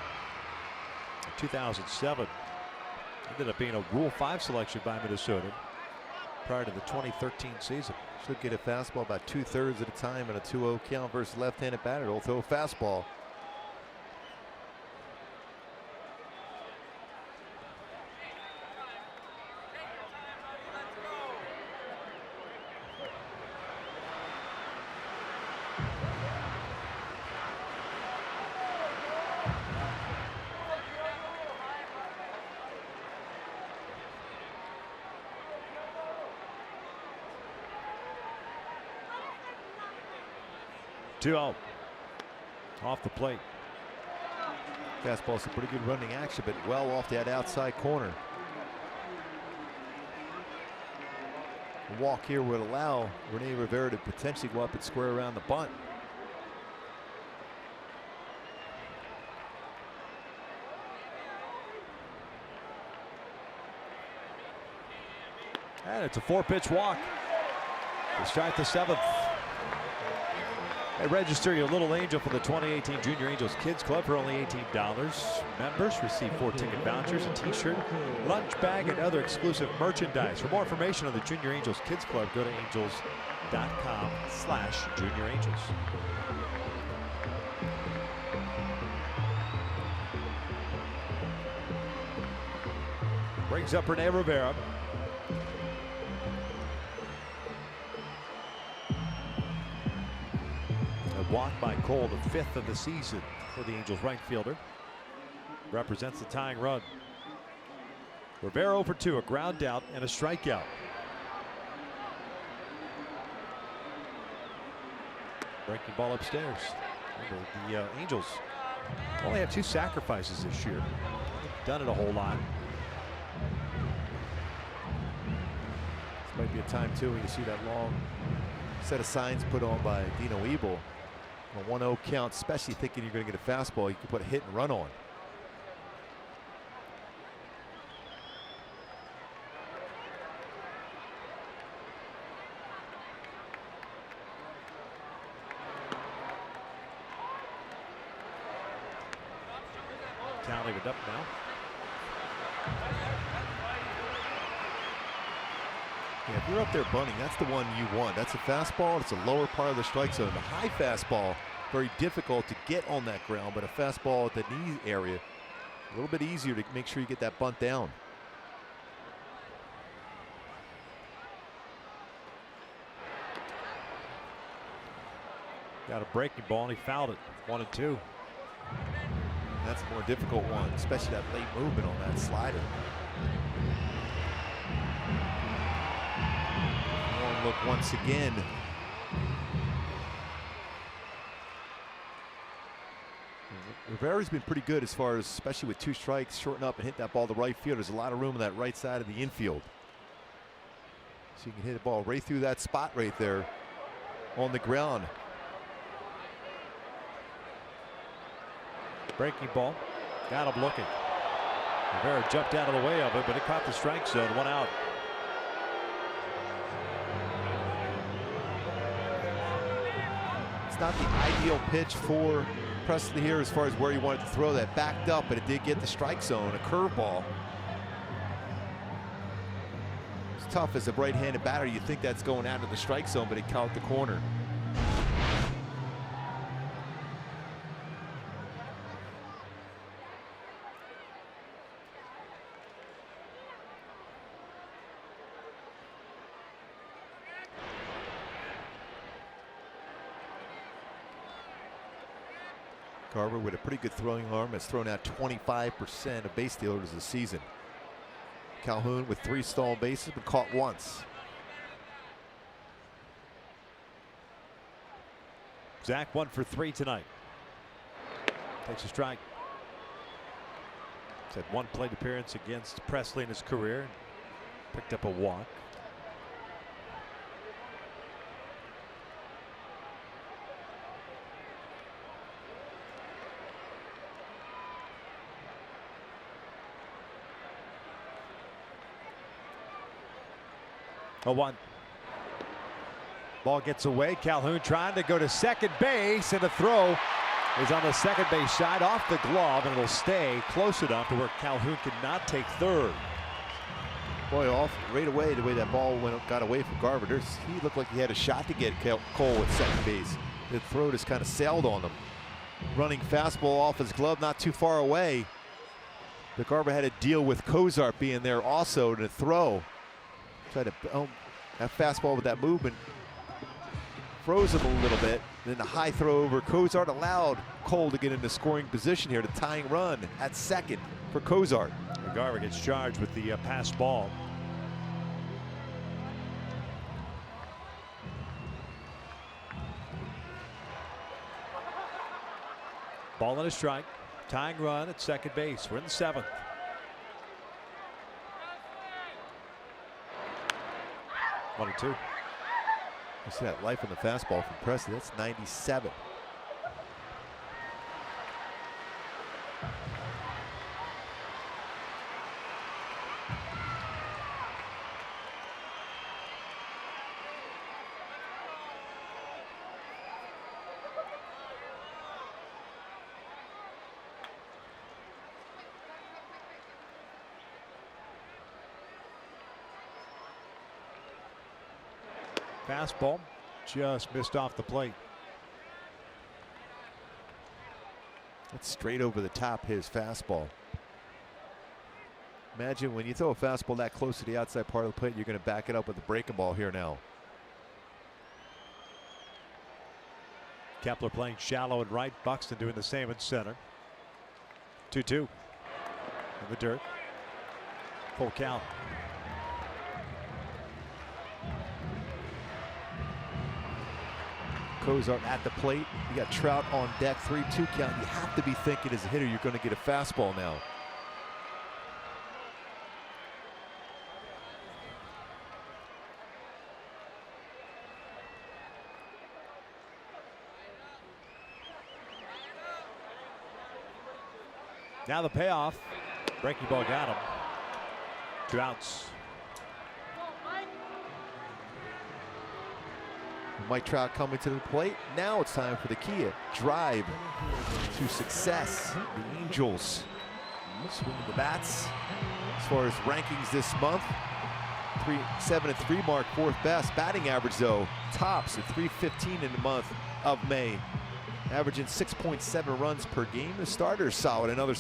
in 2007. Ended up being a Rule 5 selection by Minnesota prior to the 2013 season. Should get a fastball about 2/3 at a time in a 2-0 count versus left-handed batter. He'll throw a fastball. Two out. Off the plate. Fastball's some pretty good running action, but well off that outside corner. A walk here would allow Rene Rivera to potentially go up and square around the bunt. And it's a 4-pitch walk to start the 7th. Hey, register your little angel for the 2018 Junior Angels Kids Club for only $18. Members receive 4 ticket vouchers, a t-shirt, lunch bag, and other exclusive merchandise. For more information on the Junior Angels Kids Club, go to angels.com/juniorangels. Brings up Rene Rivera. walk by Cole, the 5th of the season for the Angels right fielder. Represents the tying run. Rivera for 2, a ground out and a strikeout. Breaking ball upstairs. The Angels only have 2 sacrifices this year. They've done it a whole lot. This might be a time too when you see that long set of signs put on by Dino Ebel. A 1-0 count, especially thinking you're going to get a fastball, you can put a hit and run on. Leave it up now. Yeah, if you're up there bunting, that's the one you want. That's a fastball. It's a lower part of the strike zone. The high fastball, very difficult to get on that ground, but a fastball at the knee area, a little bit easier to make sure you get that bunt down. Got a breaking ball and he fouled it. 1-2. That's a more difficult one, especially that late movement on that slider. Long look once again. Rivera's been pretty good as far as, especially with 2 strikes, shorten up and hit that ball to right field. There's a lot of room on that right side of the infield. So you can hit a ball right through that spot right there on the ground. Breaking ball. Got him looking. Rivera jumped out of the way of it, but it caught the strike zone. 1 out. It's not the ideal pitch for Presley here as far as where he wanted to throw that. Backed up, but it did get the strike zone. A curveball. It's tough as a right-handed batter. You think that's going out of the strike zone, but it caught the corner. Garver with a pretty good throwing arm has thrown out 25% of base stealers this season. Calhoun with 3 stolen bases, but caught once. Zach 1 for 3 tonight. Takes a strike. He's had 1 plate appearance against Presley in his career. Picked up a walk. A 1. Ball gets away. Calhoun trying to go to second base, and the throw is on the second base side off the glove, and it'll stay close enough to where Calhoun cannot take third. Boy, off right away the way that ball got away from Garver. He looked like he had a shot to get Cole at second base. The throw just kind of sailed on him. Running fastball off his glove, not too far away. But Garver had to deal with Cozart being there also to throw. Tried to that fastball with that movement froze him a little bit. Then the high throw over Cozart allowed Cole to get into scoring position here. The tying run at second for Cozart. Garver gets charged with the pass ball. Ball and a strike. Tying run at second base. We're in the 7th. One and 2. You see that life on the fastball from Presley. That's 97. Fastball just missed off the plate. That's straight over the top, his fastball. Imagine when you throw a fastball that close to the outside part of the plate, you're going to back it up with a breaking ball here now. Kepler playing shallow and right. Buxton doing the same in center. 2-2 in the dirt. Full count. Kozar at the plate. You got Trout on deck. 3-2 count. You have to be thinking as a hitter you're going to get a fastball now. Now the payoff. Breaking ball got him. 2 outs. Mike Trout coming to the plate. Now it's time for the Kia drive to success. The Angels swinging the bats. As far as rankings this month, 7-3 mark, 4th best. Batting average though tops at 315 in the month of May, averaging 6.7 runs per game. The starter's solid. Another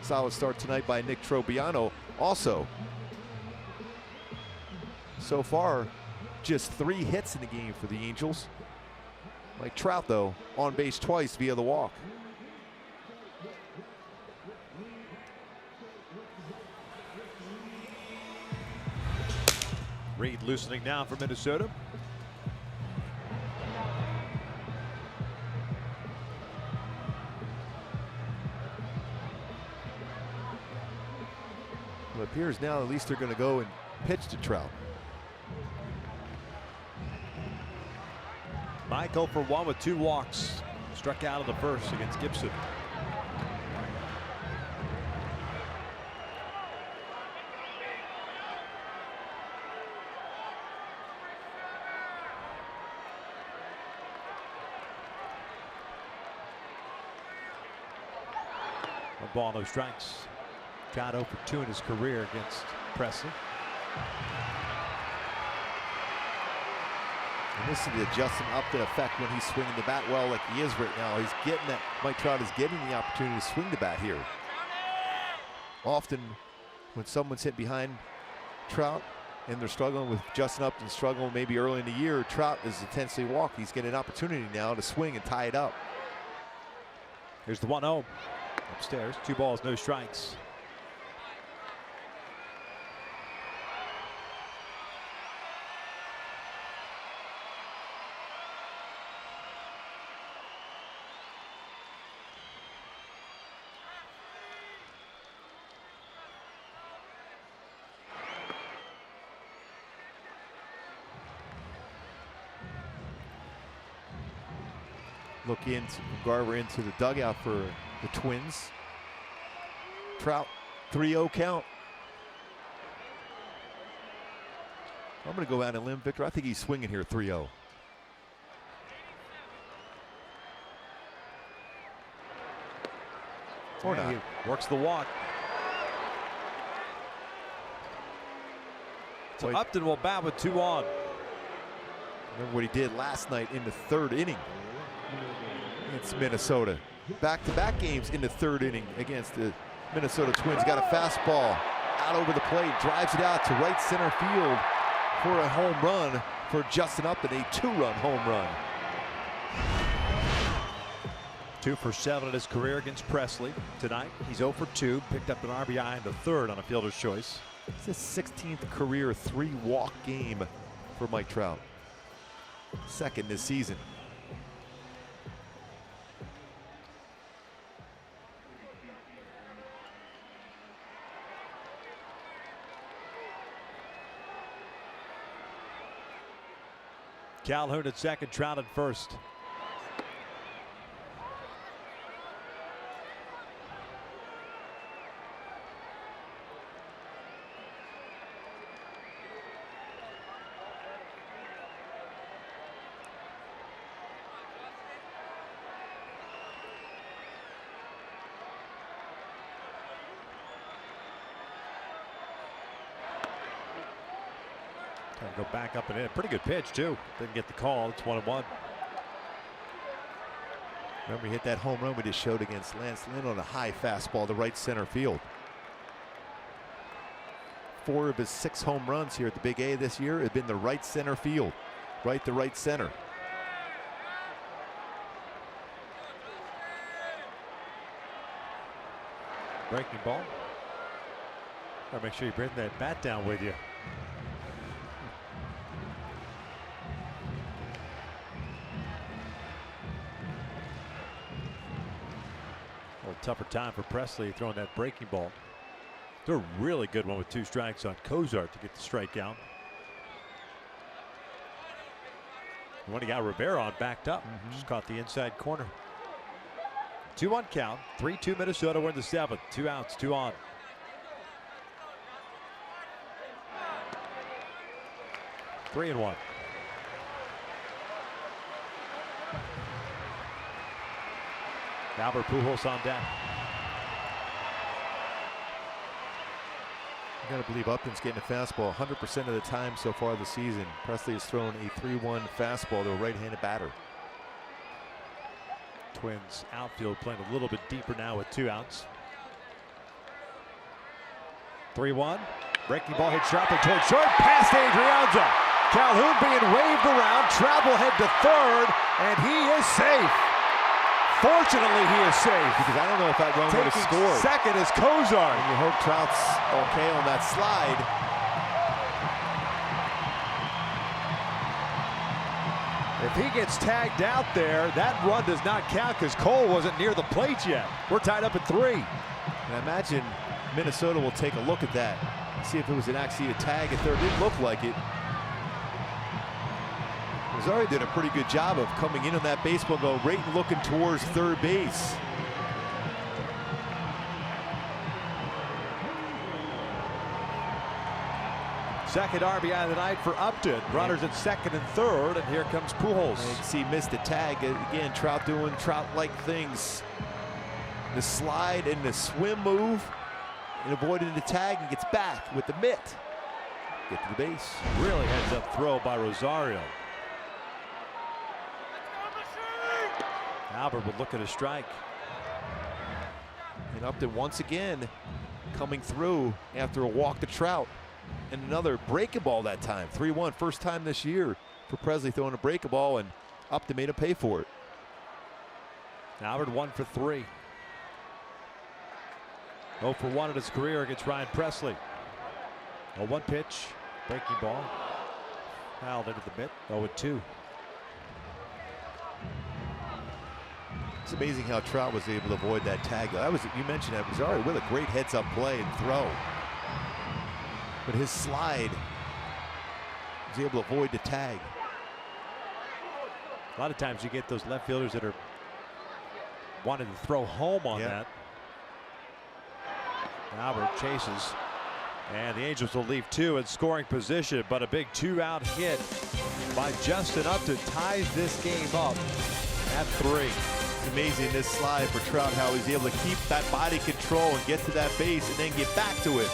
solid start tonight by Nick Trobiano. Also, so far, just 3 hits in the game for the Angels. Mike Trout, though, on base twice via the walk. Reed loosening now for Minnesota. Well, it appears now at least they're going to go and pitch to Trout. Michael for 1 with 2 walks. Struck out of the first against Gibson. One ball, no strikes. Got 0 for 2 in his career against Presley. And this is the Justin Upton effect when he's swinging the bat well like he is right now. He's getting that. Mike Trout is getting the opportunity to swing the bat here. Often when someone's hit behind Trout and they're struggling with Justin Upton struggling maybe early in the year, Trout is intensely walked. He's getting an opportunity now to swing and tie it up. Here's the 1-0 upstairs. 2 balls, no strikes. Look into Garver into the dugout for the Twins. Trout 3-0 count. I'm going to go out on a limb, Victor. I think he's swinging here 3-0. Or not. He works the walk. So Wait. Upton will bat with 2 on. Remember what he did last night in the 3rd inning. It's Minnesota. Back-to-back games in the 3rd inning against the Minnesota Twins. Got a fastball out over the plate, drives it out to right center field for a home run for Justin Upton, a 2-run home run. 2 for 7 in his career against Presley. Tonight, he's 0 for 2. Picked up an RBI in the 3rd on a fielder's choice. It's his 16th career 3-walk game for Mike Trout. 2nd this season. Calhoun at second, Trout at first. Trying to go back up and in. Pretty good pitch, too. Didn't get the call. It's 1-1. Remember, he hit that home run we just showed against Lance Lynn on a high fastball to right center field. 4 of his 6 home runs here at the Big A this year have been the right center field. Right to right center. Breaking ball. Gotta make sure you bring that bat down with you. A little tougher time for Presley throwing that breaking ball. They're a really good one with 2 strikes on Kozart to get the strikeout. When he got Rivera on backed up, just caught the inside corner. 2-1 count, 3-2 Minnesota. We're in the 7th. 2 outs, 2 on. Three and 1. Albert Pujols on deck. You got to believe Upton's getting a fastball 100% of the time so far this season. Presley has thrown a 3-1 fastball to a right-handed batter. Twins outfield playing a little bit deeper now with 2 outs. 3-1. Breaking ball hit sharply towards short. Past Adrianza. Calhoun being waved around. Travel head to third, and he is safe. Fortunately, he is safe. Because I don't know if that run would have scored. Second is Kozart. And you hope Trout's okay on that slide. If he gets tagged out there, that run does not count because Cole wasn't near the plate yet. We're tied up at 3. And I imagine Minnesota will take a look at that, see if it was actually a tag at third. It didn't look like it. Rosario did a pretty good job of coming in on that baseball, go right and looking towards third base. Second RBI of the night for Upton. Runners at second and third, and here comes Pujols. And you can see missed the tag. Again, Trout doing Trout-like things. The slide and the swim move and avoiding the tag and gets back with the mitt. Get to the base. Really heads up throw by Rosario. Albert would look at a strike. And Upton once again coming through after a walk to Trout. And another breaking ball that time. 3-1, first time this year for Presley throwing a breaking ball, and Upton made him pay for it. Albert 1 for 3. 0 for 1 in his career against Ryan Presley. A 1 pitch, breaking ball. Fouled into the mitt. 0-2. It's amazing how Trout was able to avoid that tag. That was, you mentioned that, Rosario with a great heads-up play and throw. But his slide was able to avoid the tag. A lot of times you get those left fielders that are wanting to throw home on that. Albert chases, and the Angels will leave 2 in scoring position, but a big 2-out hit by Justin Upton ties this game up at 3. It's amazing this slide for Trout, how he's able to keep that body control and get to that base and then get back to it.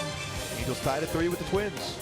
Angels tied at 3 with the Twins.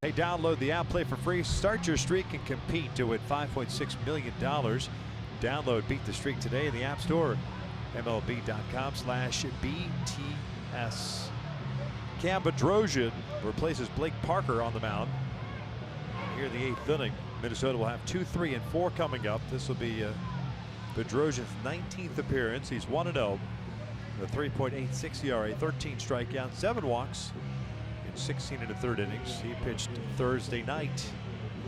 Hey, download the app, play for free, start your streak and compete to win $5.6 million. Download Beat the Streak today in the App Store. MLB.com/BTS. Cam Bedrosian replaces Blake Parker on the mound. Here in the 8th inning, Minnesota will have 2, 3, and 4 coming up. This will be Bedrosian's 19th appearance. He's 1-0. A 3.86 ERA, 13 strikeouts, 7 walks in 16 1/3 innings. He pitched Thursday night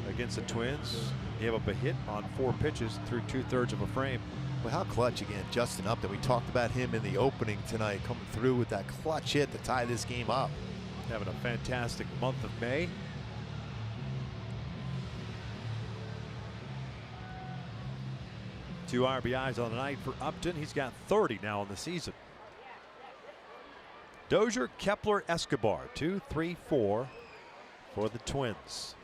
against the Twins. Gave up a hit on 4 pitches through 2/3 of a frame. Well, how clutch again, Justin Upton. We talked about him in the opening tonight, coming through with that clutch hit to tie this game up. Having a fantastic month of May. Two RBIs on the night for Upton. He's got 30 now in the season. Dozier, Kepler, Escobar, 2, 3, 4 for the Twins.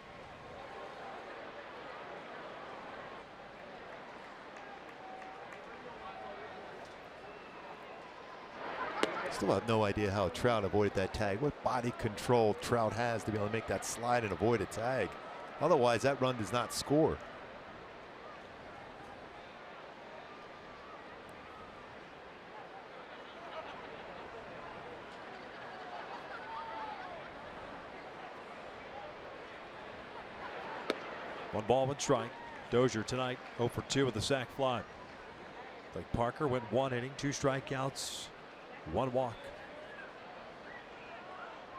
Still have no idea how Trout avoided that tag. What body control Trout has to be able to make that slide and avoid a tag. Otherwise, that run does not score. One ball, one strike. Dozier tonight 0 for 2 with a sac fly. Blake Parker went 1 inning, 2 strikeouts, 1 walk.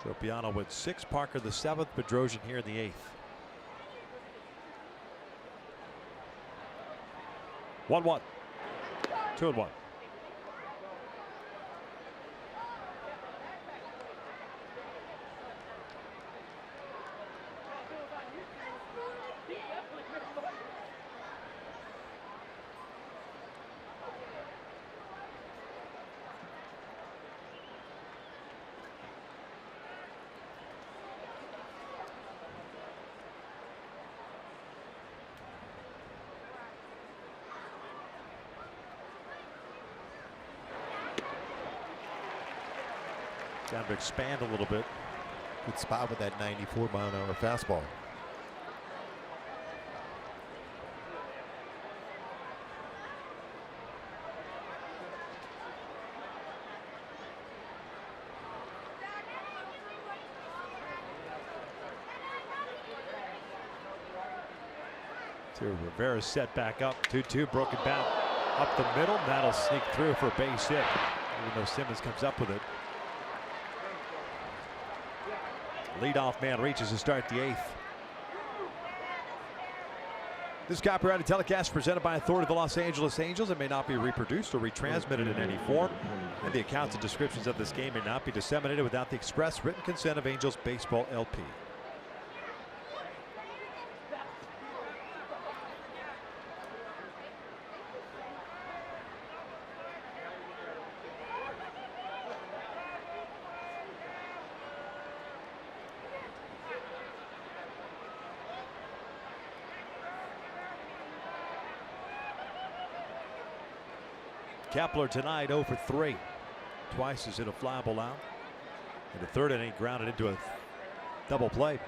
Tropiano went 6, Parker the 7th, Bedrosian here in the 8th. 1-1. 2-1. Time to expand a little bit. Good spot with that 94-mile-an-hour fastball. Rivera set back up. 2-2, broken bat up the middle. That'll sneak through for a base hit, even though Simmons comes up with it. Leadoff man reaches to start the 8th. This copyrighted telecast presented by authority of the Los Angeles Angels. It may not be reproduced or retransmitted in any form, and the accounts and descriptions of this game may not be disseminated without the express written consent of Angels Baseball LP. Kepler tonight 0 for 3. Twice has hit a fly ball out. In the 3rd inning, grounded into a double play.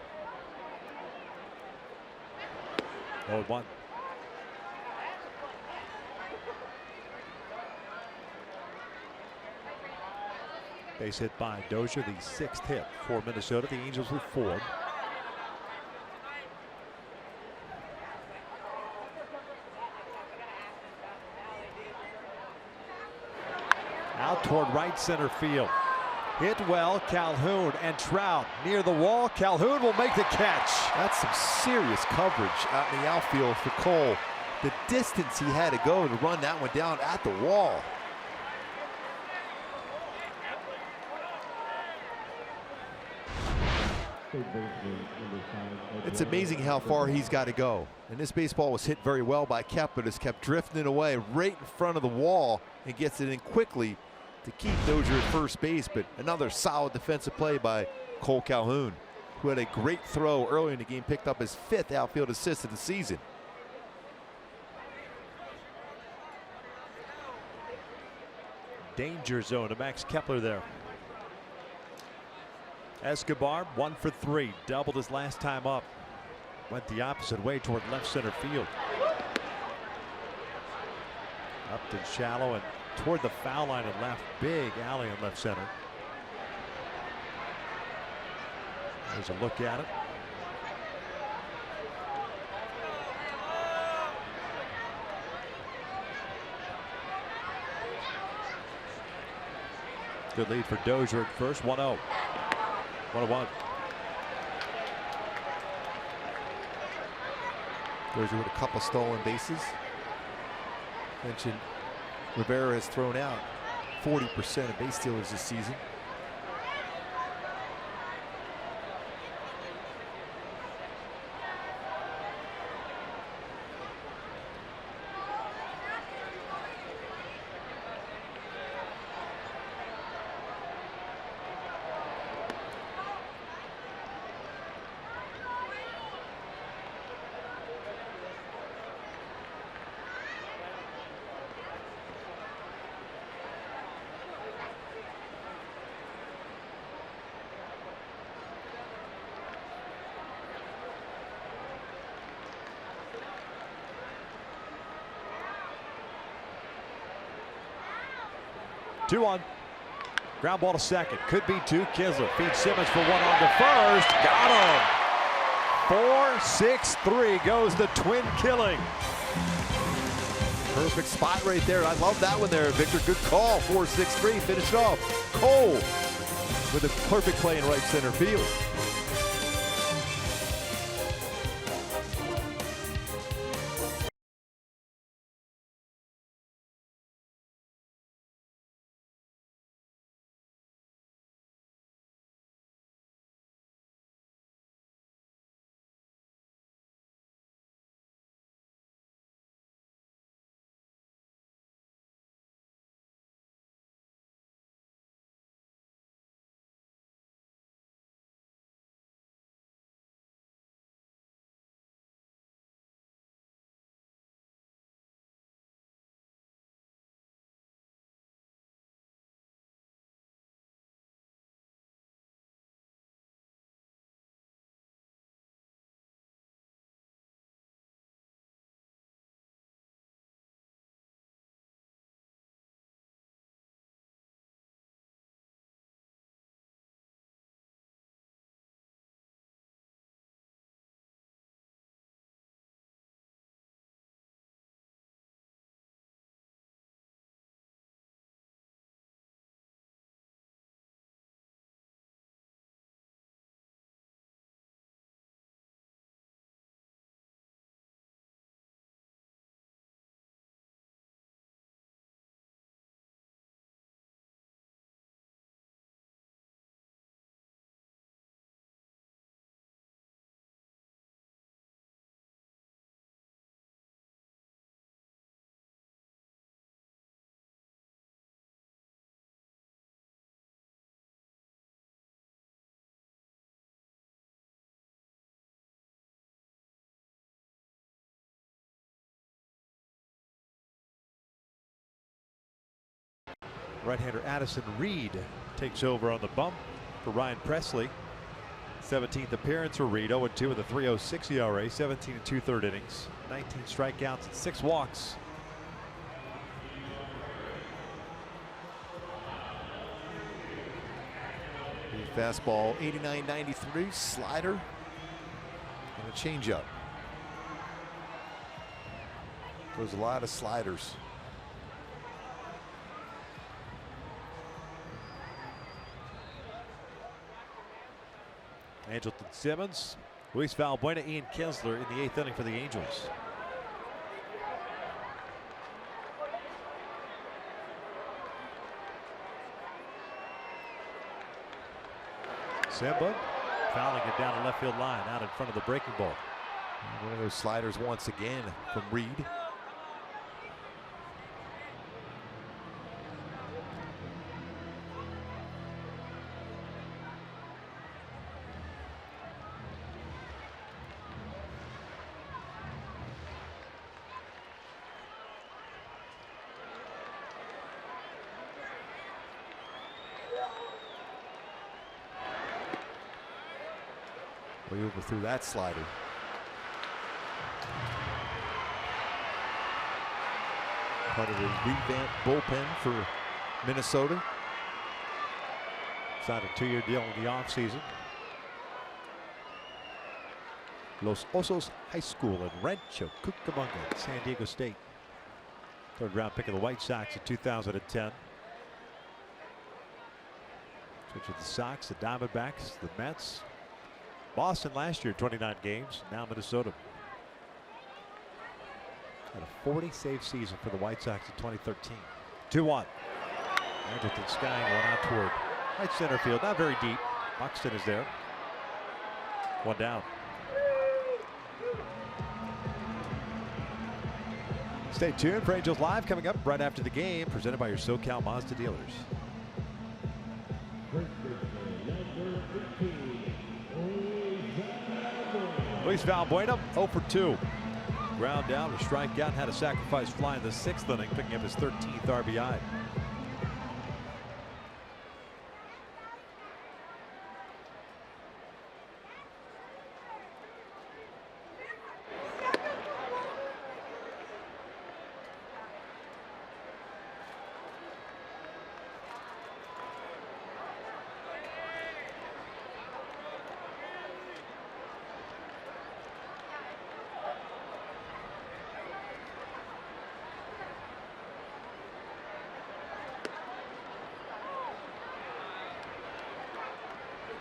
0-1. Base hit by Dozier, the 6th hit for Minnesota. The Angels with 4. Out toward right center field. Hit well, Calhoun and Trout near the wall. Calhoun will make the catch. That's some serious coverage out in the outfield for Cole. The distance he had to go to run that one down at the wall. It's amazing how far he's got to go. And this baseball was hit very well by Kepler. Just kept drifting away right in front of the wall and gets it in quickly to keep Dozier at first base. But another solid defensive play by Cole Calhoun, who had a great throw early in the game, picked up his 5th outfield assist of the season. Danger zone to Max Kepler there. Escobar 1 for 3, doubled his last time up. Went the opposite way toward left center field. Up and shallow and toward the foul line and left. Big alley in left center. There's a look at it. Good lead for Dozier at first. 1-0. 1-1. Dozier with a couple stolen bases. Mentioned Rivera has thrown out 40% of base stealers this season. Two on. Ground ball to second. Could be two. Kinsler feeds Simmons for one on to first. Got him. 4-6-3 goes the Twin killing. Perfect spot right there. I love that one there, Victor. Good call. 4-6-3. Finish it off. Cole with a perfect play in right center field. Right-hander Addison Reed takes over on the bump for Ryan Presley. 17th appearance for Reed, 0-2 with a 3.06 ERA, 17 and 2/3 innings, 19 strikeouts and 6 walks. The fastball 89-93, slider, and a changeup. Throws a lot of sliders. Angelton Simmons, Luis Valbuena, Ian Kinsler in the 8th inning for the Angels. Simba fouling it down the left field line, out in front of the breaking ball. One of those sliders once again from Reed. We overthrew that slider. Part of the revamped bullpen for Minnesota. Signed a 2-year deal in the offseason. Los Osos High School in Rancho Cucamonga, San Diego State. 3rd round pick of the White Sox in 2010. Switch with the Sox, the Diamondbacks, the Mets. Boston last year, 29 games. Now Minnesota. Had a 40-save season for the White Sox in 2013. 2-1. Anderson skying one out toward right center field. Not very deep. Buxton is there. 1 down. Stay tuned for Angels Live coming up right after the game, presented by your SoCal Mazda dealers. Luis Valbuena 0 for 2. Ground down, a strikeout, had a sacrifice fly in the 6th inning, picking up his 13th RBI.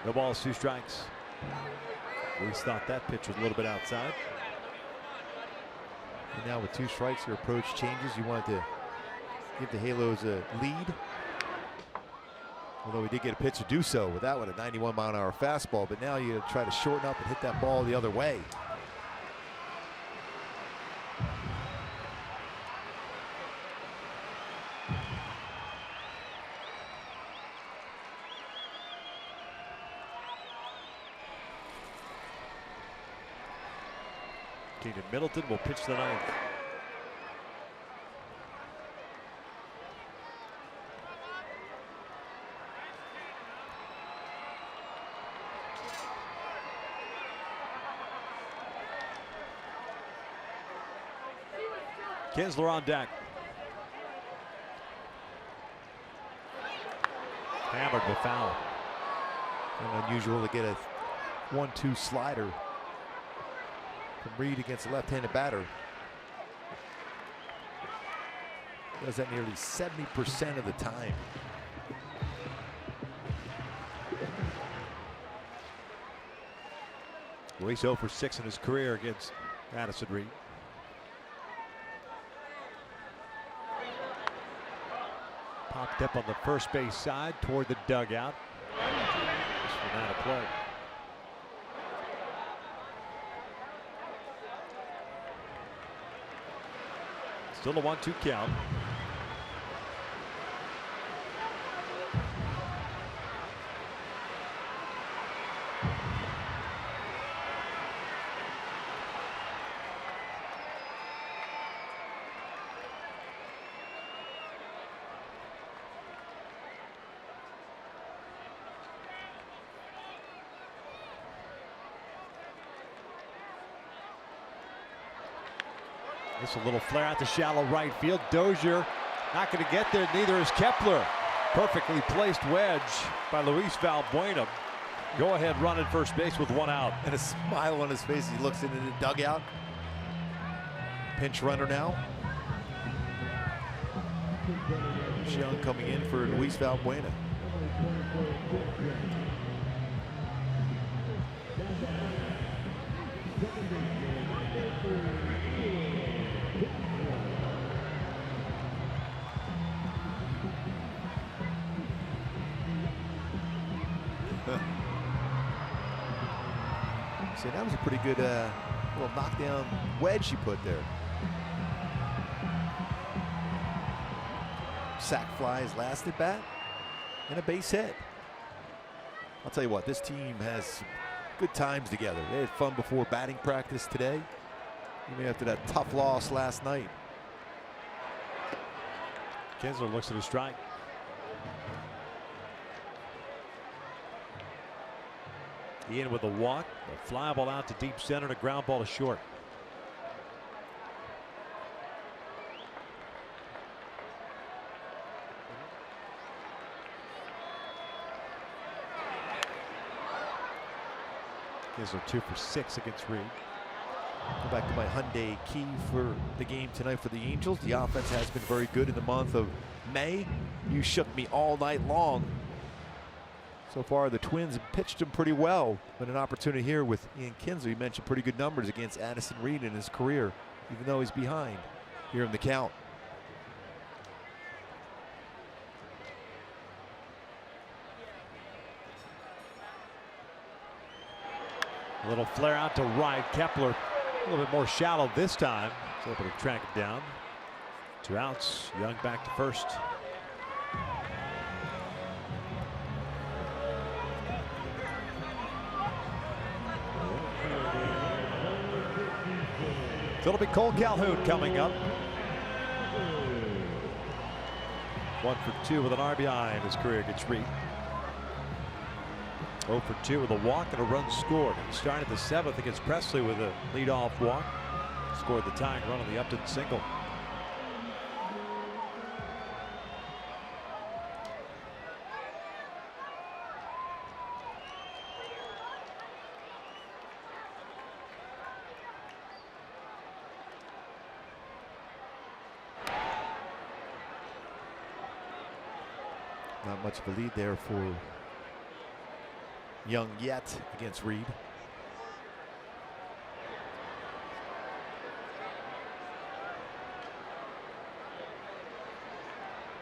No balls, 2 strikes. Luis thought that pitch was a little bit outside. And now with 2 strikes, your approach changes. You wanted to give the Halos a lead. Although we did get a pitch to do so with that one, a 91-mile-an-hour fastball. But now you try to shorten up and hit that ball the other way. Keenan Middleton will pitch the 9th. Kinsler on deck. Hammered with foul. Unusual to get a 1-2 slider from Reed against a left-handed batter. Does that nearly 70% of the time. Luis 0 for 6 in his career against Addison Reed. Popped up on the first base side toward the dugout. This one out of play. Still a 1-2 count. This a little flare out to shallow right field. Dozier not going to get there. Neither is Kepler. Perfectly placed wedge by Luis Valbuena. Go ahead run at first base with 1 out. And a smile on his face. He looks into the dugout. Pinch runner now. Young coming in for Luis Valbuena. See, that was a pretty good little knockdown wedge she put there. Sac flies last at bat and a base hit. I'll tell you what, this team has some good times together. They had fun before batting practice today, even after that tough loss last night. Kinsler looks at a strike. Ian with a walk, a fly ball out to deep center, and a ground ball to short. Gives are 2 for 6 against Reed. Go back to my Hyundai key for the game tonight for the Angels. The offense has been very good in the month of May. You shook me all night long. So far, the Twins have pitched him pretty well, but an opportunity here with Ian Kinsler. He mentioned pretty good numbers against Addison Reed in his career, even though he's behind here in the count. A little flare out to right. Kepler a little bit more shallow this time. He's able to track it down. 2 outs. Young back to first. So it'll be Cole Calhoun coming up. 1 for 2 with an RBI in his career against Reed. 0 for 2 with a walk and a run scored. He started the 7th against Presley with a leadoff walk. Scored the tying run on the Upton single. Not much of a lead there for Young yet against Reed.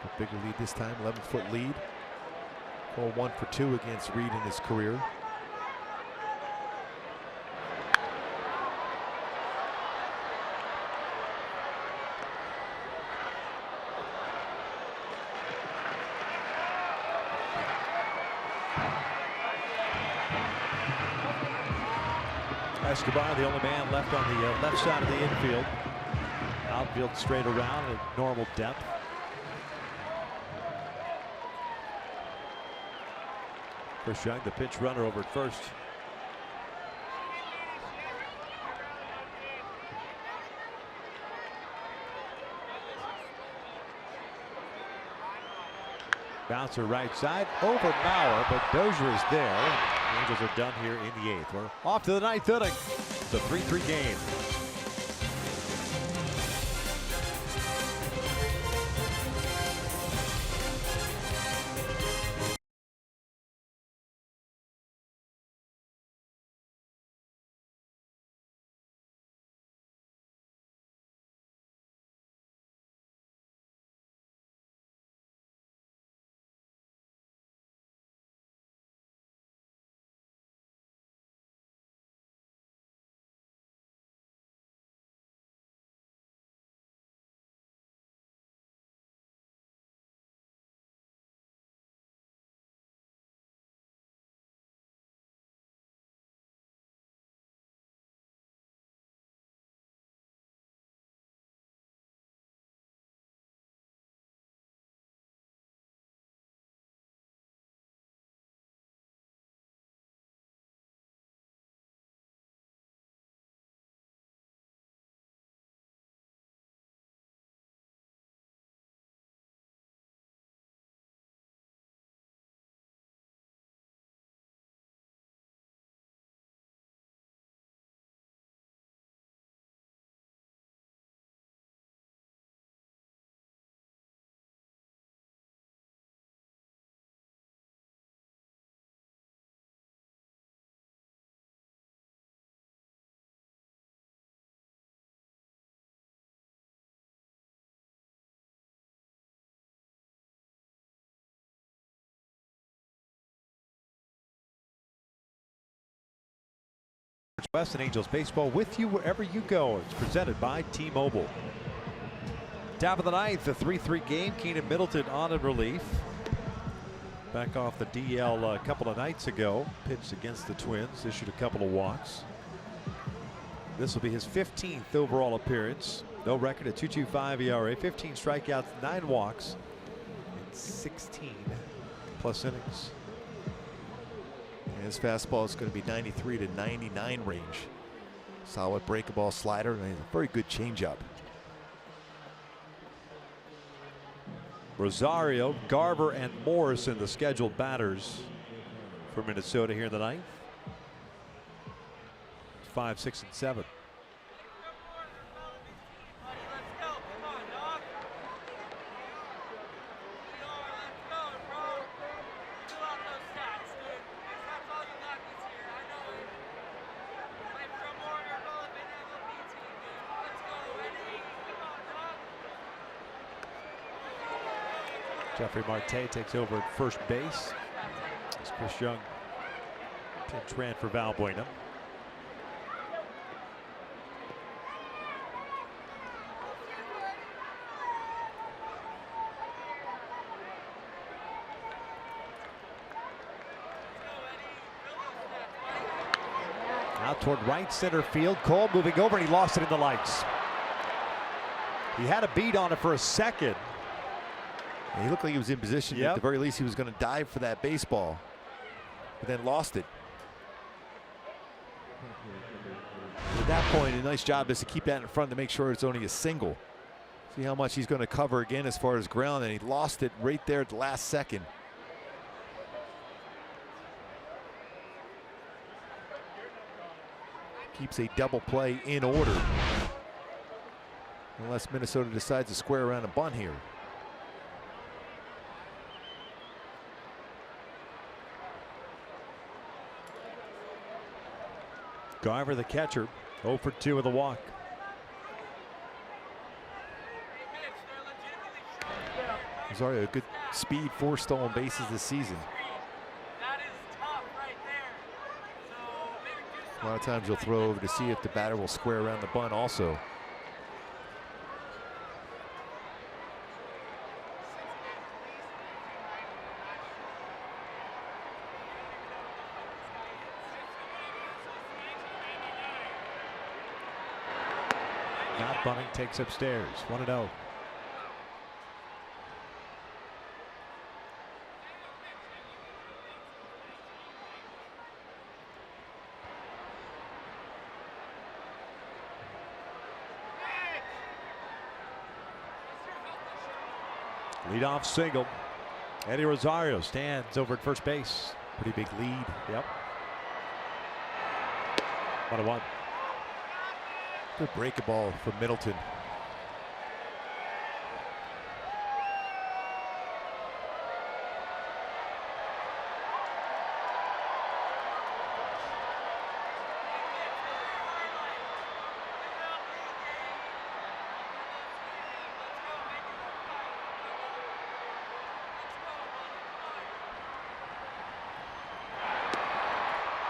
A bigger lead this time, 11-foot lead. Cole 1 for 2 against Reed in his career. Escobar, the only man left on the left side of the infield. Outfield straight around at normal depth. Chris Young, the pinch runner over at first. Bouncer right side over Bauer, but Dozier is there. The Angels are done here in the 8th. We're off to the 9th inning. It's a 3-3 game. West and Angels baseball with you wherever you go. It's presented by T-Mobile. Top of the 9th, a 3-3 game. Keenan Middleton on in relief. Back off the DL a couple of nights ago. Pitched against the Twins. Issued a couple of walks. This will be his 15th overall appearance. No record, a 2.25 ERA. 15 strikeouts, 9 walks, and 16 plus innings. His fastball is going to be 93 to 99 range. Solid breakable slider and a very good changeup. Rosario, Garver, and Morrison, the scheduled batters for Minnesota here in the ninth. 5, 6, and 7. Jeffrey Marte takes over at first base. As Chris Young pinch ran for Valbuena. Out toward right center field. Cole moving over, and he lost it in the lights. He had a beat on it for a second. He looked like he was in position. Yep. At the very least, he was going to dive for that baseball, but then lost it. At that point, a nice job is to keep that in front to make sure it's only a single. See how much he's going to cover again as far as ground, and he lost it right there at the last second. Keeps a double play in order, unless Minnesota decides to square around a bunt here. Garver, the catcher, 0 for 2 with a walk. Rosario, a good speed, 4 stolen bases this season. A lot of times you'll throw over to see if the batter will square around the bunt also. Not bunting, takes upstairs. 1-0. Leadoff single. Eddie Rosario stands over at first base. Pretty big lead. Yep. 1-1. Good break ball from Middleton.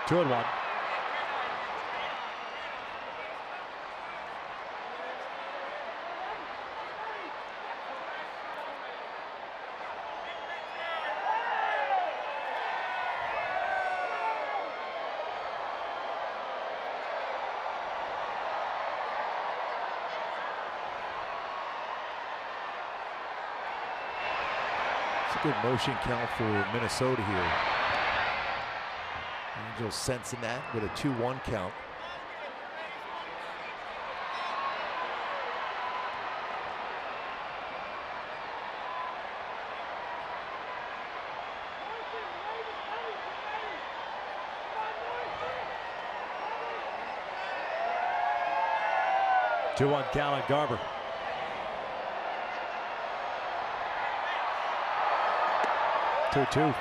Two and 1. It's a good motion count for Minnesota here. Angels sensing that with a 2-1 count. Two 2-1 count on Garver. Two.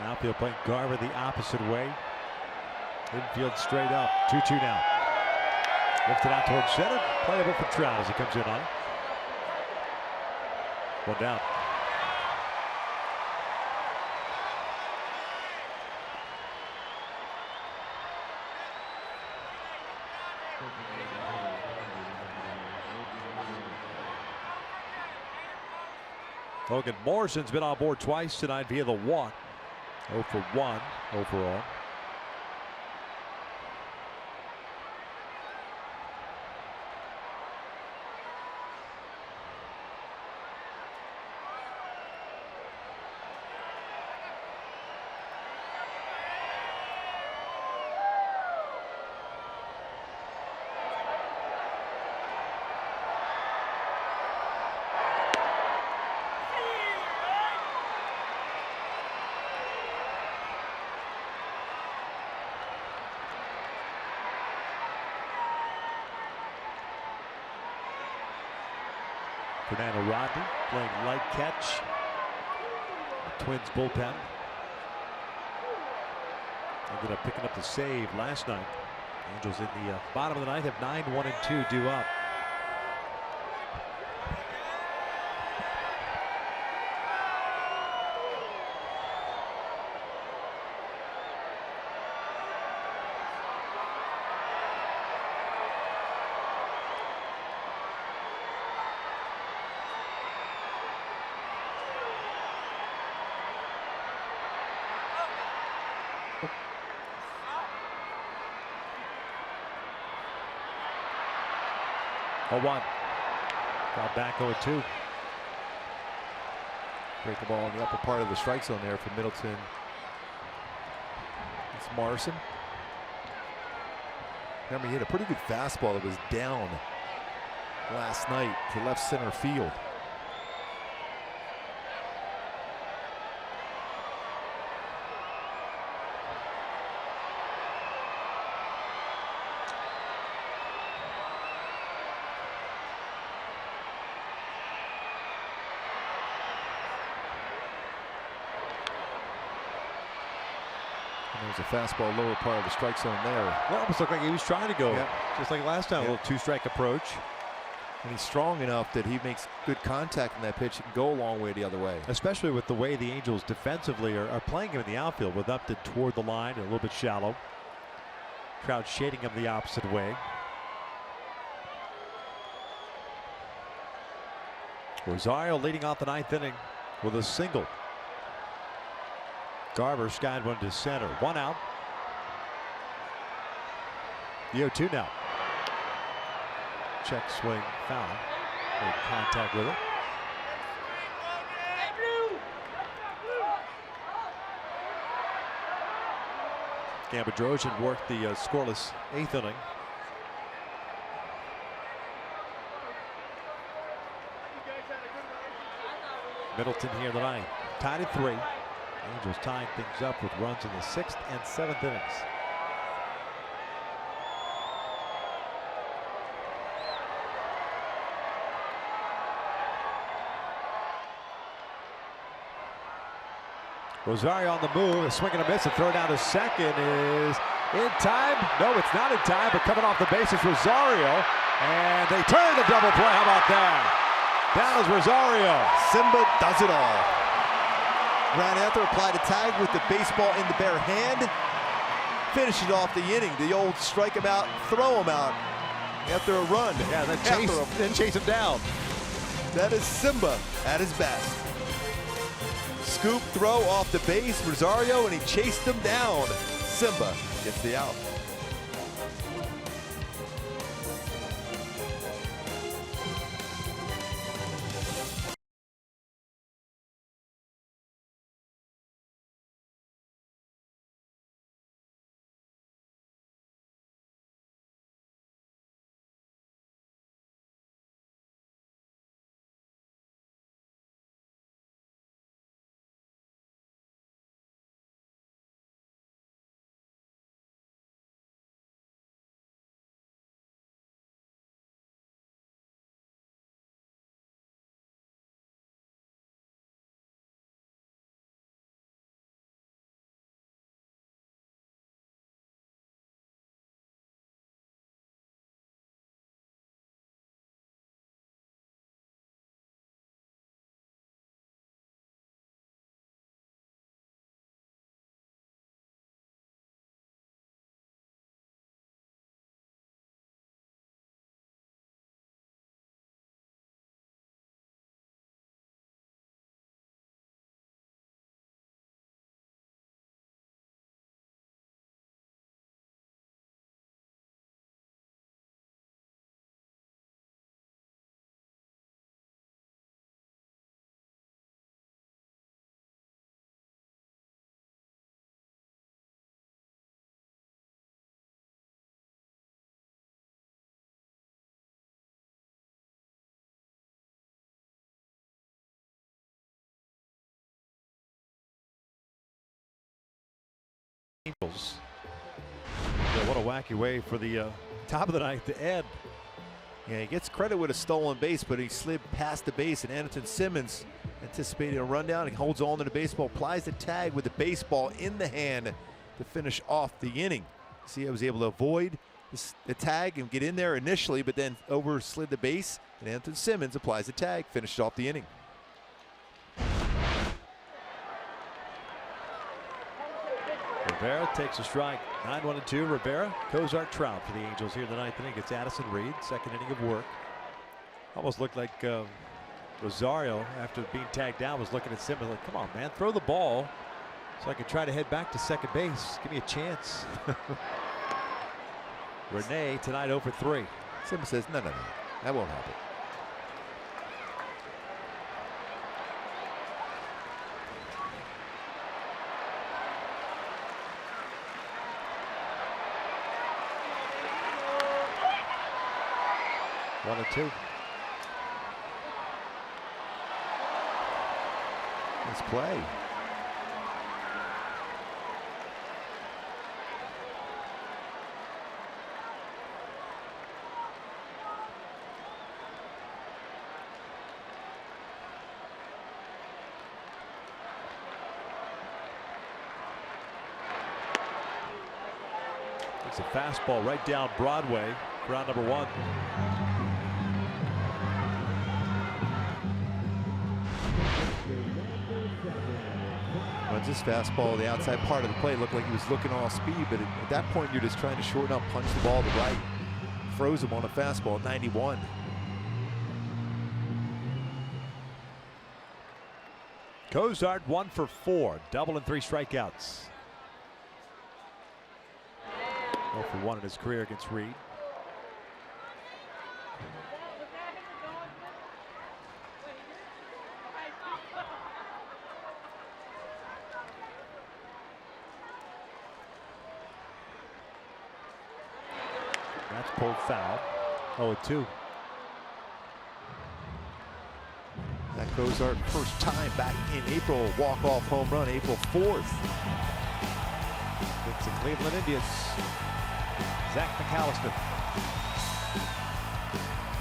Outfield playing Garver the opposite way. Infield straight up. 2-2 now. Lifted out towards center. Playable for Trout as he comes in on it. One down. Logan Morrison's been on board twice tonight via the walk. 0 for 1 overall. Fernando Rodney playing light catch. The Twins bullpen ended up picking up the save last night. Angels in the bottom of the ninth have 9-1-2 due up. Oh, 1. Got back 0-2. Break the ball in the upper part of the strike zone there for Middleton. It's Morrison. Remember, he had a pretty good fastball that was down last night to left center field. There's a fastball lower part of the strike zone there. Well, it almost looked like he was trying to go, yeah, just like last time, a little two-strike approach. And he's strong enough that he makes good contact in that pitch and go a long way the other way. Especially with the way the Angels defensively are playing him in the outfield, with Upton toward the line and a little bit shallow. Crowd shading him the opposite way. Rosario leading off the ninth inning with a single. Garver skied one to center. 1 out. The 0-2 now. Check swing foul. Made contact with it. Gambadrosian worked the scoreless 8th inning. Middleton here in the 9th. Tied at 3. Angels tying things up with runs in the 6th and 7th innings. Rosario on the move, a swing and a miss, and throw down to second is in time. No, it's not in time, but coming off the base is Rosario, and they turn the double play. How about that? Down is Rosario. Simba does it all. Ran after, applied a tag with the baseball in the bare hand. Finishes off the inning. The old strike him out, throw him out after a run. Yeah, then chase him down. That is Simba at his best. Scoop throw off the base, Rosario, and he chased him down. Simba gets the out. Angels. Yeah, what a wacky way for the top of the ninth to end. Yeah, he gets credit with a stolen base, but he slid past the base, and Anderson Simmons anticipating a rundown. He holds on to the baseball, applies the tag with the baseball in the hand to finish off the inning. See, I was able to avoid the tag and get in there initially, but then overslid the base, and Anderson Simmons applies the tag, finishes off the inning. Rivera takes a strike. 9-1-2. Rivera, Cozart, Trout for the Angels here in the ninth inning. Gets Addison Reed, second inning of work. Almost looked like Rosario, after being tagged down, was looking at Simmons like, come on, man, throw the ball so I can try to head back to second base. Give me a chance. Rene tonight 0 for 3. Simmons says, no, that won't happen. One and two. Let's play. It's a fastball right down Broadway, round number one. Runs his fastball, the outside part of the plate. Looked like he was looking all speed, but at that point you're just trying to shorten up, punch the ball to right. Froze him on a fastball at 91. Cozart 1 for 4, double and 3 strikeouts. 0 for 1 in his career against Reed. That's pulled foul. 0-2. That Cozart first time back in April, walk-off home run, April 4th. It's the Cleveland Indians. Zach McAllister.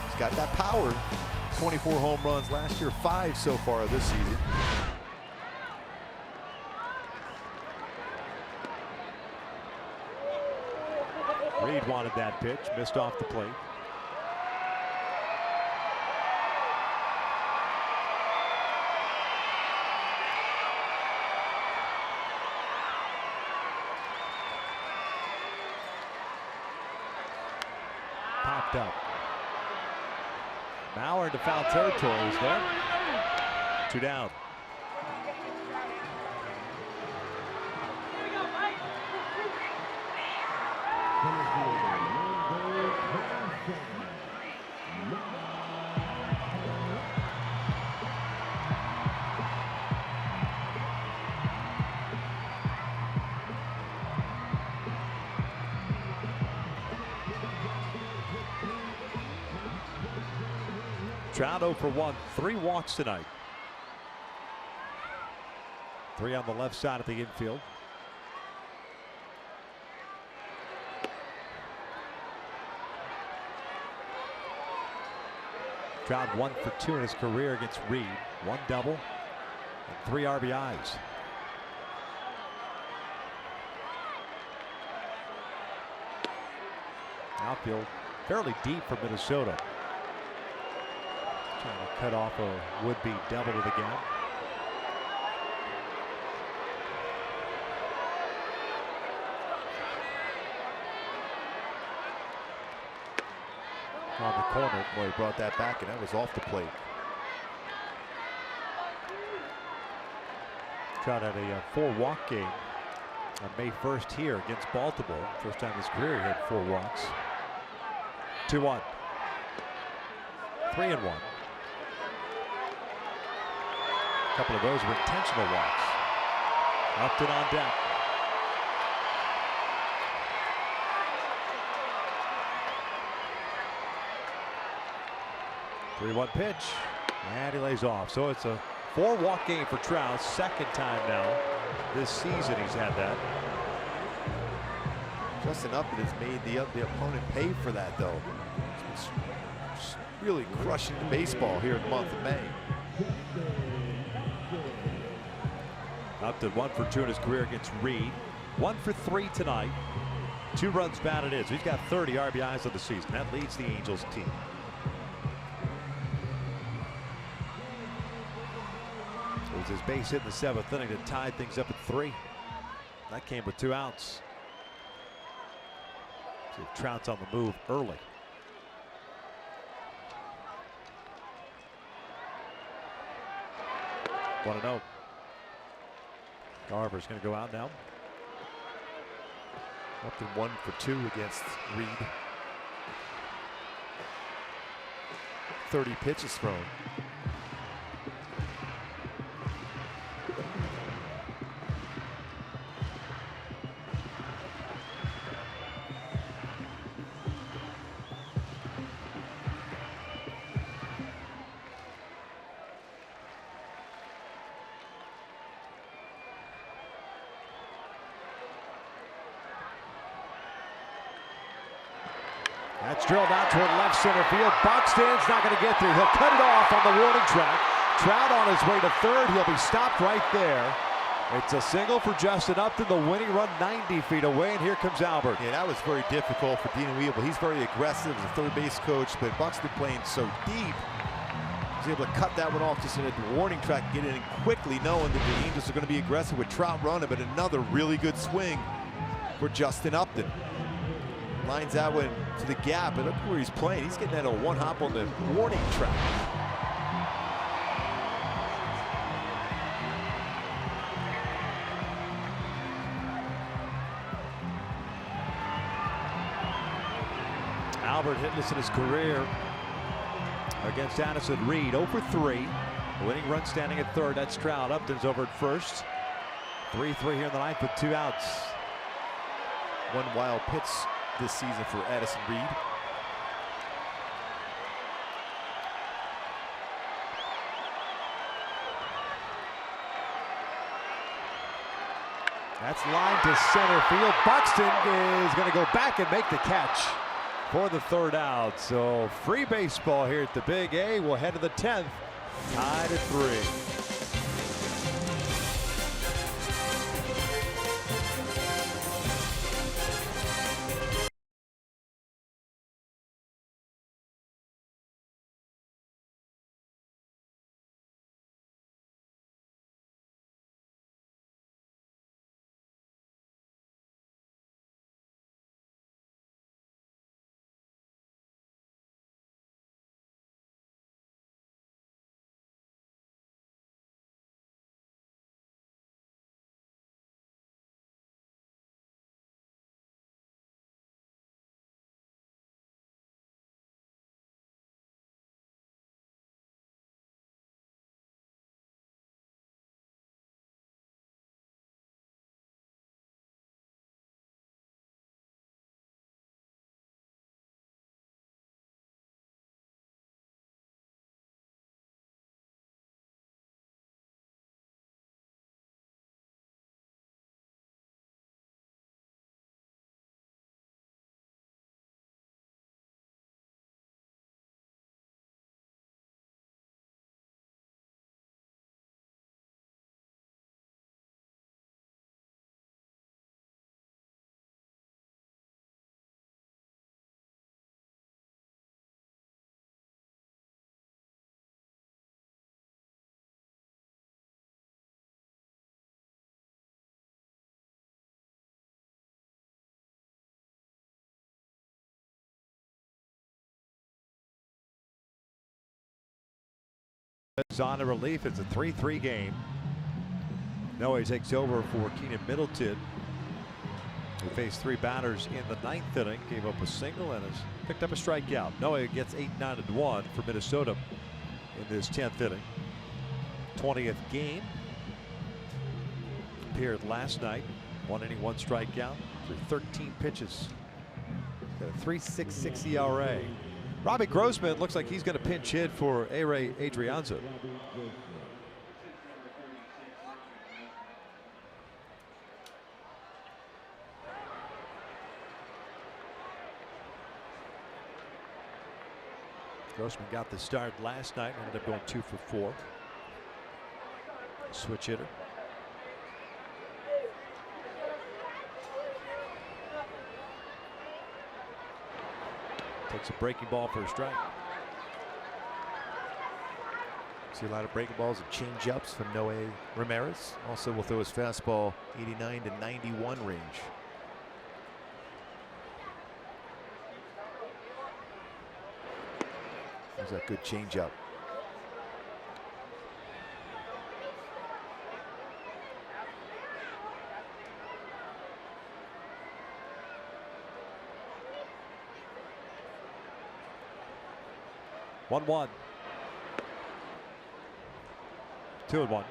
He's got that power. 24 home runs last year, 5 so far this season. Reed wanted that pitch, missed off the plate. Popped up. Mauer into foul territory is there. 2 down. Trout 0 for 1, 3 walks tonight. 3 on the left side of the infield. Trout 1 for 2 in his career against Reed. 1 double and 3 RBIs. Outfield fairly deep for Minnesota. Trying to cut off a would-be double to the gap. On the corner, boy, he brought that back, and that was off the plate. Trout had a 4-walk game on May 1st here against Baltimore. First time in his career he had 4 walks. 2-1. 3-1. A couple of those were intentional walks. Upton on deck. Three-one pitch, and he lays off. So it's a 4-walk game for Trout. Second time now this season he's had that. Justin Upton has made the opponent pay for that, though. He's really crushing the baseball here in the month of May. Upton 1 for 2 in his career against Reed. 1 for 3 tonight. 2 runs batted in. So he's got 30 RBIs of the season. That leads the Angels team. It was his base hit in the 7th inning that tied things up at 3. That came with 2 outs. So Trout's on the move early. Want to know? Garver's going to go out now. Upton 1 for 2 against Reed. 30 pitches thrown. That's drilled out toward left center field. Buxton's not going to get through. He'll cut it off on the warning track. Trout on his way to third. He'll be stopped right there. It's a single for Justin Upton. The winning run 90 feet away, and here comes Albert. Yeah, that was very difficult for Dean Weeble. He's very aggressive as a third base coach, but Buxton playing so deep, was able to cut that one off just at the warning track and get it in quickly, knowing that the Angels are going to be aggressive with Trout running, but another really good swing for Justin Upton. Lines that one to the gap, and look where he's playing. He's getting that a one hop on the warning track. Albert hitless in his career against Addison Reed. 0 for 3. The winning run standing at third. That's Trout. Upton's over at first. 3-3 here in the ninth with 2 outs. One wild pitch this season for Addison Reed. That's lined to center field. Buxton is going to go back and make the catch for the third out. So free baseball here at the Big A. We'll head to the 10th, tied at 3. On a relief. It's a 3-3 game. Noe takes over for Keenan Middleton, who faced 3 batters in the 9th inning, gave up a single and has picked up a strikeout. Noe gets 8-9-1 for Minnesota in this 10th inning. 20th game. Appeared last night. 1 inning, 1 strikeout through 13 pitches. Got a 3.66 ERA. Robbie Grossman looks like he's going to pinch hit for A-Ray Adrianza. Grossman got the start last night, ended up going 2 for 4. Switch hitter. Takes a breaking ball for a strike. See a lot of breaking balls and change-ups from Noe Ramirez. Also will throw his fastball 89 to 91 range. There's that good change-up. One, 2-1.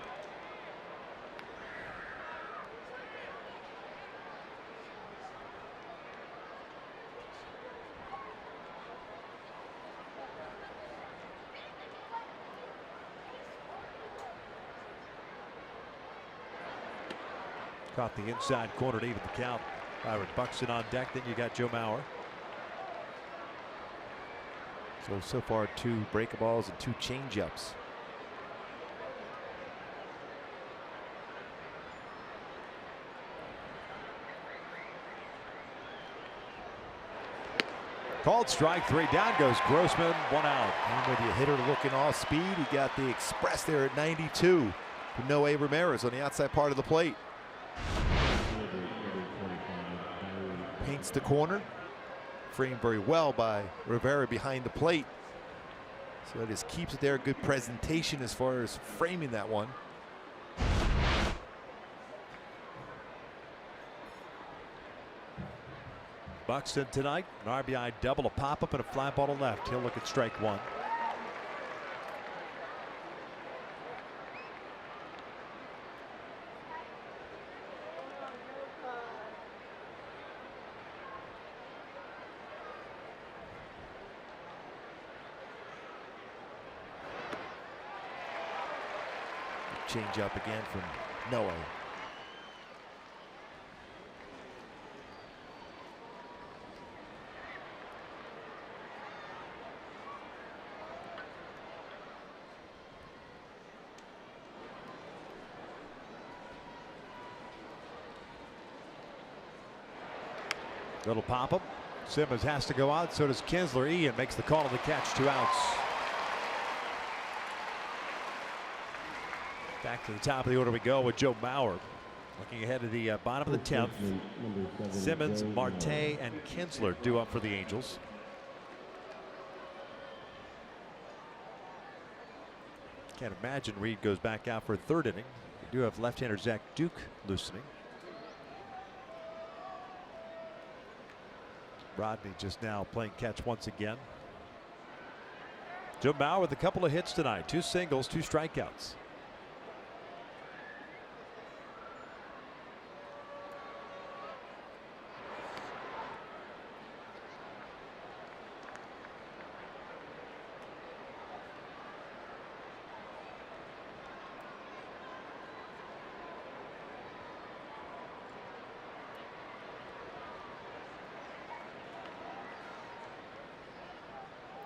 Caught the inside corner to even the count. Byron Buxton on deck. Then you got Joe Mauer. So far 2 breakables and 2 change-ups. Called strike 3. Down goes Grossman. 1 out. And with your hitter looking all speed, he got the express there at 92 for Noe Ramirez on the outside part of the plate. Paints the corner. Framed very well by Rivera behind the plate. So it just keeps it there. Good presentation as far as framing that one. Buxton tonight, an RBI double, a pop-up, and a fly ball to left. He'll look at strike 1. Change up again from Noe. Little pop-up. Simmons has to go out. So does Kinsler. Ian makes the call to the catch. 2 outs. Back to the top of the order we go with Joe Mauer. Looking ahead to the bottom of the 10th. Simmons, Marte, and Kinsler due up for the Angels. Can't imagine Reed goes back out for a 3rd inning. We do have left-hander Zach Duke loosening. Rodney just now playing catch once again. Joe Mauer with a couple of hits tonight. 2 singles, 2 strikeouts.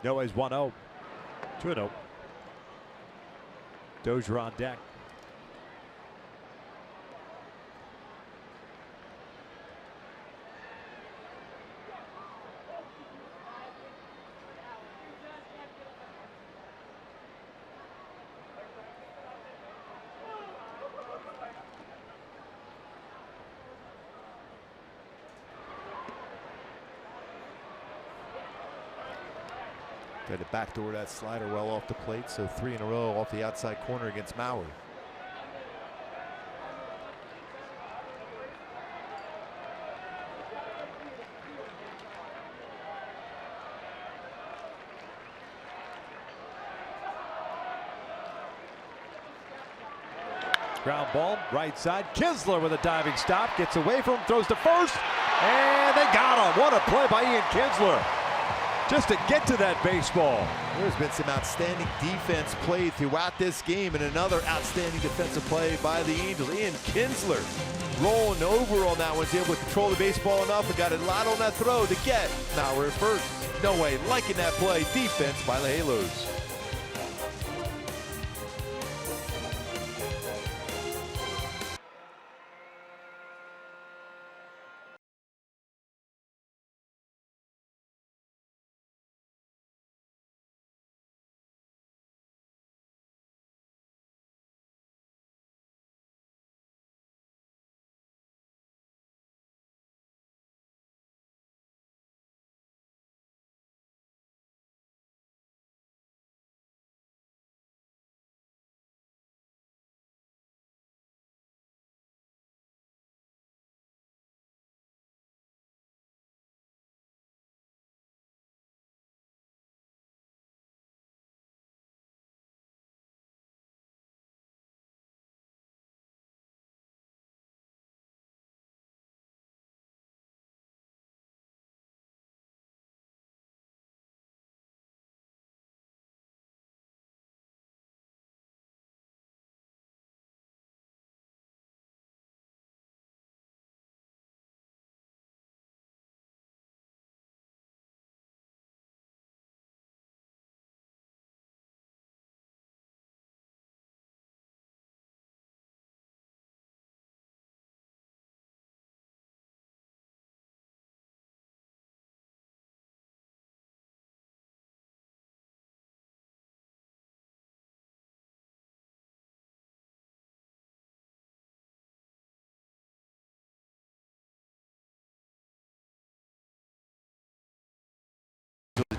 Noah's 1-0. 2-0. Dozier on deck. Tried to backdoor that slider well off the plate, so 3 in a row off the outside corner against Mauer. Ground ball, right side. Kinsler with a diving stop. Gets away from him, throws to first. And they got him. What a play by Ian Kinsler. Just to get to that baseball. There's been some outstanding defense played throughout this game, and another outstanding defensive play by the Angels. Ian Kinsler rolling over on that one. He's able to control the baseball enough and got a lot on that throw to get Mauer first. No way. Liking that play. Defense by the Halos.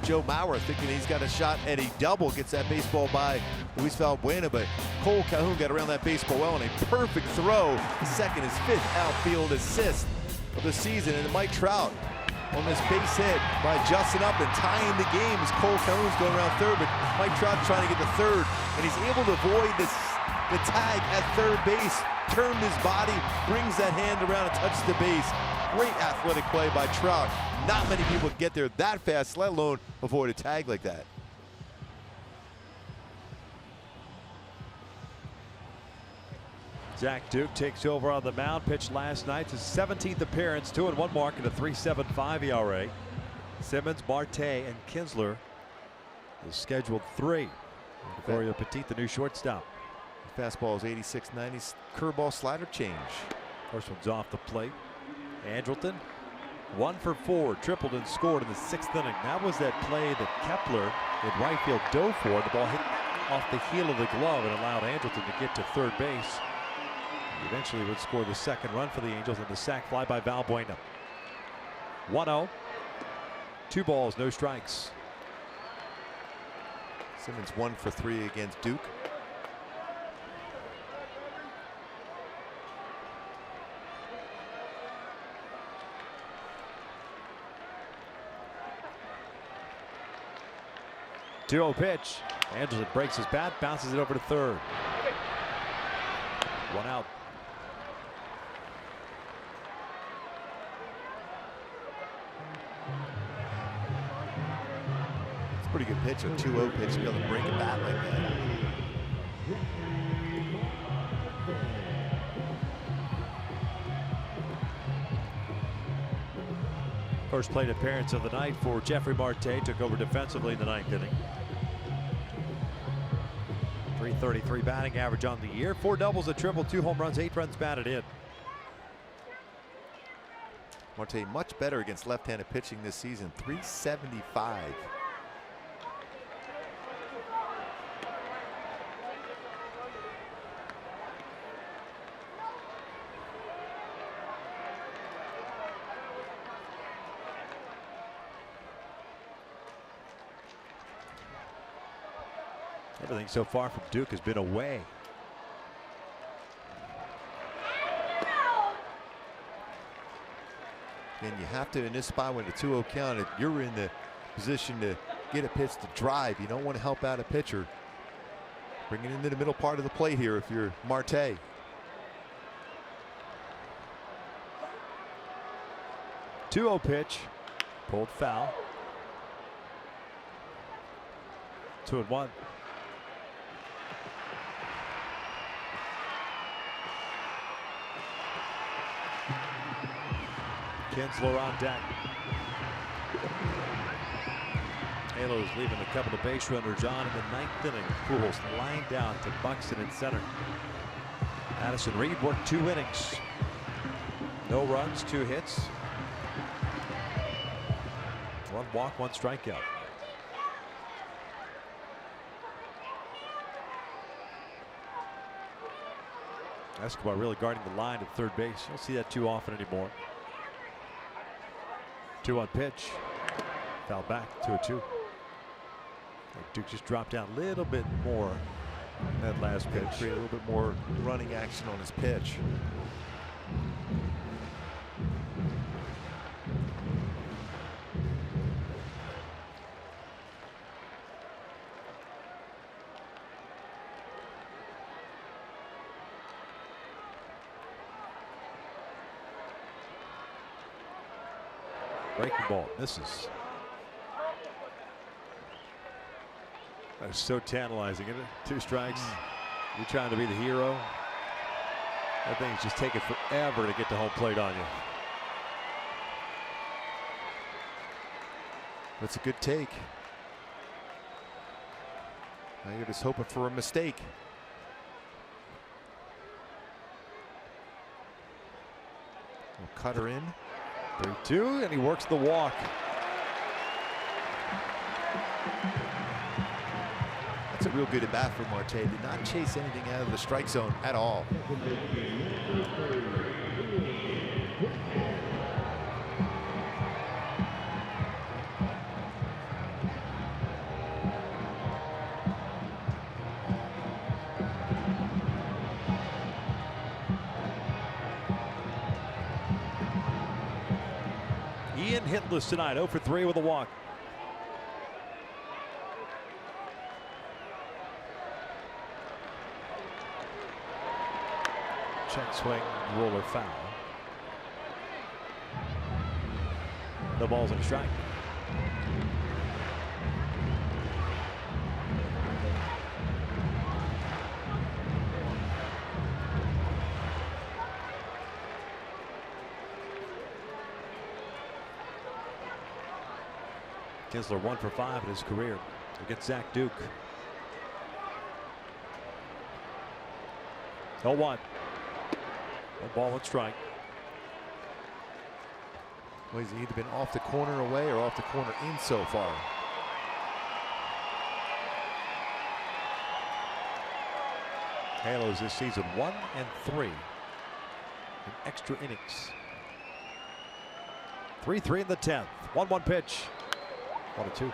Joe Mauer thinking he's got a shot at a double, gets that baseball by Luis Valbuena, but Cole Calhoun got around that baseball well, and a perfect throw. The second, his 5th outfield assist of the season, and Mike Trout on this base hit by adjusting up and tying the game as Cole Calhoun's going around third, but Mike Trout trying to get to third, and he's able to avoid the tag at third base, turned his body, brings that hand around and touches the base. Great athletic play by Trout. Not many people can get there that fast, let alone avoid a tag like that. Zach Duke takes over on the mound. Pitched last night, his 17th appearance, 2-1 mark and a 3.75 ERA. Simmons, Marte, and Kinsler is scheduled 3. Gregorio Petit, the new shortstop. Fastball is 86-90. Curveball slider change. First one's off the plate. Andrelton, 1 for 4, tripled and scored in the 6th inning. That was that play that Kepler in right field dove for. The ball hit off the heel of the glove and allowed Andrelton to get to third base. He eventually would score the second run for the Angels and the sac fly by Valbuena. 1-0. 2 balls, no strikes. Simmons 1 for 3 against Duke. Two-0 pitch. Andrelton breaks his bat, bounces it over to third. 1 out. It's a pretty good pitch, a 2-0 pitch to be able to break a bat like that. First plate appearance of the night for Jeffrey Marte. Took over defensively in the 9th inning. .333 batting average on the year. 4 doubles, a triple, 2 home runs, 8 runs batted in. Marte much better against left-handed pitching this season. .375. Everything so far from Duke has been away. And you have to, in this spot when the 2-0 count, if you're in the position to get a pitch to drive, you don't want to help out a pitcher. Bring it into the middle part of the plate here if you're Marte. .2-0 pitch, pulled foul. 2-1. Kinsler on deck. Halo's leaving a couple of base runners on in the 9th inning. Pujols line down to Buxton in center. Addison Reed worked 2 innings. No runs, 2 hits. 1 walk, 1 strikeout. Escobar really guarding the line at third base. You don't see that too often anymore. 2-1 pitch. Foul back, 2-2. Duke just dropped down a little bit more that last pitch. Create a little bit more running action on his pitch. Breaking ball misses. That is so tantalizing, isn't it? 2 strikes. You're trying to be the hero. That thing's just taking forever to get to home plate on you. That's a good take. Now you're just hoping for a mistake. We'll cut her in. 3-2, and he works the walk. That's a real good at bat for Marte. Did not chase anything out of the strike zone at all. Ian hitless tonight, 0 for 3 with a walk. Check swing, roller foul. The ball's in a strike. Kinsler 1 for 5 in his career against Zach Duke. 0-1. One ball, 1 strike. Well, he's either been off the corner away or off the corner in so far. Halos this season 1 and 3 in extra innings. 3-3 in the 10th. 1-1 pitch. 1-2.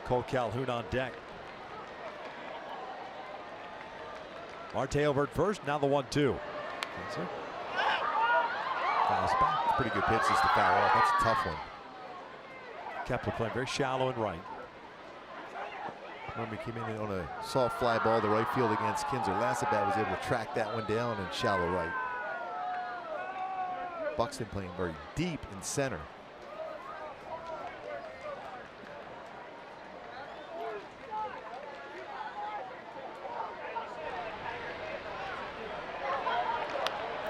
Cole Calhoun on deck. Marte over at first. Now the 1-2. That's it. Fouls back. Pretty good pitches to foul off. That's a tough one. Kepler playing very shallow and right. Remember, he came in on a soft fly ball to right field against Kinsler. Last at bat was able to track that one down in shallow right. Buxton playing very deep in center.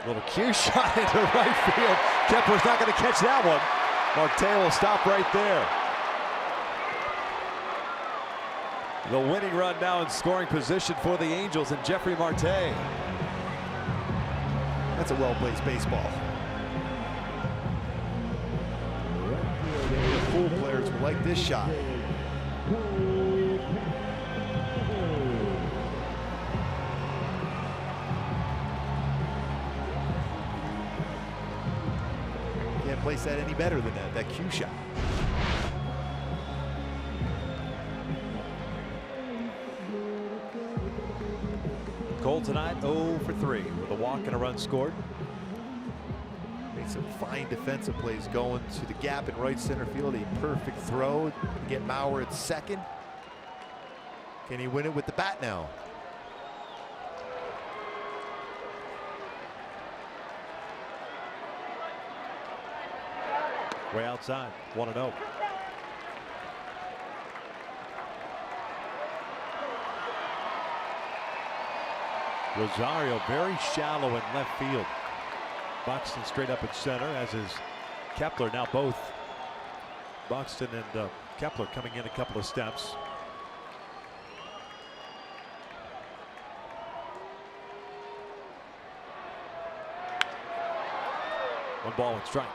Little cue shot into right field. Kepler's not going to catch that one. Marte will stop right there. The winning run now in scoring position for the Angels and Jeffrey Marte. That's a well-placed baseball. The pool players will like this shot. Can't place that any better than that cue shot. Cole tonight 0 for 3 with a walk and a run scored. Made some fine defensive plays going to the gap in right center field. A perfect throw to get Maurer at second. Can he win it with the bat now? Way outside, 1-0. Rosario very shallow in left field. Buxton straight up at center, as is Kepler. Now both Buxton and Kepler coming in a couple of steps. One ball, one strike.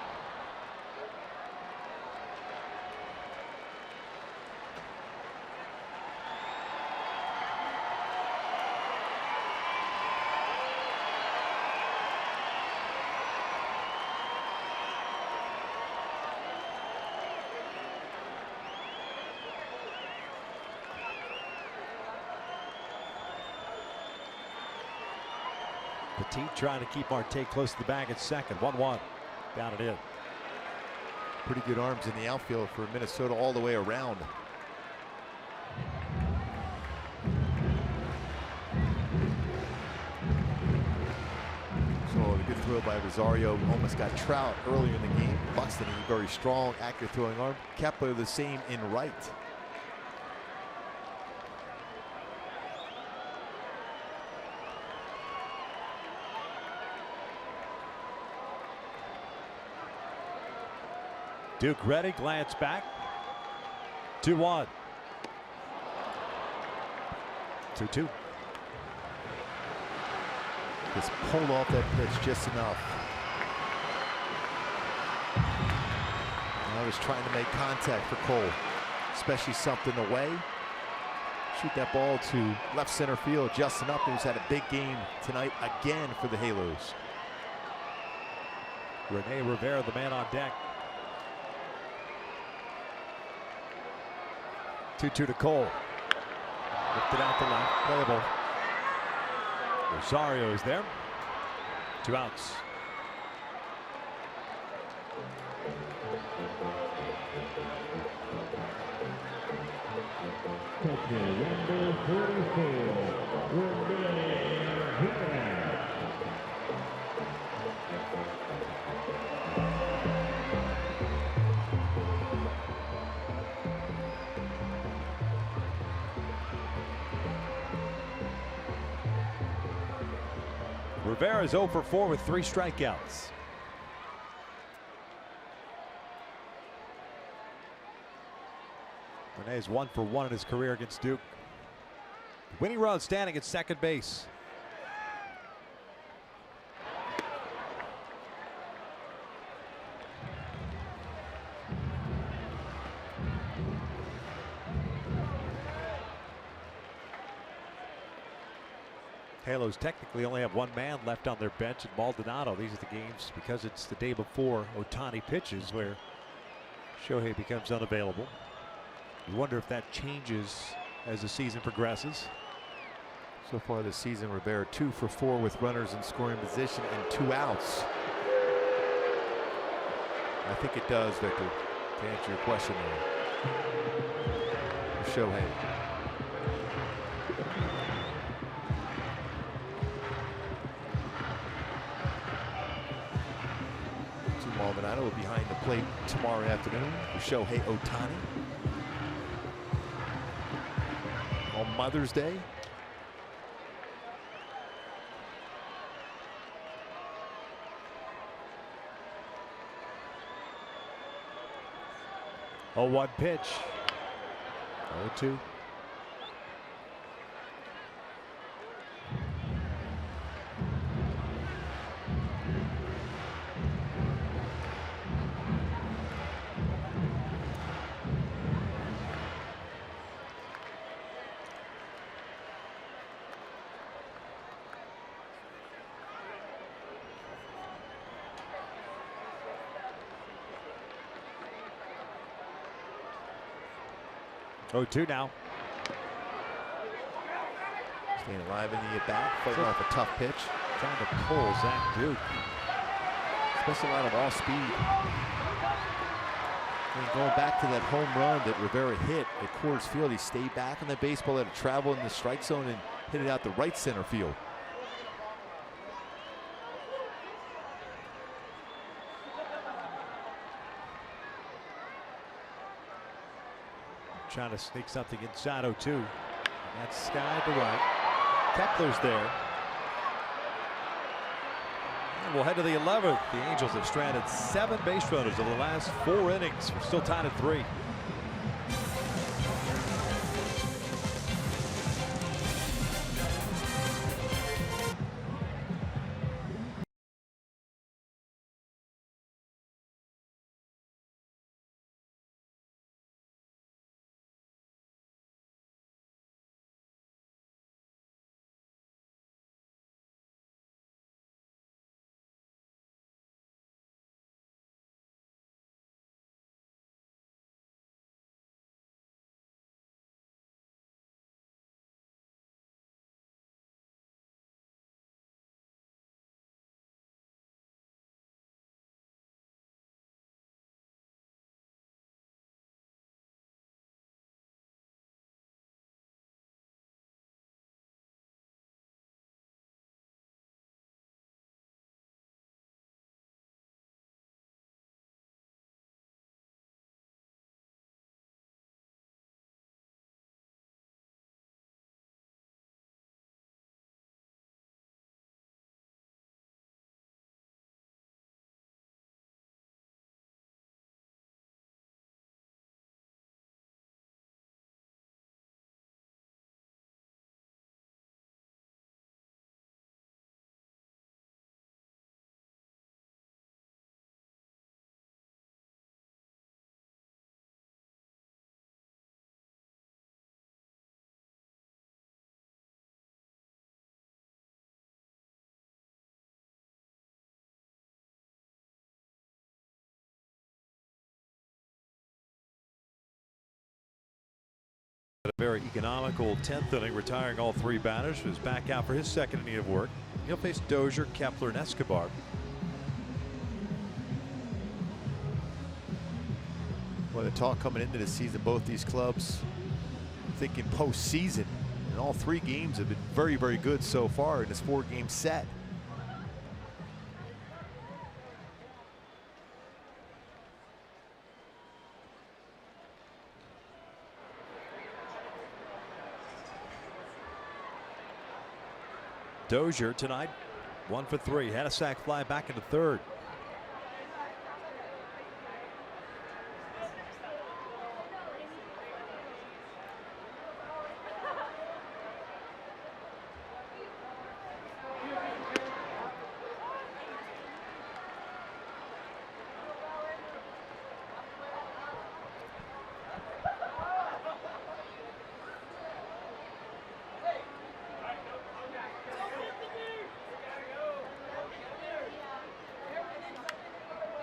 Petit trying to keep Marte close to the bag at second. 1-1. Down and in. Pretty good arms in the outfield for Minnesota all the way around. So a good throw by Rosario. Almost got Trout earlier in the game. Buxton, a very strong, accurate throwing arm. Kepler the same in right. Duke ready, glance back. 2-1. 2-2. Just pulled off that pitch just enough. Now he's trying to make contact for Cole, especially something away. Shoot that ball to left center field. Justin Upton, who's had a big game tonight again for the Halos. Rene Rivera, the man on deck. 2-2 to Cole. Lifted out the left. Playable. Rosario is there. 2 outs. Number 44. Rivera's 0 for 4 with 3 strikeouts. Rene's 1 for 1 in his career against Duke. Winning run standing at second base. Halos technically only have 1 man left on their bench at Maldonado. These are the games, because it's the day before Ohtani pitches, where Shohei becomes unavailable. You wonder if that changes as the season progresses. So far this season, Rivera 2 for 4 with runners in scoring position and 2 outs. I think it does, Victor, to answer your question there. For Shohei. Maldonado behind the plate tomorrow afternoon for Shohei Ohtani on Mother's Day. A 1 pitch. 0-2. Oh, 2 now. Staying alive in the at-bat, fighting off a tough pitch. Trying to pull Zach Duke. Especially a lot of off speed. And going back to that home run that Rivera hit at Coors Field, he stayed back on the baseball, let it travel in the strike zone and hit it out the right center field. trying to sneak something inside 0-2. That's Sky to right. Kepler's there. And we'll head to the 11th. The Angels have stranded 7 base runners over the last 4 innings. We're still tied at 3. A very economical 10th inning, retiring all 3 batters. Was back out for his second inning of work. He'll face Dozier, Kepler, and Escobar. Well, the talk coming into the season, both these clubs thinking postseason, and all 3 games have been very, very good so far in this 4-game set. Dozier tonight 1 for 3. Had a sac fly back into 3rd.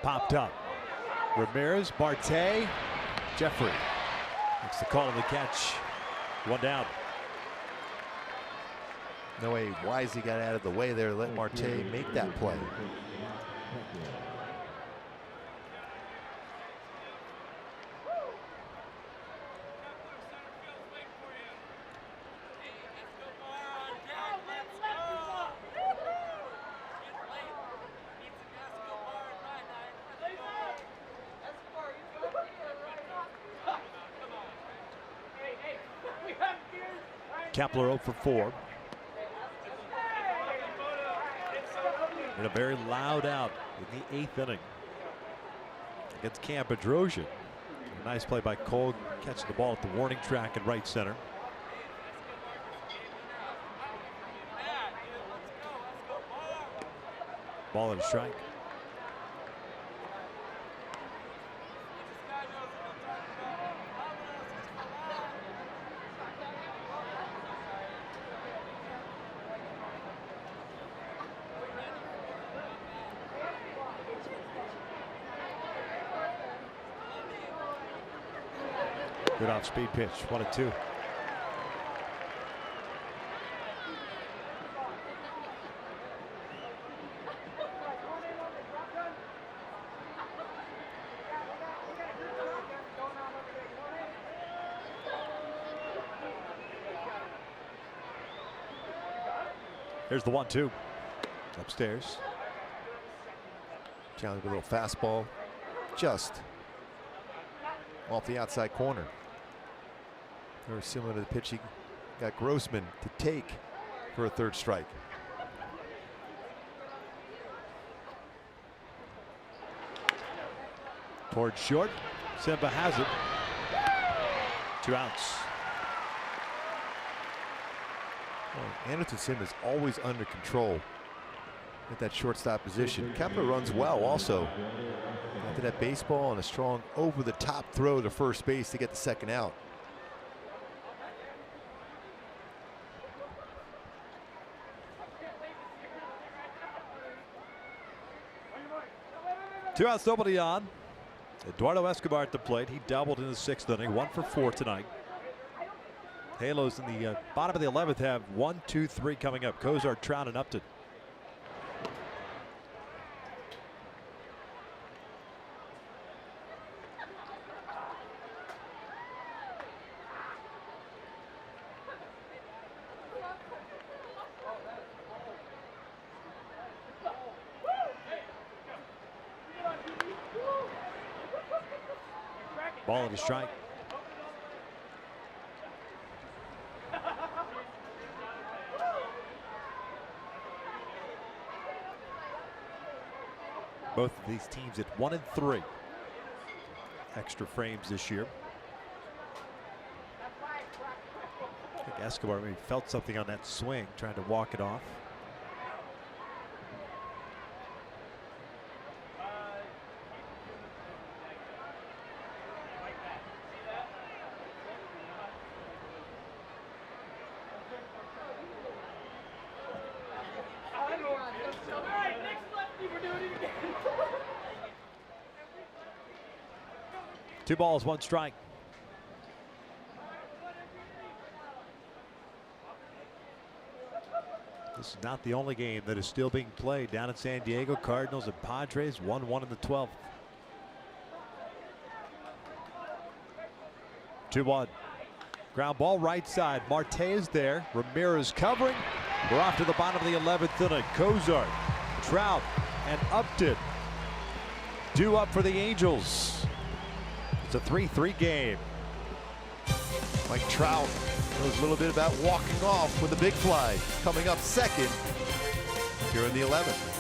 Popped up. Ramirez, Marte, Jeffrey makes the call on the catch. 1 down. No way Wisely got out of the way there to let Marte make that play. Kepler 0 for 4. And a very loud out in the 8th inning against Cam Bedrosian. A nice play by Cole, catching the ball at the warning track in right center. Ball and a strike. Good off-speed pitch, 1-2. Here's the 1-2 upstairs. Challenge with a little fastball, just off the outside corner. Very similar to the pitch he got Grossman to take for a third strike. Towards short. Simba has it. 2 outs. Well, Anderson Sim is always under control at that shortstop position. Kepler runs well also. After that baseball and a strong over-the-top throw to first base to get the second out. Two outs, nobody on. Eduardo Escobar at the plate. He doubled in the 6th inning, 1 for 4 tonight. Halos in the bottom of the 11th have 1, 2, 3 coming up. Cozart, Trout, and Upton. Ball and a strike. Both of these teams at 1 and 3. Extra frames this year. I think Escobar maybe felt something on that swing, trying to walk it off. Two balls, 1 strike. This is not the only game that is still being played down in San Diego. Cardinals and Padres 1-1 in the 12th. 2-1. Ground ball right side. Marte is there. Ramirez covering. We're off to the bottom of the 11th inning. Cozart, Trout, and Upton due up for the Angels. It's a 3-3 game. Mike Trout knows a little bit about walking off with a big fly. Coming up second here in the 11th.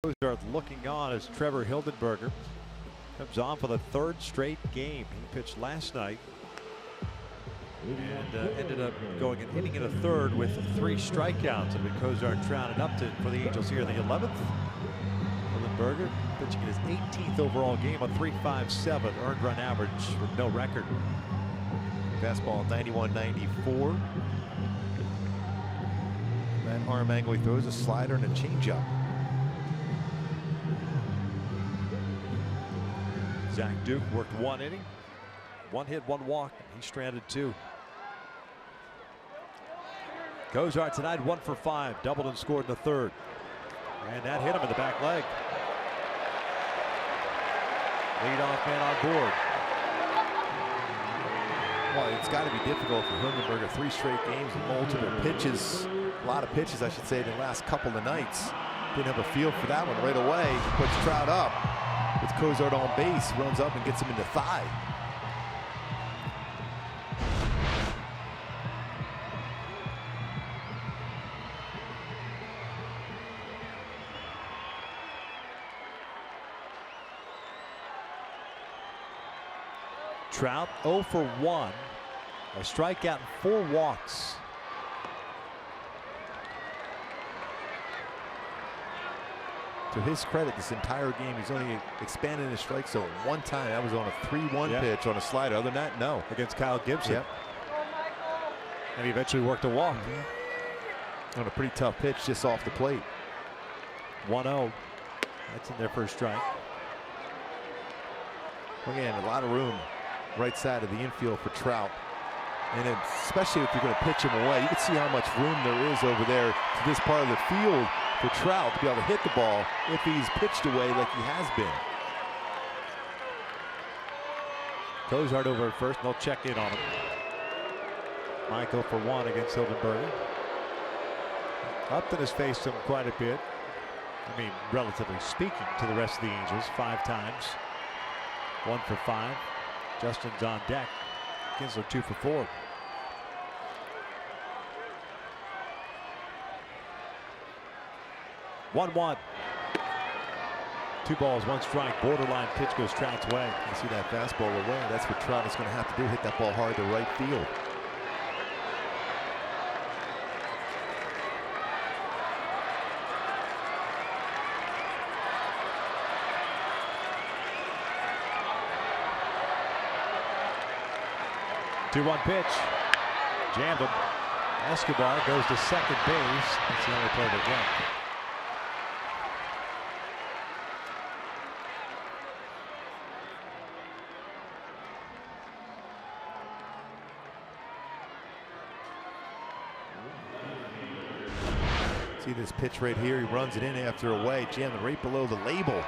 Cozart looking on as Trevor Hildenberger comes on for the 3rd straight game. He pitched last night and ended up going an inning and a third with 3 strikeouts. It'll be Cozart, Trout, and Upton for the Angels here in the 11th. Hildenberger pitching in his 18th overall game, a 3.57 earned run average with no record. Fastball 91-94. That arm angle he throws, a slider and a changeup. Zach Duke worked 1 inning, 1 hit, 1 walk. He stranded 2. Cozart tonight 1 for 5, doubled and scored in the third. And that hit him in the back leg. Leadoff man on board. Well, it's got to be difficult for Hildenberger. 3 straight games with multiple pitches. A lot of pitches, I should say, the last couple of nights. Didn't have a feel for that one right away. He puts Trout up. With Cozart on base, runs up and gets him in the thigh. Trout 0 for 1, a strikeout and 4 walks. To his credit, this entire game, he's only expanded his strike zone one time. That was on a 3-1 pitch on a slider. Other than that, no. Against Kyle Gibson. Yep. And he eventually worked a walk. On a pretty tough pitch just off the plate. 1-0. That's in there for a strike. Again, a lot of room right side of the infield for Trout. And then especially if you're going to pitch him away, you can see how much room there is over there to this part of the field for Trout to be able to hit the ball if he's pitched away like he has been. Cozart over at first, and they'll check in on him. Michael for 1 against Hildenberger. Upton has faced him quite a bit. I mean, relatively speaking, to the rest of the Angels, 5 times. 1 for 5. Justin's on deck. Kinsler 2 for 4. One. 2 balls, 1 strike. Borderline pitch goes Trout's way. You see that fastball away. That's what Trout is going to have to do. Hit that ball hard to right field. Two-one pitch. Jammed him. Escobar goes to second base. That's the only play they get. See this pitch right here. He runs it in after away. Jammed it right below the label.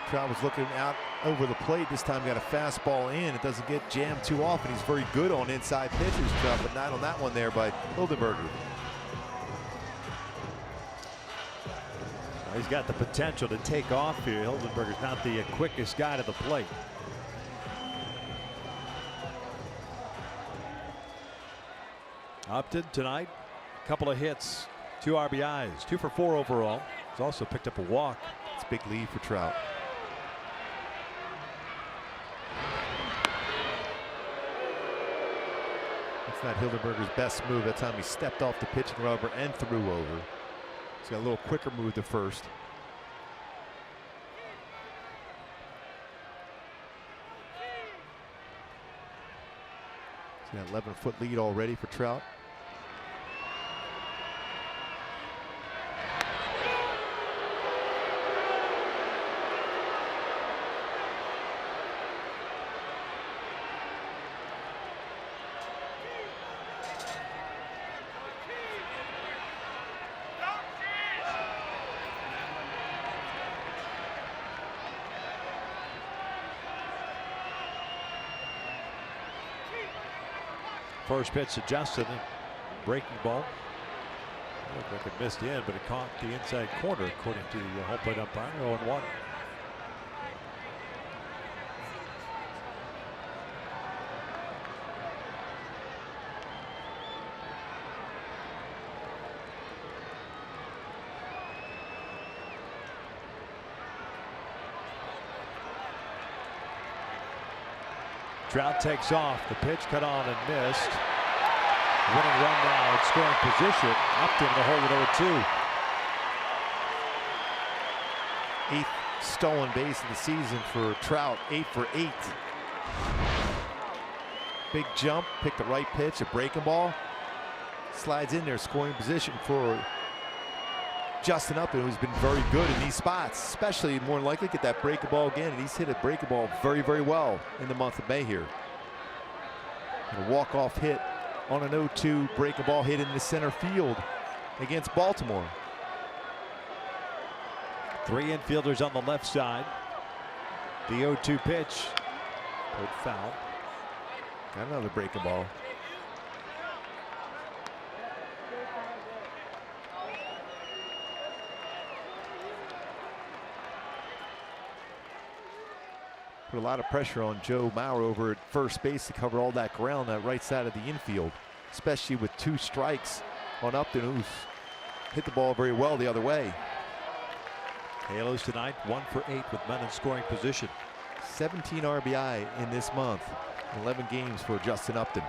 Trout was looking out over the plate. This time got a fastball in. It doesn't get jammed too often. He's very good on inside pitches, Trout, but not on that one there by Hildenberger. He's got the potential to take off here. Hildenberger's not the quickest guy to the plate. Upton tonight, a couple of hits, 2 RBIs, 2 for 4 overall. He's also picked up a walk. It's a big lead for Trout. That's not Hildenberger's best move. That time he stepped off the pitching rubber and threw over. He's got a little quicker move to first. See that 11-foot lead already for Trout. First pitch to Justin, breaking ball. Looked like it missed in, but it caught the inside corner, according to the home plate umpire. 0-1. Trout takes off. The pitch cut on and missed. Winning run now in scoring position. Upton to hold it 0-2. 8th stolen base of the season for Trout. 8 for 8. Big jump. Picked the right pitch. A breaking ball. Slides in there. Scoring position for Justin Upton, who's been very good in these spots, especially more than likely get that breaking ball again, and he's hit a breaking ball very, very well in the month of May here. And a walk-off hit on an 0-2 breaking ball hit in the center field against Baltimore. 3 infielders on the left side. The 0-2 pitch. Good foul. Got another breaking ball. Put a lot of pressure on Joe Mauer over at first base to cover all that ground, that right side of the infield, especially with 2 strikes on Upton, who's hit the ball very well the other way. Halos tonight 1 for 8 with men in scoring position. 17 RBI in this month, 11 games for Justin Upton.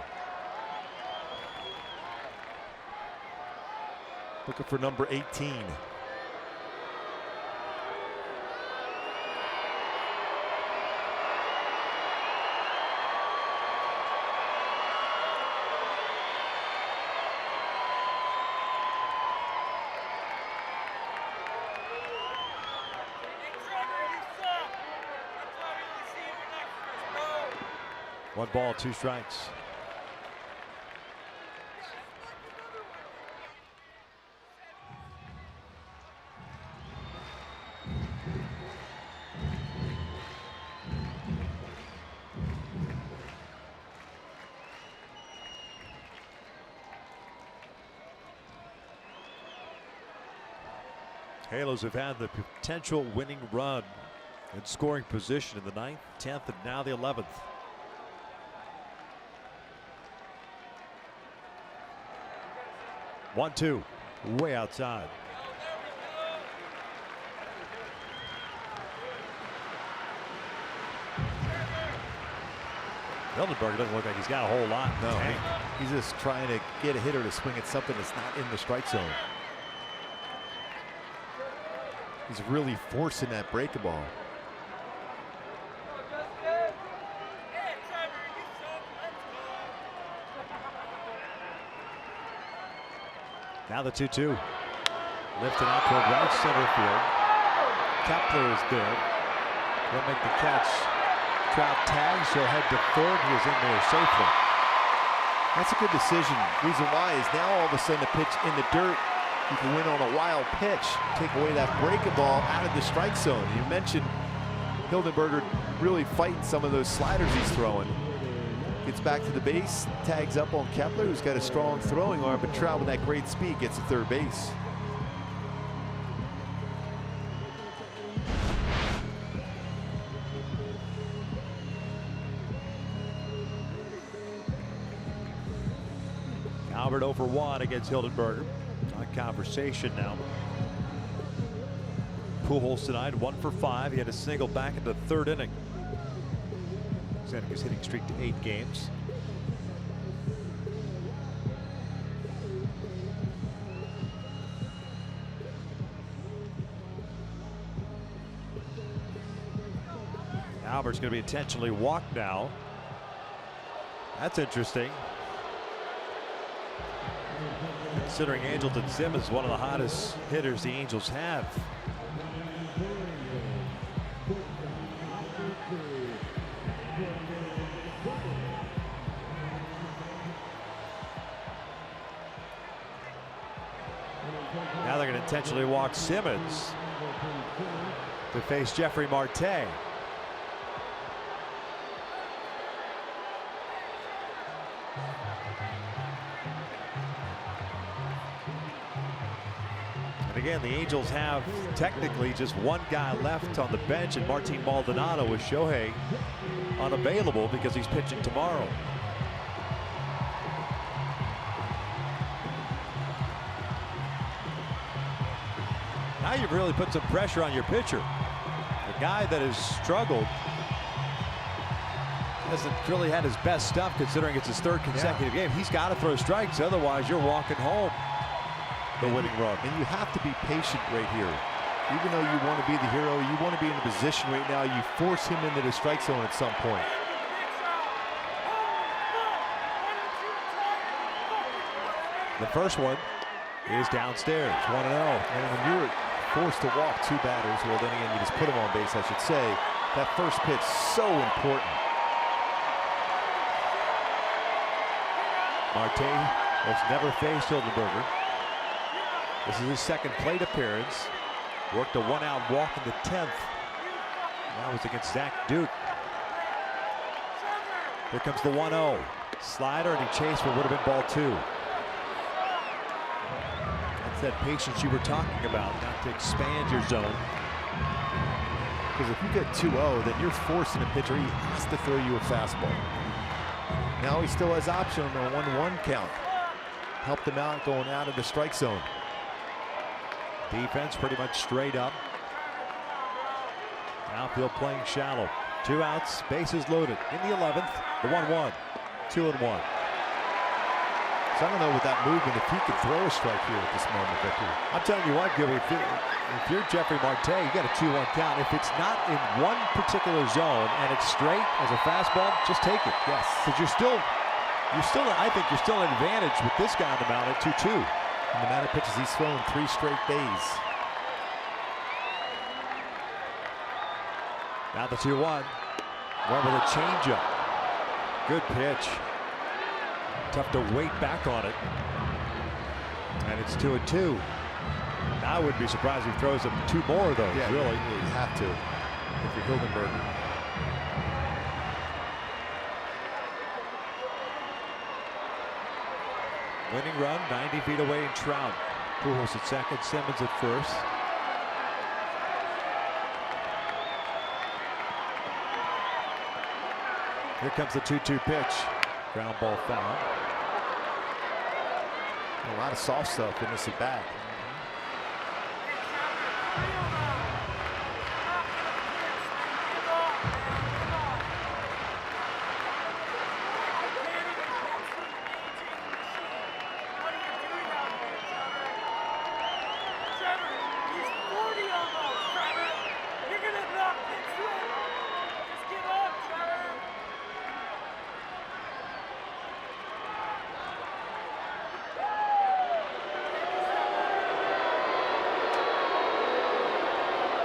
Looking for number 18. One ball, 2 strikes. Halos have had the potential winning run in scoring position in the 9th, 10th, and now the 11th. One, 2, way outside. Hildenberg doesn't look like he's got a whole lot. No, he's just trying to get a hitter to swing at something that's not in the strike zone. He's really forcing that breaking ball. Now the 2-2. Lifted out toward right center field. Kepler is there. He'll make the catch. Trout tags. He'll head to third. He is in there safely. That's a good decision. Reason why is now all of a sudden the pitch in the dirt. You can win on a wild pitch. Take away that breaking ball out of the strike zone. You mentioned Hildenberger really fighting some of those sliders he's throwing. Gets back to the base, tags up on Kepler, who's got a strong throwing arm, but Trout with that great speed gets to third base. Albert over 1 against Hildenberger. On conversation now. Pujols tonight 1 for 5. He had a single back in the 3rd inning. His hitting streak to 8 games. Albert's going to be intentionally walked now. That's interesting. Considering Angelton Simmons is one of the hottest hitters the Angels have. Now they're going to intentionally walk Simmons to face Jeffrey Marte. And again, the Angels have technically just 1 guy left on the bench, and Martin Maldonado with Shohei unavailable because he's pitching tomorrow. Now you've really put some pressure on your pitcher. A guy that has struggled, hasn't really had his best stuff considering it's his 3rd consecutive game. He's got to throw strikes, otherwise you're walking home the winning run. And you have to be patient right here. Even though you want to be the hero, you want to be in the position right now, you force him into the strike zone at some point. The first one is downstairs, 1-0. And when you're forced to walk 2 batters, well, then again, you just put them on base, I should say. That first pitch, so important. Marte has never faced Hildenberger. This is his second plate appearance. Worked a one-out walk in the 10th. That was against Zach Duke. Here comes the 1-0. Slider, and he chased what would have been ball 2. That's that patience you were talking about, not to expand your zone. Because if you get 2-0, then you're forcing a pitcher. He has to throw you a fastball. Now he still has option on a 1-1 count. Helped him out going out of the strike zone. Defense pretty much straight up. Outfield playing shallow. 2 outs, bases loaded. In the 11th, the 1-1. 2-1. So I don't know with that movement if he could throw a strike here at this moment, Victor. I'm telling you what, Gilby, if you're Jeffrey Marte, you got a 2-1 count. If it's not in one particular zone and it's straight as a fastball, just take it. Yes. Because I think you're still an advantage with this guy on the mound at 2-2. And the amount of pitches he's thrown 3 straight days. Now the 2-1. One with a changeup. Good pitch. Tough to wait back on it. And it's 2-2. I wouldn't be surprised if he throws up 2 more of those, really. You have to if you're Hildenberger. Winning run, 90 feet away in Trout. Pujols at second, Simmons at first. Here comes the 2-2 pitch. Ground ball foul. A lot of soft stuff in this at bat.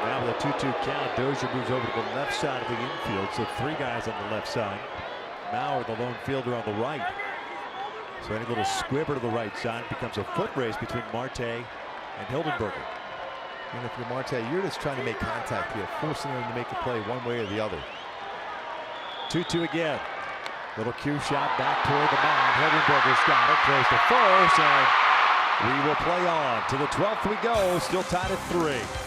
Now with a 2-2 count, Dozier moves over to the left side of the infield, so 3 guys on the left side. Mauer, the lone fielder, on the right. So any little squibber to the right side becomes a foot race between Marte and Hildenberger. And if you're Marte, you're just trying to make contact here, forcing him to make a play one way or the other. 2-2 again. Little cue shot back toward the mound. Hildenberger's got it, throws to first, and we will play on. To the 12th we go, still tied at 3.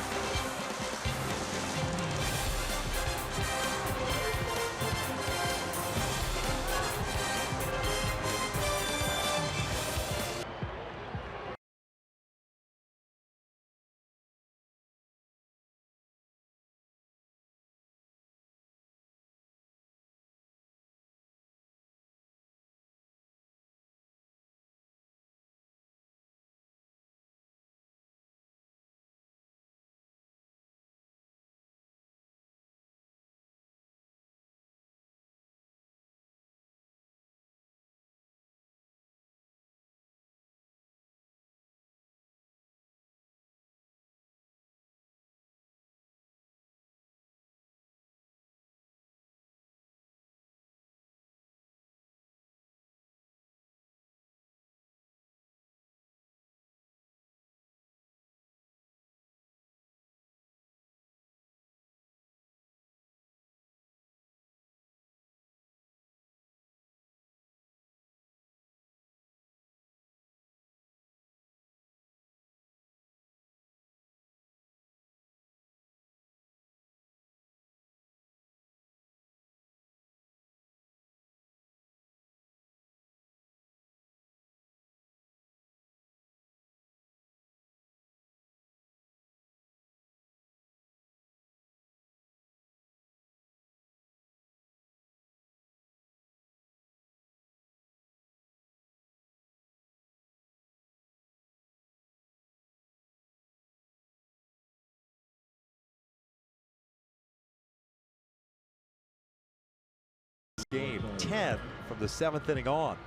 Game 10 from the 7th inning on.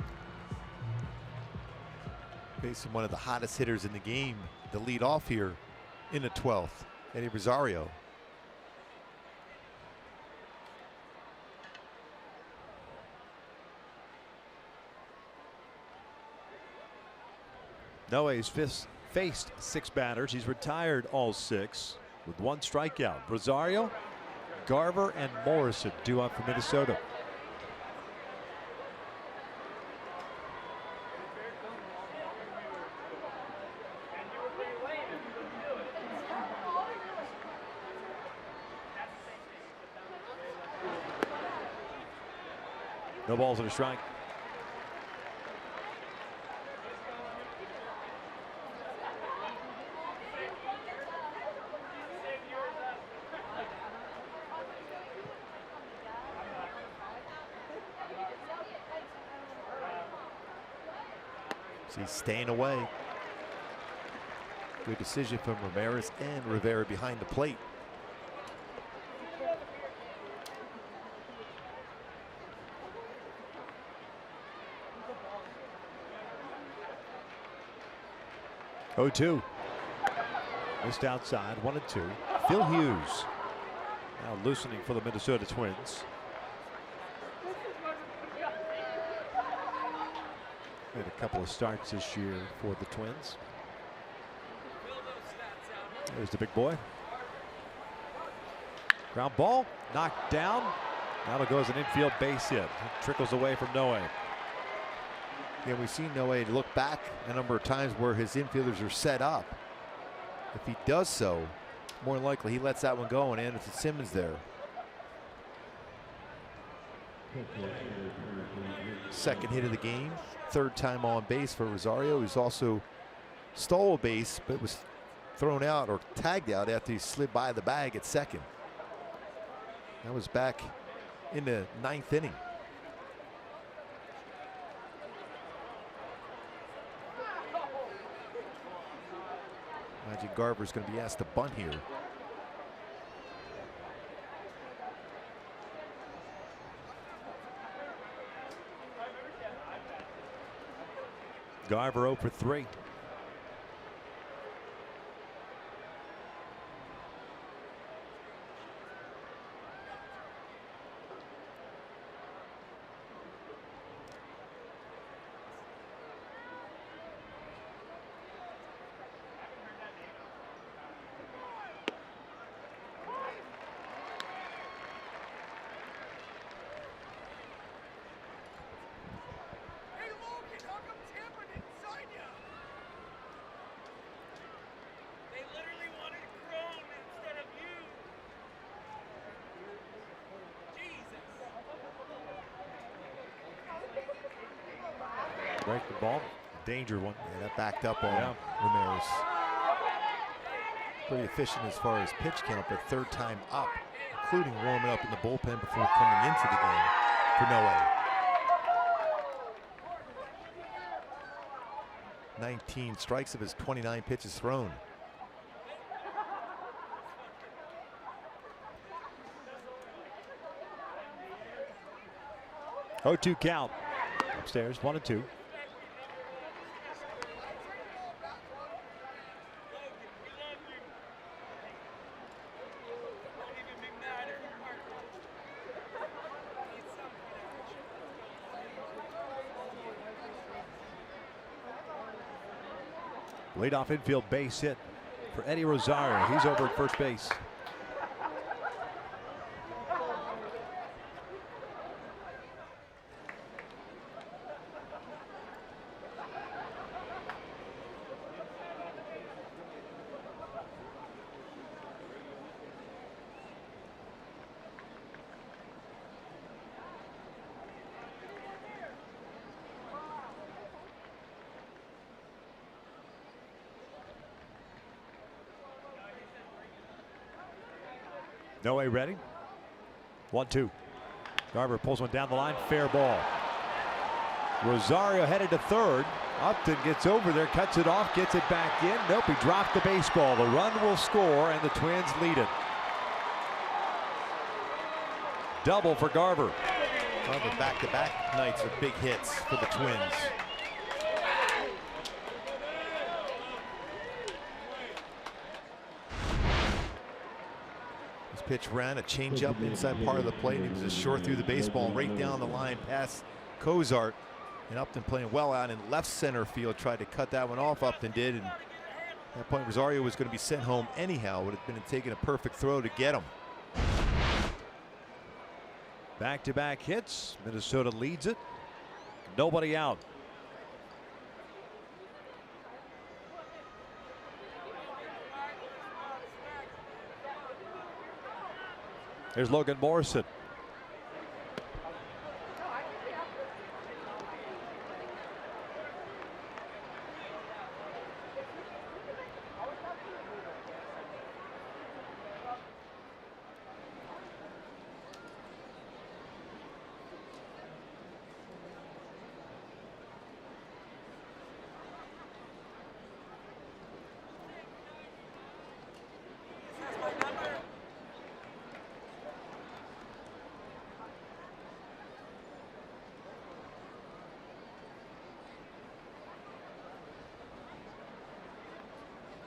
Facing one of the hottest hitters in the game to lead off here in the 12th, Eddie Rosario. Noe's faced 6 batters. He's retired all 6 with 1 strikeout. Rosario, Garver, and Morrison due up for Minnesota. No balls and a strike. So he's staying away. Good decision from Ramirez and Rivera behind the plate. Oh, 2. Missed outside, 1 and 2. Phil Hughes now loosening for the Minnesota Twins. Had a couple of starts this year for the Twins. There's the big boy. Ground ball, knocked down. Now it goes an infield base hit. It trickles away from Noe. Yeah, we've seen Noe look back a number of times where his infielders are set up. If he does so, more than likely he lets that one go, and Anderson Simmons there. Second hit of the game, 3rd time on base for Rosario. He's also stole a base, but was thrown out or tagged out after he slid by the bag at second. That was back in the 9th inning. Imagine Garver's going to be asked to bunt here. Garver 0 for 3. Break the ball. Danger one. Yeah, that backed up on Ramirez. Pretty efficient as far as pitch count, but 3rd time up, including warming up in the bullpen before coming into the game for Noe. 19 strikes of his 29 pitches thrown. Oh, 2 count. Upstairs, 1 and 2. Leadoff infield base hit for Eddie Rosario. He's over at first base. Noe ready. 1-2. Garver pulls one down the line. Fair ball. Rosario headed to 3rd. Upton gets over there, cuts it off, gets it back in. Nope, he dropped the baseball. The run will score, and the Twins lead it. Double for Garver. Well, the back-to-back nights of big hits for the Twins. Pitch ran a changeup inside part of the plate. He was just short through the baseball right down the line past Cozart. And Upton playing well out in left center field, tried to cut that one off. Upton did, and at that point Rosario was going to be sent home anyhow. Would have been taking a perfect throw to get him. Back-to-back hits. Minnesota leads it. Nobody out. Here's Logan Morrison.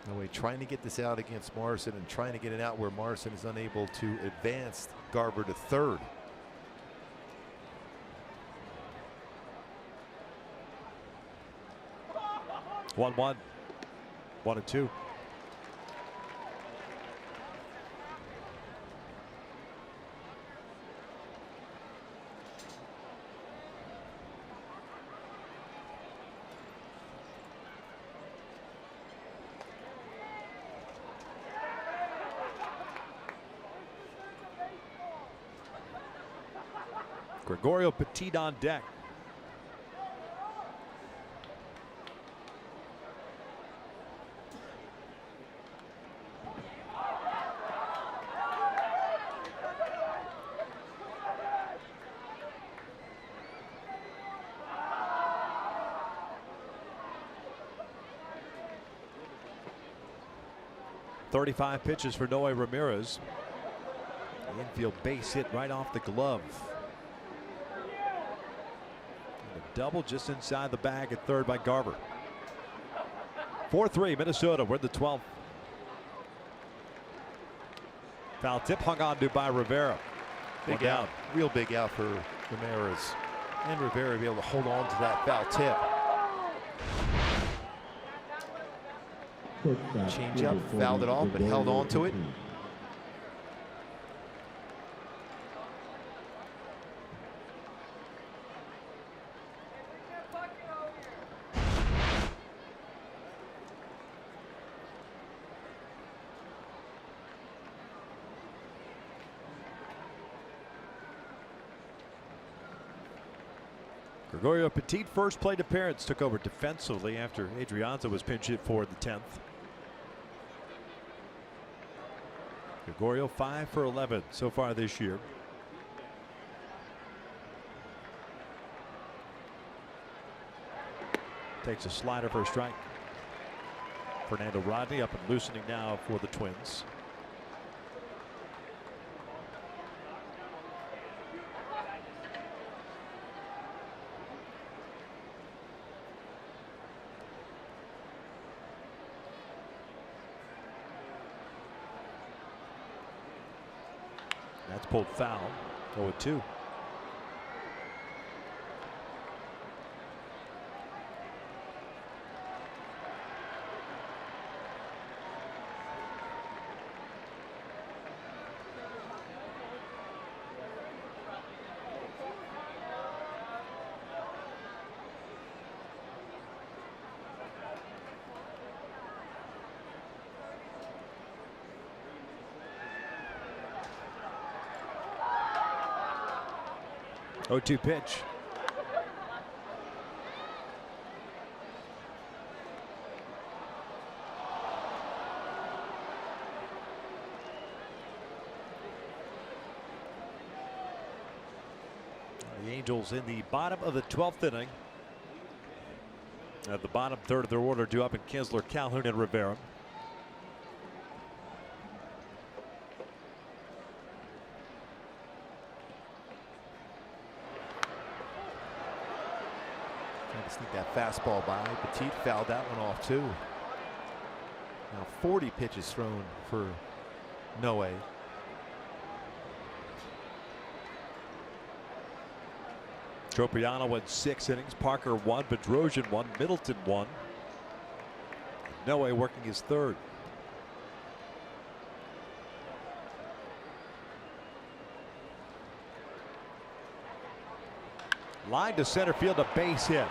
No way, trying to get this out against Morrison and trying to get it out where Morrison is unable to advance Garver to third. One, 1-2. Gregorio Petit on deck. .35 pitches for Noe Ramirez. The infield base hit right off the glove. And a double just inside the bag at third by Garver. 4-3 Minnesota. We're in the 12th. Foul tip hung on to by Rivera. Big out. Real big out for Ramirez. And Rivera be able to hold on to that foul tip. Change up, fouled it off, but held on to it. Gregorio Petit first plate appearance, took over defensively after Adrianza was pinch hit for the 10th. Gregorio 5 for 11 so far this year. Takes a slider for a strike. Fernando Rodney up and loosening now for the Twins. That's pulled foul. 0-2. .02 pitch. The Angels in the bottom of the 12th inning. At the bottom third of their order, due up in Kinsler, Calhoun, and Rivera. Sneak that fastball by. Petit fouled that one off too. Now 40 pitches thrown for Noe. Tropiano went 6 innings. Parker 1, Bedrosian 1, Middleton 1. Noe working his 3rd. Line to center field, a base hit.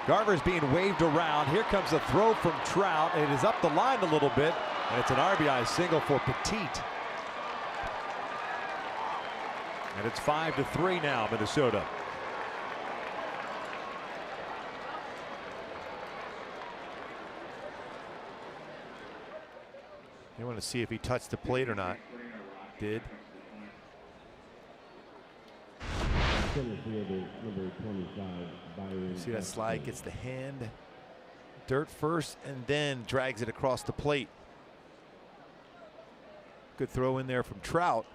Garver's being waved around. Here comes a throw from Trout. It is up the line a little bit, and it's an RBI single for Petit. And it's 5-3 now, Minnesota. You want to see if he touched the plate or not. Did. See that slide, gets the hand, dirt first, and then drags it across the plate. Good throw in there from Trout.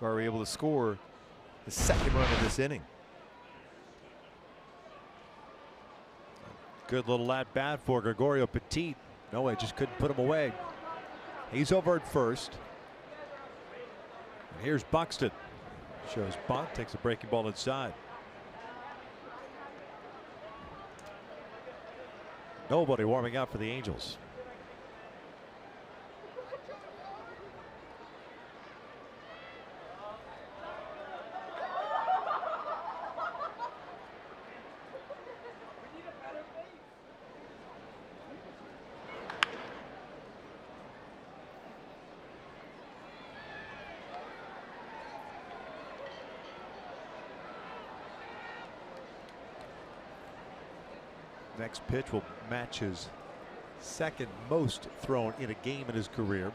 Garver able to score the 2nd run of this inning. Good little at bat for Gregorio Petit. Noe just couldn't put him away. He's over at first. And here's Buxton. Shows bunt, takes a breaking ball inside. Nobody warming up for the Angels. Next pitch will match his 2nd most thrown in a game in his career.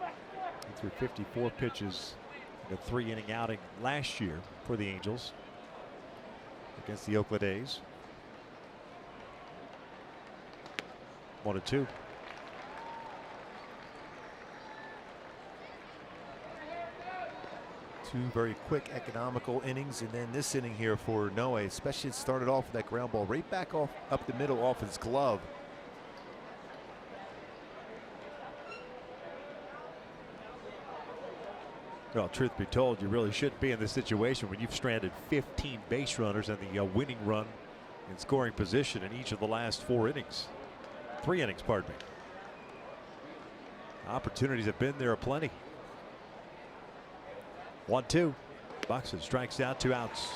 He threw 54 pitches in a 3-inning outing last year for the Angels against the Oakland A's. 1-2. Two very quick, economical innings, and then this inning here for Noe, especially it started off with that ground ball right back off up the middle off his glove. Well, truth be told, you really shouldn't be in this situation when you've stranded 15 base runners and the winning run in scoring position in each of the last 4 innings. 3 innings, pardon me. Opportunities have been there aplenty. 1-2. Buxton strikes out, 2 outs.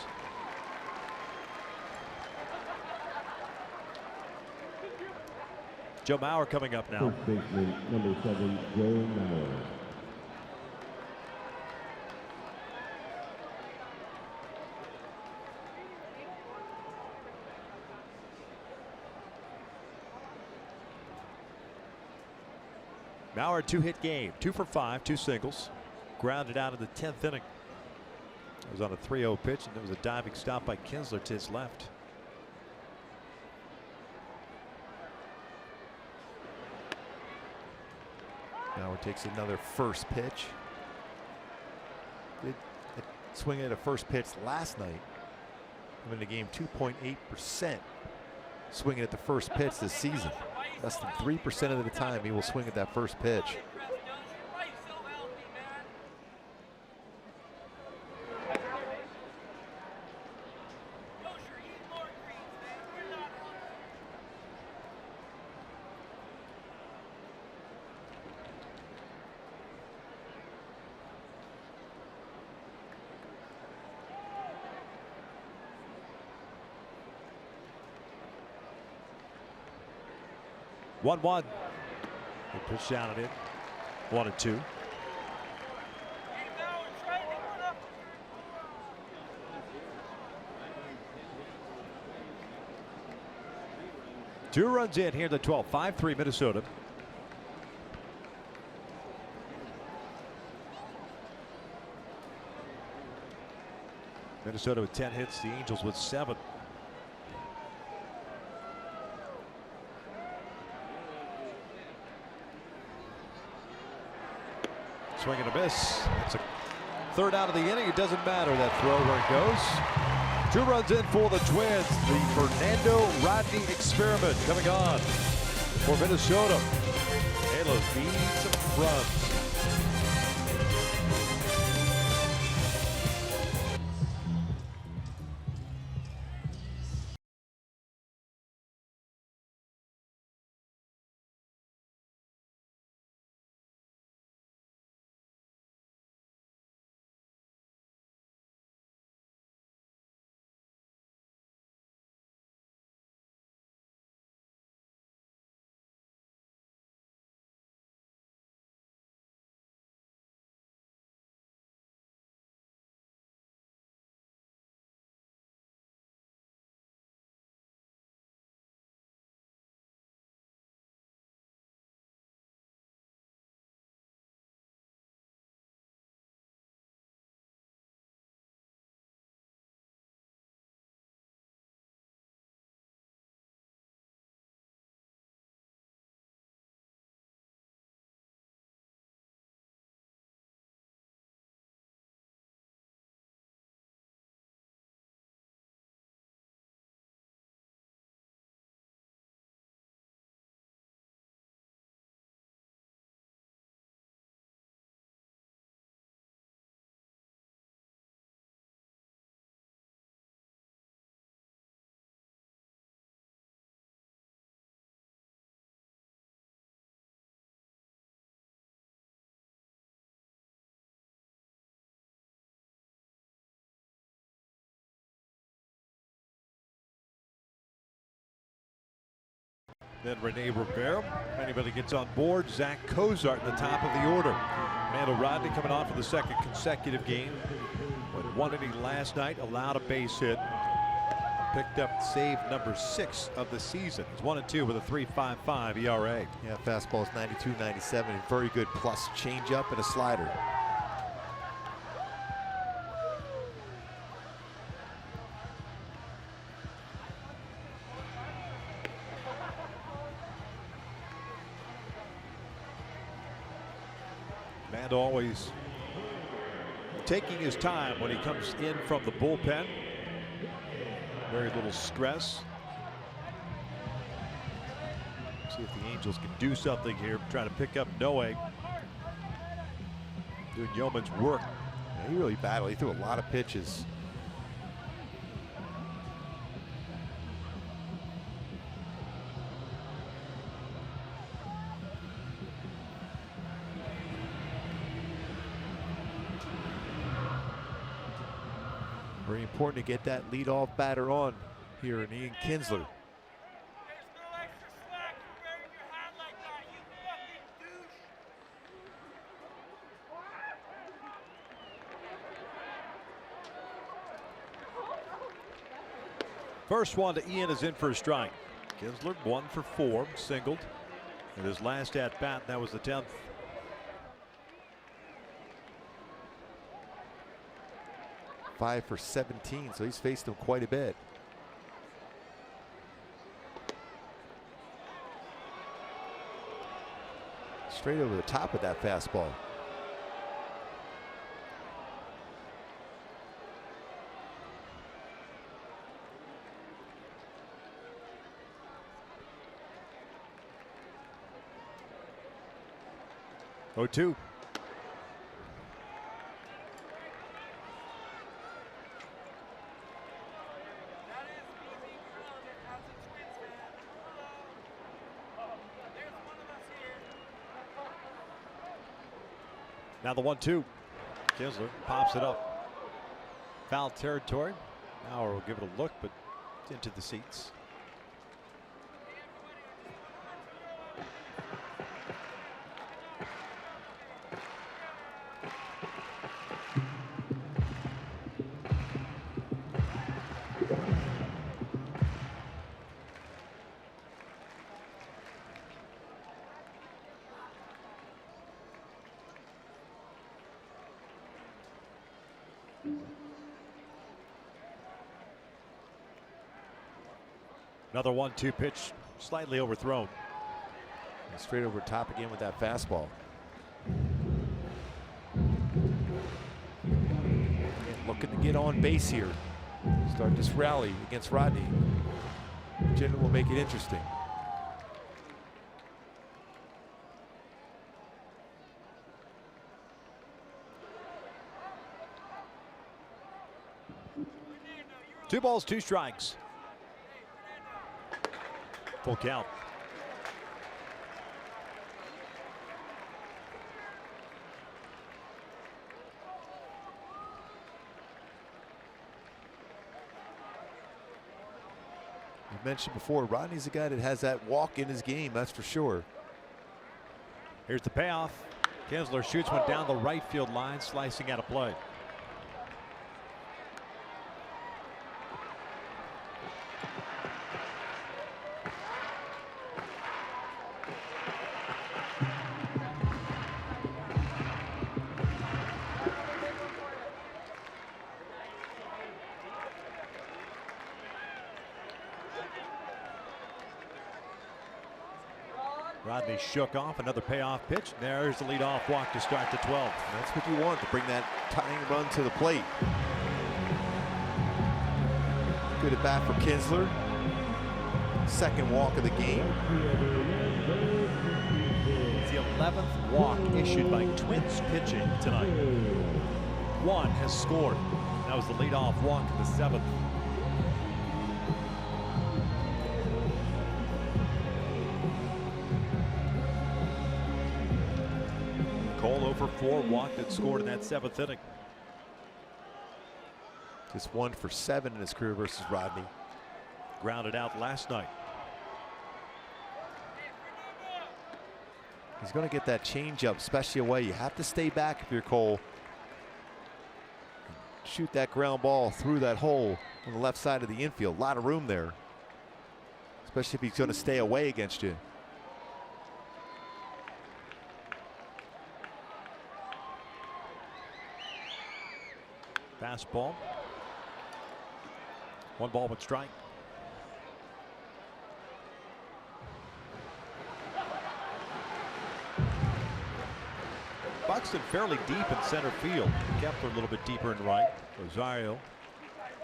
Joe Mauer coming up now. First baseman, number 7, Joe Mauer. Mauer 2-hit game, 2 for 5, 2 singles. Grounded out in the 10th inning. It was on a 3-0 pitch, and it was a diving stop by Kinsler to his left. Mauer takes another first pitch. Did swing at a first pitch last night. In the game, 2.8% swinging at the first pitch this season. Less than 3% of the time he will swing at that first pitch. One. They pitch down and in. 1-2. Two runs in here in the 12th. 5-3 Minnesota. Minnesota with 10 hits. The Angels with 7. Swing and a miss. It's a 3rd out of the inning. It doesn't matter that throw where it goes. 2 runs in for the Twins. The Fernando Rodney experiment coming on for Minnesota. Halos need some runs. Then Rene Rivera. If anybody gets on board, Zach Cozart in the top of the order. Randall Rodney coming on for the second consecutive game. Went 1 inning last night, allowed a base hit. Picked up save number 6 of the season. He's 1-2 with a 3.55 ERA. Yeah, fastball's 92-97. Very good plus changeup and a slider. Matt always taking his time when he comes in from the bullpen. Very little stress. See if the Angels can do something here. Trying to pick up Noe. Doing yeoman's work. Yeah, he really battled. He threw a lot of pitches. Very important to get that leadoff batter on here in Ian Kinsler. First one to Ian is in for a strike. Kinsler 1 for 4, singled. In his last at bat, that was the 10th. Five for 17, so he's faced him quite a bit. Straight over the top of that fastball. Oh, 2. Now the 1-2. Kinsler pops it up. Foul territory. Mauer will give it a look, but it's into the seats. Another 1-2 pitch, slightly overthrown. And straight over top again with that fastball. Again, looking to get on base here. Start this rally against Rodney. General will make it interesting. Two balls, 2 strikes. Full count. You mentioned before, Rodney's a guy that has that walk in his game, that's for sure. Here's the payoff. Kinsler shoots one down the right field line, slicing out of play. Rodney shook off another payoff pitch. There's the leadoff walk to start the 12th. And that's what you want, to bring that tying run to the plate. Good at bat for Kinsler. Second walk of the game. It's the 11th walk issued by Twins pitching tonight. One has scored. That was the leadoff walk in the 7th. Cole over 4, walked and scored in that 7th inning. Just 1 for 7 in his career versus Rodney. Grounded out last night. He's going to get that changeup, especially away. You have to stay back if you're Cole. Shoot that ground ball through that hole on the left side of the infield. A lot of room there, especially if he's going to stay away against you. Fastball. 1 ball, 1 strike. Buxton fairly deep in center field. Kepler a little bit deeper in right. Rosario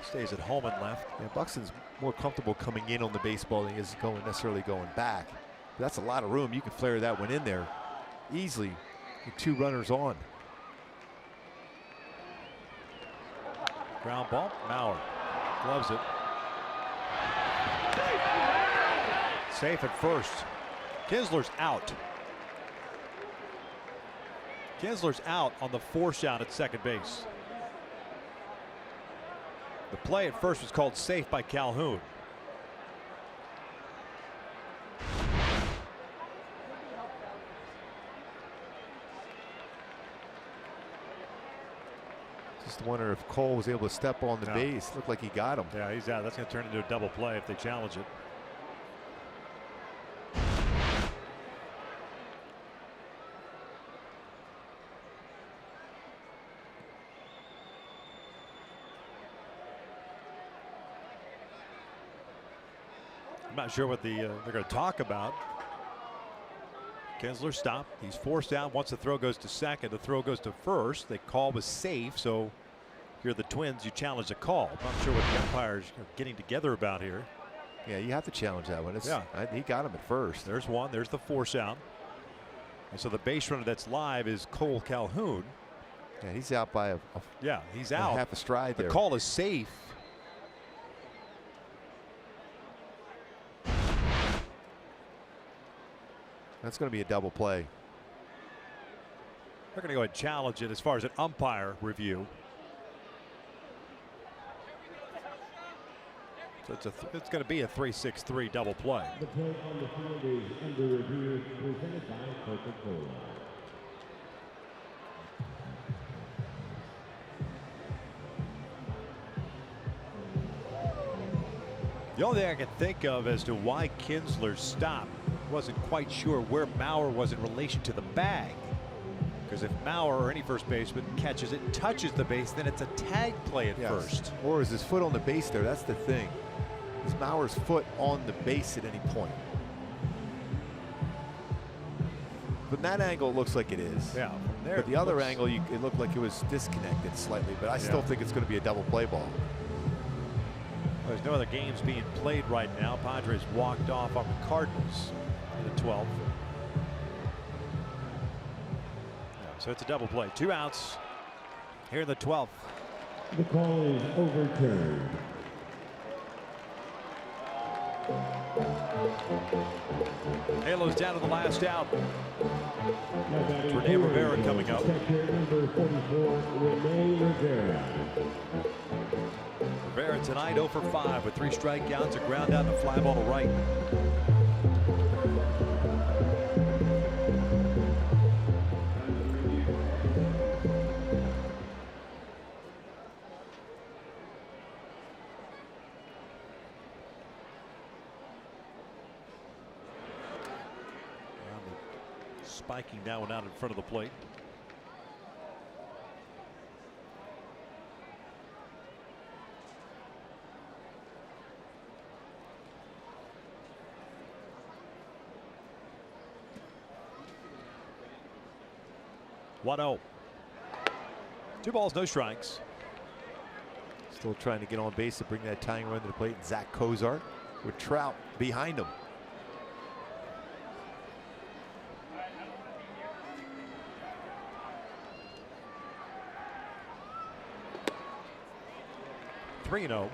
stays at home and left. Yeah, Buxton's more comfortable coming in on the baseball than he is necessarily going back. But that's a lot of room. You can flare that one in there easily with 2 runners on. Ground ball. Mauer gloves it. Safe at first. Kinsler's out. Kinsler's out on the force out at second base. The play at first was called safe by Calhoun. Just wonder if Cole was able to step on the base. Looked like he got him. Yeah, he's out. That's going to turn into a double play if they challenge it. I'm not sure what they're going to talk about. Kinsler stopped. He's forced out. Once the throw goes to second, the throw goes to first. The call was safe. So if you're the Twins, you challenge the call. I'm not sure what the umpires are getting together about here. Yeah, you have to challenge that one. He got him at first. There's one. There's the force out. And so the base runner that's live is Cole Calhoun. Yeah, he's out by he's out. Half a stride there. The call is safe. That's going to be a double play. They're going to go ahead and challenge it as far as an umpire review. So it's going to be a 3-6-3 double play. The play on the field is under review, presented by Coca-Cola. The only thing I can think of as to why Kinsler stopped, wasn't quite sure where Mauer was in relation to the bag. Because if Mauer or any first baseman catches it, touches the base, then it's a tag play at first. Or is his foot on the base there? That's the thing. Is Mauer's foot on the base at any point? From that angle, it looks like it is. Yeah. From there, but the other angle, it looked like it was disconnected slightly. But I still think it's going to be a double play ball. There's no other games being played right now. Padres walked off on the Cardinals in the 12th. So it's a double play. 2 outs here in the 12th. The call is overturned. Halos down to the last out. Rene Rivera coming up. Number 44, Rene Rivera. Rivera tonight 0 for 5 with 3 strikeouts, a ground out, and a fly ball to right. Spiking that one out in front of the plate. One-0. 2 balls, no strikes. Still trying to get on base to bring that tying run to the plate. Zach Cozart with Trout behind him. Three-0.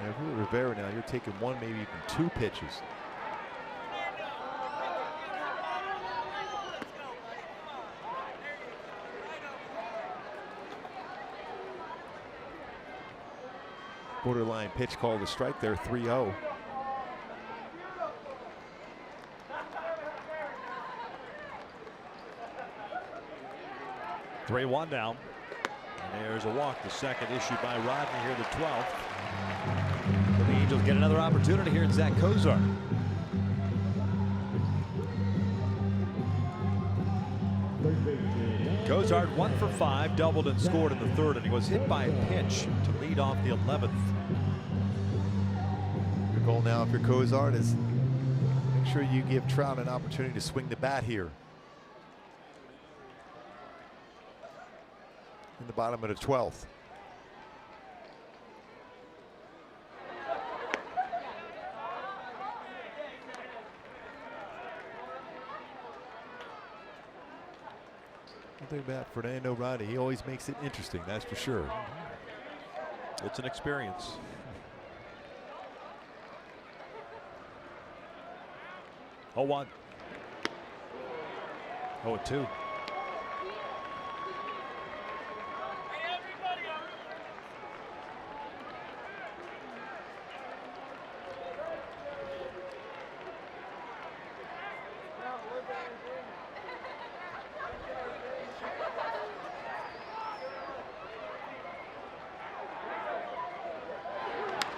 If you're Rivera now, you're taking 1, maybe even 2 pitches. Borderline pitch called a strike there, 3-0. Three one now. And there's a walk, the second issued by Rodney here, the 12th. So the Angels get another opportunity here in Zach Kozar. Kozar 1 for 5, doubled and scored in the third, and he was hit by a pitch to lead off the 11th. Your goal now, if you're Kozar, is make sure you give Trout an opportunity to swing the bat here. In the bottom of the 12th. One thing about Fernando Rodney, he always makes it interesting, that's for sure. It's an experience. 0-1. 0-2.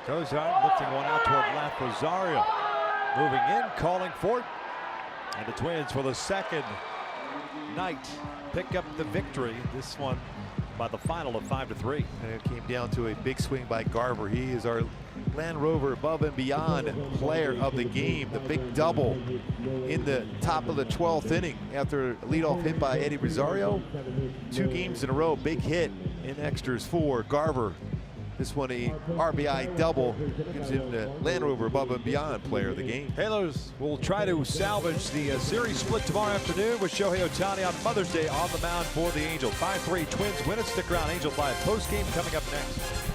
Kozar lifting one out toward left. Rosario moving in, calling for it. And the Twins, for the second night, pick up the victory. This one by the final of 5-3. And it came down to a big swing by Garver. He is our Land Rover above and beyond player of the game. The big double in the top of the 12th inning after a leadoff hit by Eddie Rosario. 2 games in a row, big hit in extras for Garver. This one a RBI double, gives him the Land Rover above and beyond player of the game. Halos will try to salvage the series split tomorrow afternoon with Shohei Ohtani on Mother's Day on the mound for the Angels. 5-3 Twins win it. Stick around. Angels Live post game coming up next.